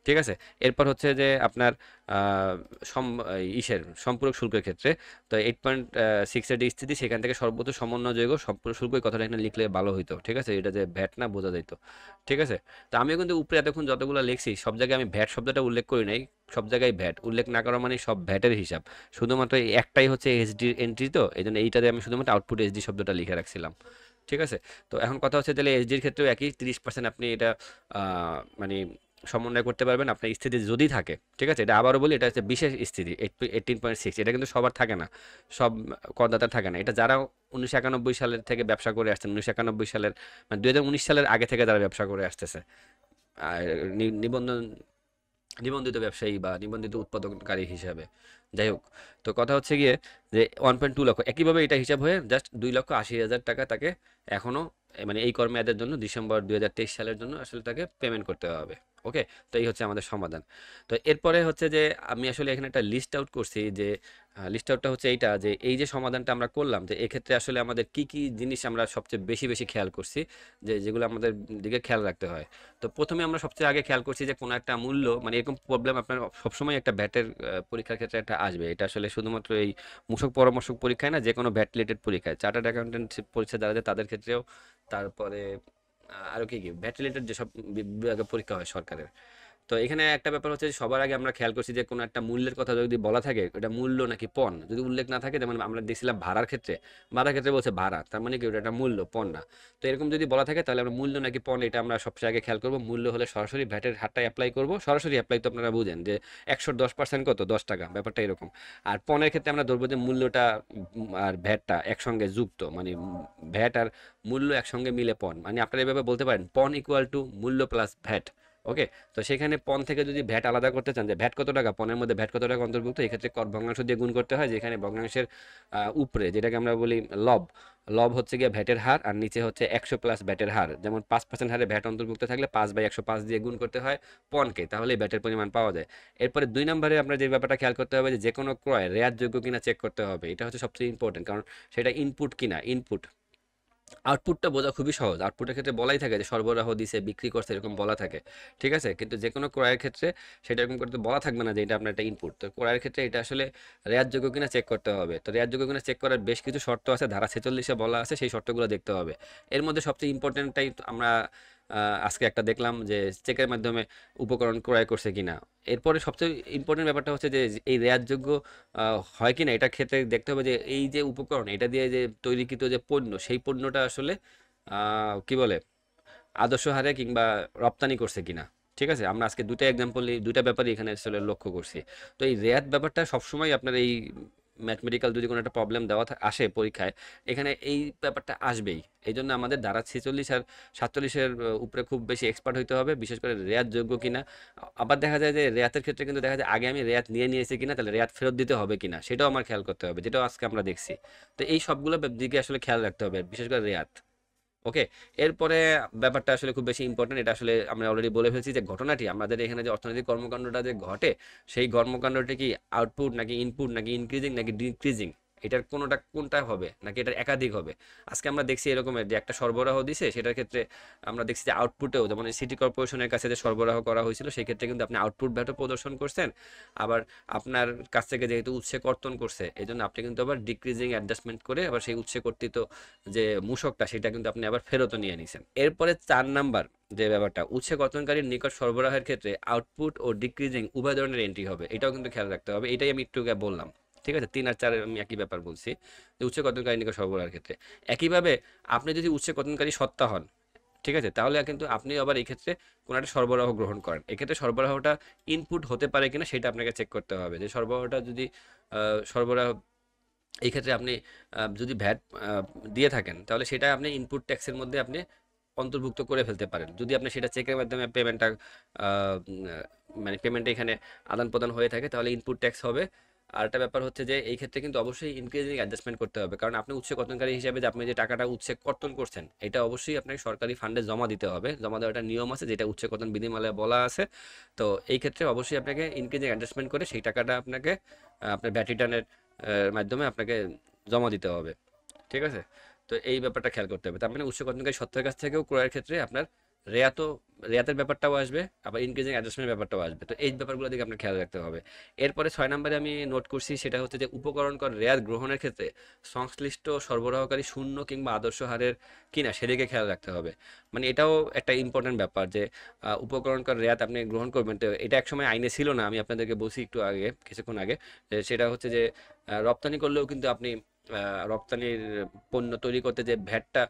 ঠিক আছে। এরপর হচ্ছে যে আপনার আহ, সম্পূরক শুল্কের ক্ষেত্রে, তো 8.6 এর যে স্থিতি, সেখান থেকে সর্বোচ্চ সমন্বয়যোগ্য সম্পূরক শুল্ক, এই কথাটা এখানে লিখলে ভালো হইতো। ঠিক আছে, এটা যে ভ্যাট না বোঝা যাইতো। ঠিক আছে। তো আমিও কিন্তু উপরে এতক্ষণ যতগুলো লিখছি সব জায়গায় আমি ভ্যাট শব্দটা উল্লেখ করি নাই। সব জায়গায় ভ্যাট উল্লেখ না করা মানে সব ভ্যাটের হিসাব। শুধুমাত্র এই একটাই হচ্ছে এসডি এন্ট্রি, তো এই জন্য এইটাতে আমি শুধুমাত্র আউটপুট এসডি শব্দটা লিখে রাখছিলাম। ঠিক আছে। তো এখন কথা হচ্ছে তাহলে এসডির ক্ষেত্রেও একই 30% আপনি এটা মানে সমন্বয় করতে পারবেন আপনার স্থিতি যদি থাকে। ঠিক আছে, এটা আবারও বলি, এটা হচ্ছে বিশেষ স্থিতি 18.6, এটা কিন্তু সবার থাকে না, সব করদাতার থাকে না। এটা যারা 1991 সালের থেকে ব্যবসা করে আসছেন, 1991 সালের মানে 2019 সালের আগে থেকে যারা ব্যবসা করে আসতেছে, আর নিবন্ধন নিবন্ধিত ব্যবসায়ী বা নিবন্ধিত উৎপাদনকারী হিসাবে, যাই হোক। তো কথা হচ্ছে গিয়ে যে 1.2 লক্ষ, একইভাবে এটা হিসাব হয়ে জাস্ট 2,80,000 টাকা তাকে এখনো মানে এই কর্মমেয়াদের জন্য ডিসেম্বর 2023 সালের জন্য আসলে তাকে পেমেন্ট করতে হবে। ওকে। তো এই হচ্ছে আমাদের সমাধান। তো এরপরে হচ্ছে যে আমি আসলে এখানে একটা লিস্ট আউট করছি, যে লিস্ট আউটটা হচ্ছে এইটা, যে এই যে সমাধানটা আমরা করলাম, যে এক্ষেত্রে আসলে আমাদের কি কি জিনিস আমরা সবচেয়ে বেশি বেশি খেয়াল করছি, যে যেগুলো আমাদের দিকে খেয়াল রাখতে হয়। তো প্রথমে আমরা সবচেয়ে আগে খেয়াল করছি যে কোনো একটা মূল্য, মানে এরকম প্রবলেম আপনার সবসময় একটা ভ্যাটের পরীক্ষার ক্ষেত্রে একটা আসবে। এটা আসলে শুধুমাত্র এই মূসক পরামর্শক পরীক্ষায় না, যে কোনো ভ্যাট রিলেটেড পরীক্ষায়, চার্টার্ড অ্যাকাউন্টেন্ট পরীক্ষা যারা দেয় তাদের ক্ষেত্রেও। তারপরে আরো কি কি ভ্যাট রিলেটেড যেসব বিভাগে পরীক্ষা হয় সরকারের। তো এখানে একটা ব্যাপার হচ্ছে যে সবার আগে আমরা খেয়াল করছি যে কোনো একটা মূল্যের কথা যদি বলা থাকে, এটা মূল্য নাকি পণ, যদি উল্লেখ না থাকে, যেমন আমরা দেখছিলাম ভাড়ার ক্ষেত্রে বলছে ভাড়া, তার মানে কি ওটা একটা মূল্য, পণ না। তো এরকম যদি বলা থাকে তাহলে আমরা মূল্য নাকি পণ, এটা আমরা সবচেয়ে আগে খেয়াল করবো। মূল্য হলে সরাসরি ভ্যাটের হারটা অ্যাপ্লাই করবো, সরাসরি অ্যাপ্লাই তো আপনারা বুঝেন যে 110% কত, 10 টাকা, ব্যাপারটা এরকম। আর পণের ক্ষেত্রে আমরা ধরবো যে মূল্যটা আর ভ্যাটটা একসঙ্গে যুক্ত, মানে ভ্যাট আর মূল্য একসঙ্গে মিলে পণ, মানে আপনারা এভাবে বলতে পারেন পণ ইকুয়াল টু মূল্য প্লাস ভ্যাট। ওকে। তো সেখানে পণ থেকে যদি ভ্যাট আলাদা করতে চান যে ভ্যাট কত টাকা, পণের মধ্যে ভ্যাট কত টাকা অন্তর্ভুক্ত, এক্ষেত্রে ভগ্নাংশ দিয়ে গুণ করতে হয়, যেখানে ভগ্নাংশের উপরে যেটাকে আমরা বলি লব, লব হচ্ছে গিয়ে ভ্যাটের হার, আর নিচে হচ্ছে 100 প্লাস ভ্যাটের হার। যেমন 5% হারে ভ্যাট অন্তর্ভুক্ত থাকলে 5/105 দিয়ে গুণ করতে হয় পণকে, তাহলে ভ্যাটের পরিমাণ পাওয়া যায়। এরপরে 2 নম্বরে আমরা যে ব্যাপারটা খেয়াল করতে হবে যে কোনো ক্রয় রেয়াতযোগ্য কিনা চেক করতে হবে। এটা হচ্ছে সবচেয়ে ইম্পর্টেন্ট, কারণ সেটা ইনপুট কিনা, ইনপুট। আউটপুটটা বোঝা খুবই সহজ, আউটপুটের ক্ষেত্রে বলাই থাকে যে সরবরাহ দিছে, বিক্রি করছে, এরকম বলা থাকে। ঠিক আছে, কিন্তু যে কোনো ক্রয়ের ক্ষেত্রে সেটা এরকম করতে বলা থাকবে না যে এটা আপনার একটা ইনপুট। তো ক্রয়ের ক্ষেত্রে এটা আসলে রেয়াতযোগ্য কিনা চেক করতে হবে। তো রেয়াতযোগ্য কিনা চেক করার বেশ কিছু শর্ত আছে, ধারা 46-এ বলা আছে, সেই শর্তগুলো দেখতে হবে। এর মধ্যে সবচেয়ে ইম্পর্টেন্টটাই আমরা আজকে একটা দেখলাম যে চেকের মাধ্যমে উপকরণ ক্রয় করছে কিনা। এরপরে সবচেয়ে ইম্পর্টেন্ট ব্যাপারটা হচ্ছে যে এই রেয়াতযোগ্য হয় কিনা, এটার ক্ষেত্রে দেখতে হবে যে এই যে উপকরণ, এটা দিয়ে যে তৈরিকৃত যে পণ্য, সেই পণ্যটা আসলে কি বলে আদর্শ হারে কিংবা রপ্তানি করছে কিনা। ঠিক আছে, আমরা আজকে দুইটা এক্সাম্পল, দুইটা ব্যাপারই এখানে আসলে লক্ষ্য করছি। তো এই রেয়াত ব্যাপারটা সবসময় আপনার এই ম্যাথমেটিক্যাল যদি কোনো একটা প্রবলেম দেওয়া আসে পরীক্ষায়, এখানে এই ব্যাপারটা আসবেই। এই জন্য আমাদের ধারা 46 আর 47-এর উপরে খুব বেশি এক্সপার্ট হইতে হবে, বিশেষ করে রেয়াত যোগ্য কিনা। আবার দেখা যায় যে রেয়াতের ক্ষেত্রে কিন্তু দেখা যায় আগে আমি রেয়াত নিয়েছি কিনা, তাহলে রেয়াত ফেরত দিতে হবে কিনা, সেটাও আমার খেয়াল করতে হবে, যেটাও আজকে আমরা দেখছি। তো এই সবগুলো দিকে আসলে খেয়াল রাখতে হবে, বিশেষ করে রেয়াত। ওকে। এরপরে ব্যাপারটা আসলে খুব বেশি ইম্পর্টেন্ট, এটা আসলে আমরা অলরেডি বলে ফেলছি যে ঘটনাটি আমাদের এখানে যে অর্থনৈতিক কর্মকাণ্ডটা যে ঘটে, সেই কর্মকাণ্ডটি কি আউটপুট নাকি ইনপুট নাকি ইনক্রিজিং নাকি ডিক্রিজিং, এটার কোনটা হবে নাকি এটার একাধিক হবে। আজকে আমরা দেখছি এরকমের যে একটা সরবরাহ দিছে, সেটার ক্ষেত্রে আমরা দেখছি যে আউটপুটেও, যেমন সিটি কর্পোরেশনের কাছে যে সরবরাহ করা হয়েছিল, সেই ক্ষেত্রে কিন্তু আপনি আউটপুট ভ্যাটও প্রদর্শন করছেন। আবার আপনার কাছ থেকে যেহেতু উৎসে কর্তন করছে, এই জন্য আপনি কিন্তু আবার ডিক্রিজিং অ্যাডজাস্টমেন্ট করে আবার সেই উৎসে কর্তৃত যে মূসকটা, সেটা কিন্তু আপনি আবার ফেরতও নিয়ে নিছেন। এরপরে 4 নাম্বার যে ব্যাপারটা, উৎসে কর্তনকারীর নিকট সরবরাহের ক্ষেত্রে আউটপুট ও ডিক্রিজিং উভয় ধরনের এন্ট্রি হবে, এটাও কিন্তু খেয়াল রাখতে হবে। এটাই আমি একটু আগে বললাম। ঠিক আছে, 3 আর 4 আমি একই ব্যাপার বলছি, যে উৎসে কর্তনকারী নিকট সরবরাহের ক্ষেত্রে। একইভাবে আপনি যদি উৎসে কর্তনকারী সত্তা হন, ঠিক আছে? তাহলে কিন্তু আপনি আবার এই ক্ষেত্রে কোনো একটা সরবরাহ গ্রহণ করেন। এক্ষেত্রে সরবরাহটা ইনপুট হতে পারে কিনা সেটা আপনাকে চেক করতে হবে। যে সরবরাহটা যদি সরবরাহ এই ক্ষেত্রে আপনি যদি ভ্যাট আ দিয়ে থাকেন তাহলে সেটা আপনি ইনপুট ট্যাক্সের মধ্যে আপনি অন্তর্ভুক্ত করে ফেলতে পারেন। যদি আপনি সেটা চেকের মাধ্যমে পেমেন্টটা আ উম আ মানে পেমেন্টটা এখানে আদান-প্রদান হয়ে থাকে তাহলে ইনপুট ট্যাক্স হবে। আরেকটা ব্যাপার হচ্ছে যে এই ক্ষেত্রে কিন্তু অবশ্যই ইনক্রিজিং অ্যাডজাস্টমেন্ট করতে হবে। কারণ আপনি উৎসে কর্তনকারী হিসাবে যে আপনি যে টাকাটা উৎসে কর্তন করছেন, এটা অবশ্যই আপনাকে সরকারি ফান্ডে জমা দিতে হবে। জমা দেওয়ার একটা নিয়ম আছে যেটা উৎসে কর্তন বিধিমালায় বলা আছে। তো এই ক্ষেত্রে অবশ্যই আপনাকে ইনক্রিজিং অ্যাডজাস্টমেন্ট করে সেই টাকাটা আপনাকে আপনার ভ্যাট রিটার্নের মাধ্যমে আপনাকে জমা দিতে হবে। ঠিক আছে? তো এই ব্যাপারটা খেয়াল করতে হবে। তার মানে উৎস কর্তনকারী সত্ত্বের কাছ থেকেও ক্রয়ের ক্ষেত্রে আপনার রেয়াতও রেয়াতের ব্যাপারটাও আসবে, আবার ইনক্রিজিং অ্যাডজাস্টমেন্ট ব্যাপারটাও আসবে। তো এই ব্যাপারগুলো দিকে আপনার খেয়াল রাখতে হবে। এরপরে ৬ নম্বরে আমি নোট করছি সেটা হচ্ছে যে উপকরণ কর রেয়াত গ্রহণের ক্ষেত্রে সংশ্লিষ্ট সরবরাহকারী শূন্য কিংবা আদর্শ হারের কিনা সেদিকে খেয়াল রাখতে হবে। মানে এটাও একটা ইম্পর্টেন্ট ব্যাপার যে উপকরণ কর রেয়াত আপনি গ্রহণ করবেন। তো এটা একসময় আইনে ছিল না। আমি আপনাদেরকে বলছি একটু আগে, কিছুক্ষণ আগে। যে সেটা হচ্ছে যে রপ্তানি করলেও কিন্তু আপনি রপ্তানির পণ্য তৈরি করতে যে ভ্যাটটা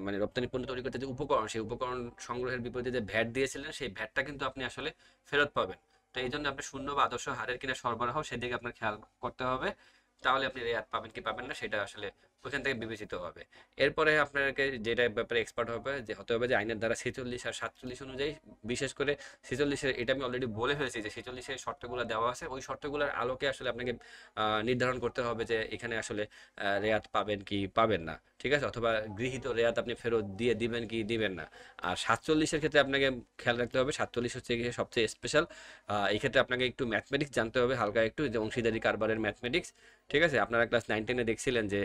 মানে রপ্তানি পণ্য তৈরি করতে যে উপকরণ সেই উপকরণ সংগ্রহের বিপরীতে যে ভ্যাট দিয়েছিলেন সেই ভ্যাটটা কিন্তু আপনি আসলে ফেরত পাবেন। তো এই জন্য আপনি শূন্য বা আদর্শ হারের কিনা সরবরাহ সেদিকে আপনার খেয়াল করতে হবে। তাহলে আপনি রেয়াত পাবেন কি পাবেন না সেটা আসলে ওইখান থেকে বিবেচিত হবে। এরপরে আপনাকে যেটা ব্যাপারে এক্সপার্ট হবে যে হতে হবে যে আইনের ধারা 46 আর 47 অনুযায়ী, বিশেষ করে 46 এর এটা আমি অলরেডি বলে ফেলেছি যে 46 এর শর্তগুলো দেওয়া আছে, ওই শর্তগুলোর আলোকে আসলে আপনাকে নির্ধারণ করতে হবে যে এখানে আসলে রেয়াত পাবেন কি পাবেন না। ঠিক আছে? অথবা গৃহীত রেয়াত আপনি ফেরত দিয়ে দিবেন কি দিবেন না। আর 47 এর ক্ষেত্রে আপনাকে খেয়াল রাখতে হবে, 47 হচ্ছে গিয়ে সবচেয়ে স্পেশাল। এই ক্ষেত্রে আপনাকে একটু ম্যাথমেটিক্স জানতে হবে হালকা একটু, যে অংশীদারি কারবারের ম্যাথমেটিক্স। ঠিক আছে? আপনারা ক্লাস 9-10 এ দেখছিলেন যে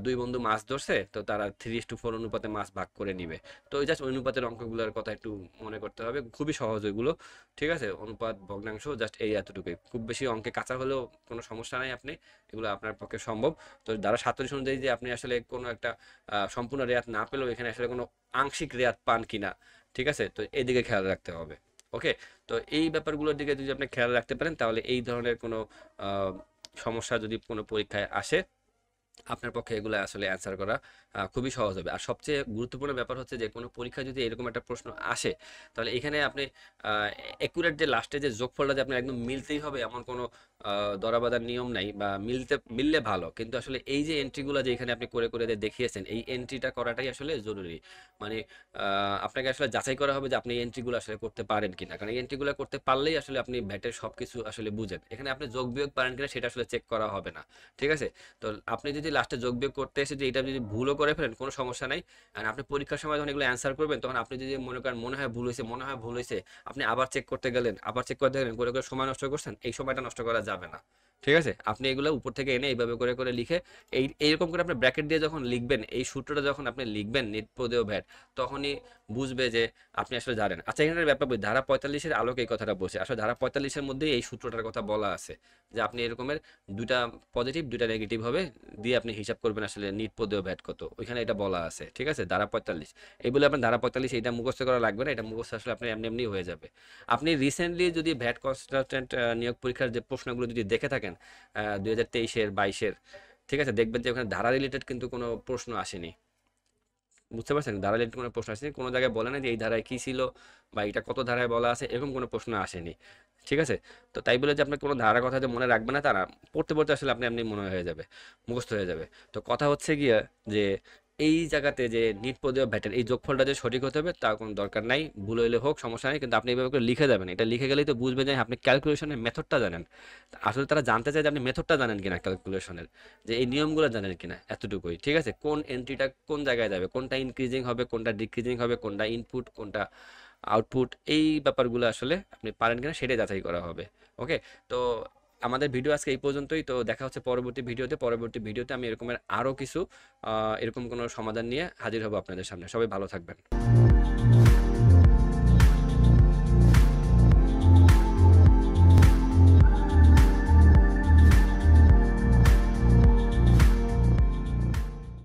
দুই বন্ধু মাছ ধরছে, তো তারা 3:4 অনুপাতে মাছ ভাগ করে নিবে। তো ওই জাস্ট অনুপাতের অঙ্কগুলোর কথা একটু মনে করতে হবে, খুবই সহজ ওইগুলো। ঠিক আছে? অনুপাত ভগ্নাংশ জাস্ট এই এতটুকুই, খুব বেশি অঙ্কে কাঁচা হলেও কোনো সমস্যা নাই, আপনি এগুলো আপনার পক্ষে সম্ভব। তো ধারা 47 অনুযায়ী যে আপনি আসলে কোনো একটা সম্পূর্ণ রেয়াত না পেলেও এখানে আসলে কোনো আংশিক রেয়াত পান কিনা। ঠিক আছে? তো এইদিকে খেয়াল রাখতে হবে। ওকে? তো এই ব্যাপারগুলোর দিকে যদি আপনি খেয়াল রাখতে পারেন তাহলে এই ধরনের কোনো আহ, সমস্যা যদি কোনো পরীক্ষায় আসে আপনার পক্ষে এগুলো আসলে অ্যান্সার করা খুবই সহজ হবে। আর সবচেয়ে গুরুত্বপূর্ণ ব্যাপার হচ্ছে যে কোনো পরীক্ষায় যদি এরকম একটা প্রশ্ন আসে তাহলে এখানে আপনি একুরেট যে লাস্টে যে যোগফলটা যে আপনার একদম মিলতেই হবে এমন কোনো দরাবাঁধার নিয়ম নাই, বা মিললে ভালো, কিন্তু আসলে এই যে এন্ট্রিগুলো যে এখানে আপনি করে করে যে দেখিয়েছেন এই এন্ট্রিটা করাটাই আসলে জরুরি। মানে আপনাকে আসলে যাচাই করা হবে যে আপনি এই এন্ট্রিগুলো আসলে করতে পারেন কিনা, কারণ এই এন্ট্রিগুলো করতে পারলেই আসলে আপনি ভ্যাটের সবকিছু আসলে বুঝেন। এখানে আপনি যোগ বিয়োগ পারেন কিনা সেটা আসলে চেক করা হবে না। ঠিক আছে? তো আপনি যদি লাস্টে যোগ বিয়োগ করতে এসে যে এটা যদি ভুলও করে ফেলেন কোনো সমস্যা নাই। আর আপনি পরীক্ষার সময় যখন এগুলো অ্যান্সার করবেন তখন আপনি যদি মনে করেন মনে হয় ভুল হয়েছে, মনে হয় ভুল হয়েছে, আপনি আবার চেক করতে গেলেন, আবার চেক করতে গেলেন, করে করে সময় নষ্ট করছেন, এই সময়টা নষ্ট করা যাবে না। ঠিক আছে? আপনি এগুলো উপর থেকে এনে এইভাবে করে করে লিখে এইরকম করে আপনি ব্র্যাকেট দিয়ে যখন লিখবেন, এই সূত্রটা যখন আপনি লিখবেন নেট প্রদেয় ভ্যাট, তখনই বুঝবে যে আপনি আসলে জানেন। আচ্ছা, এখানে ব্যাপার বলি, ধারা 45-এর আলোকে এই কথাটা বলছে, আসলে ধারা 45-এর মধ্যেই এই সূত্রটার কথা বলা আছে যে আপনি এরকমের দুইটা পজিটিভ দুইটা নেগেটিভ হবে দিয়ে আপনি হিসাব করবেন আসলে নিট পদেয় ভ্যাট কত, ওইখানে এটা বলা আছে। ঠিক আছে? ধারা 45 এই বলে আপনার ধারা 45 এটা মুখস্থ করা লাগবে না, এটা মুখস্থ আসলে আপনি এমনি এমনি হয়ে যাবে। আপনি রিসেন্টলি যদি ভ্যাট কনসালটেন্ট নিয়োগ পরীক্ষার যে প্রশ্নগুলো যদি দেখে থাকেন 2023-এর 22-এর, ঠিক আছে, দেখবেন যে ওখানে ধারা রিলেটেড কিন্তু কোনো প্রশ্ন আসেনি। বুঝতে পারছেন? ধারা রিলেটেড কোনো প্রশ্ন আসেনি, কোনো জায়গায় বলে না যে এই ধারায় কি ছিল বা এটা কত ধারায় বলা আছে, এরকম কোনো প্রশ্ন আসেনি। ঠিক আছে? তো তাই বলে যে আপনি কোনো ধারার কথা যে মনে রাখবে না তা না, পড়তে পড়তে আসলে আপনি এমনি মনে হয়ে যাবে, মুখস্থ হয়ে যাবে। তো কথা হচ্ছে গিয়ে যে এই জায়গাতে যে নিট পদেয় ভ্যাটের এই যোগফলটা যে সঠিক হতে হবে তার কোনো দরকার নাই, ভুল হইলে হোক সমস্যা নেই, কিন্তু আপনি এইভাবে করে লিখে যাবেন। এটা লিখে গেলেই তো বুঝবেন যে আপনি ক্যালকুলেশনের মেথডটা জানেন। আসলে তারা জানতে চায় যে আপনি মেথডটা জানেন কিনা ক্যালকুলেশনের, যে এই নিয়মগুলো জানেন কিনা, এতটুকুই। ঠিক আছে? কোন এন্ট্রিটা কোন জায়গায় যাবে, কোনটা ইনক্রিজিং হবে, কোনটা ডিক্রিজিং হবে, কোনটা ইনপুট কোনটা আউটপুট, এই ব্যাপারগুলো আসলে আপনি পারেন কিনা সেটাই যাচাই করা হবে। ওকে? তো আমাদের ভিডিও আজকে এই পর্যন্তই। তো দেখা হচ্ছে পরবর্তী ভিডিওতে। পরবর্তী ভিডিওতে আমি এরকমের আরও কিছু এরকম কোনো সমাধান নিয়ে হাজির হব আপনাদের সামনে। সবাই ভালো থাকবেন।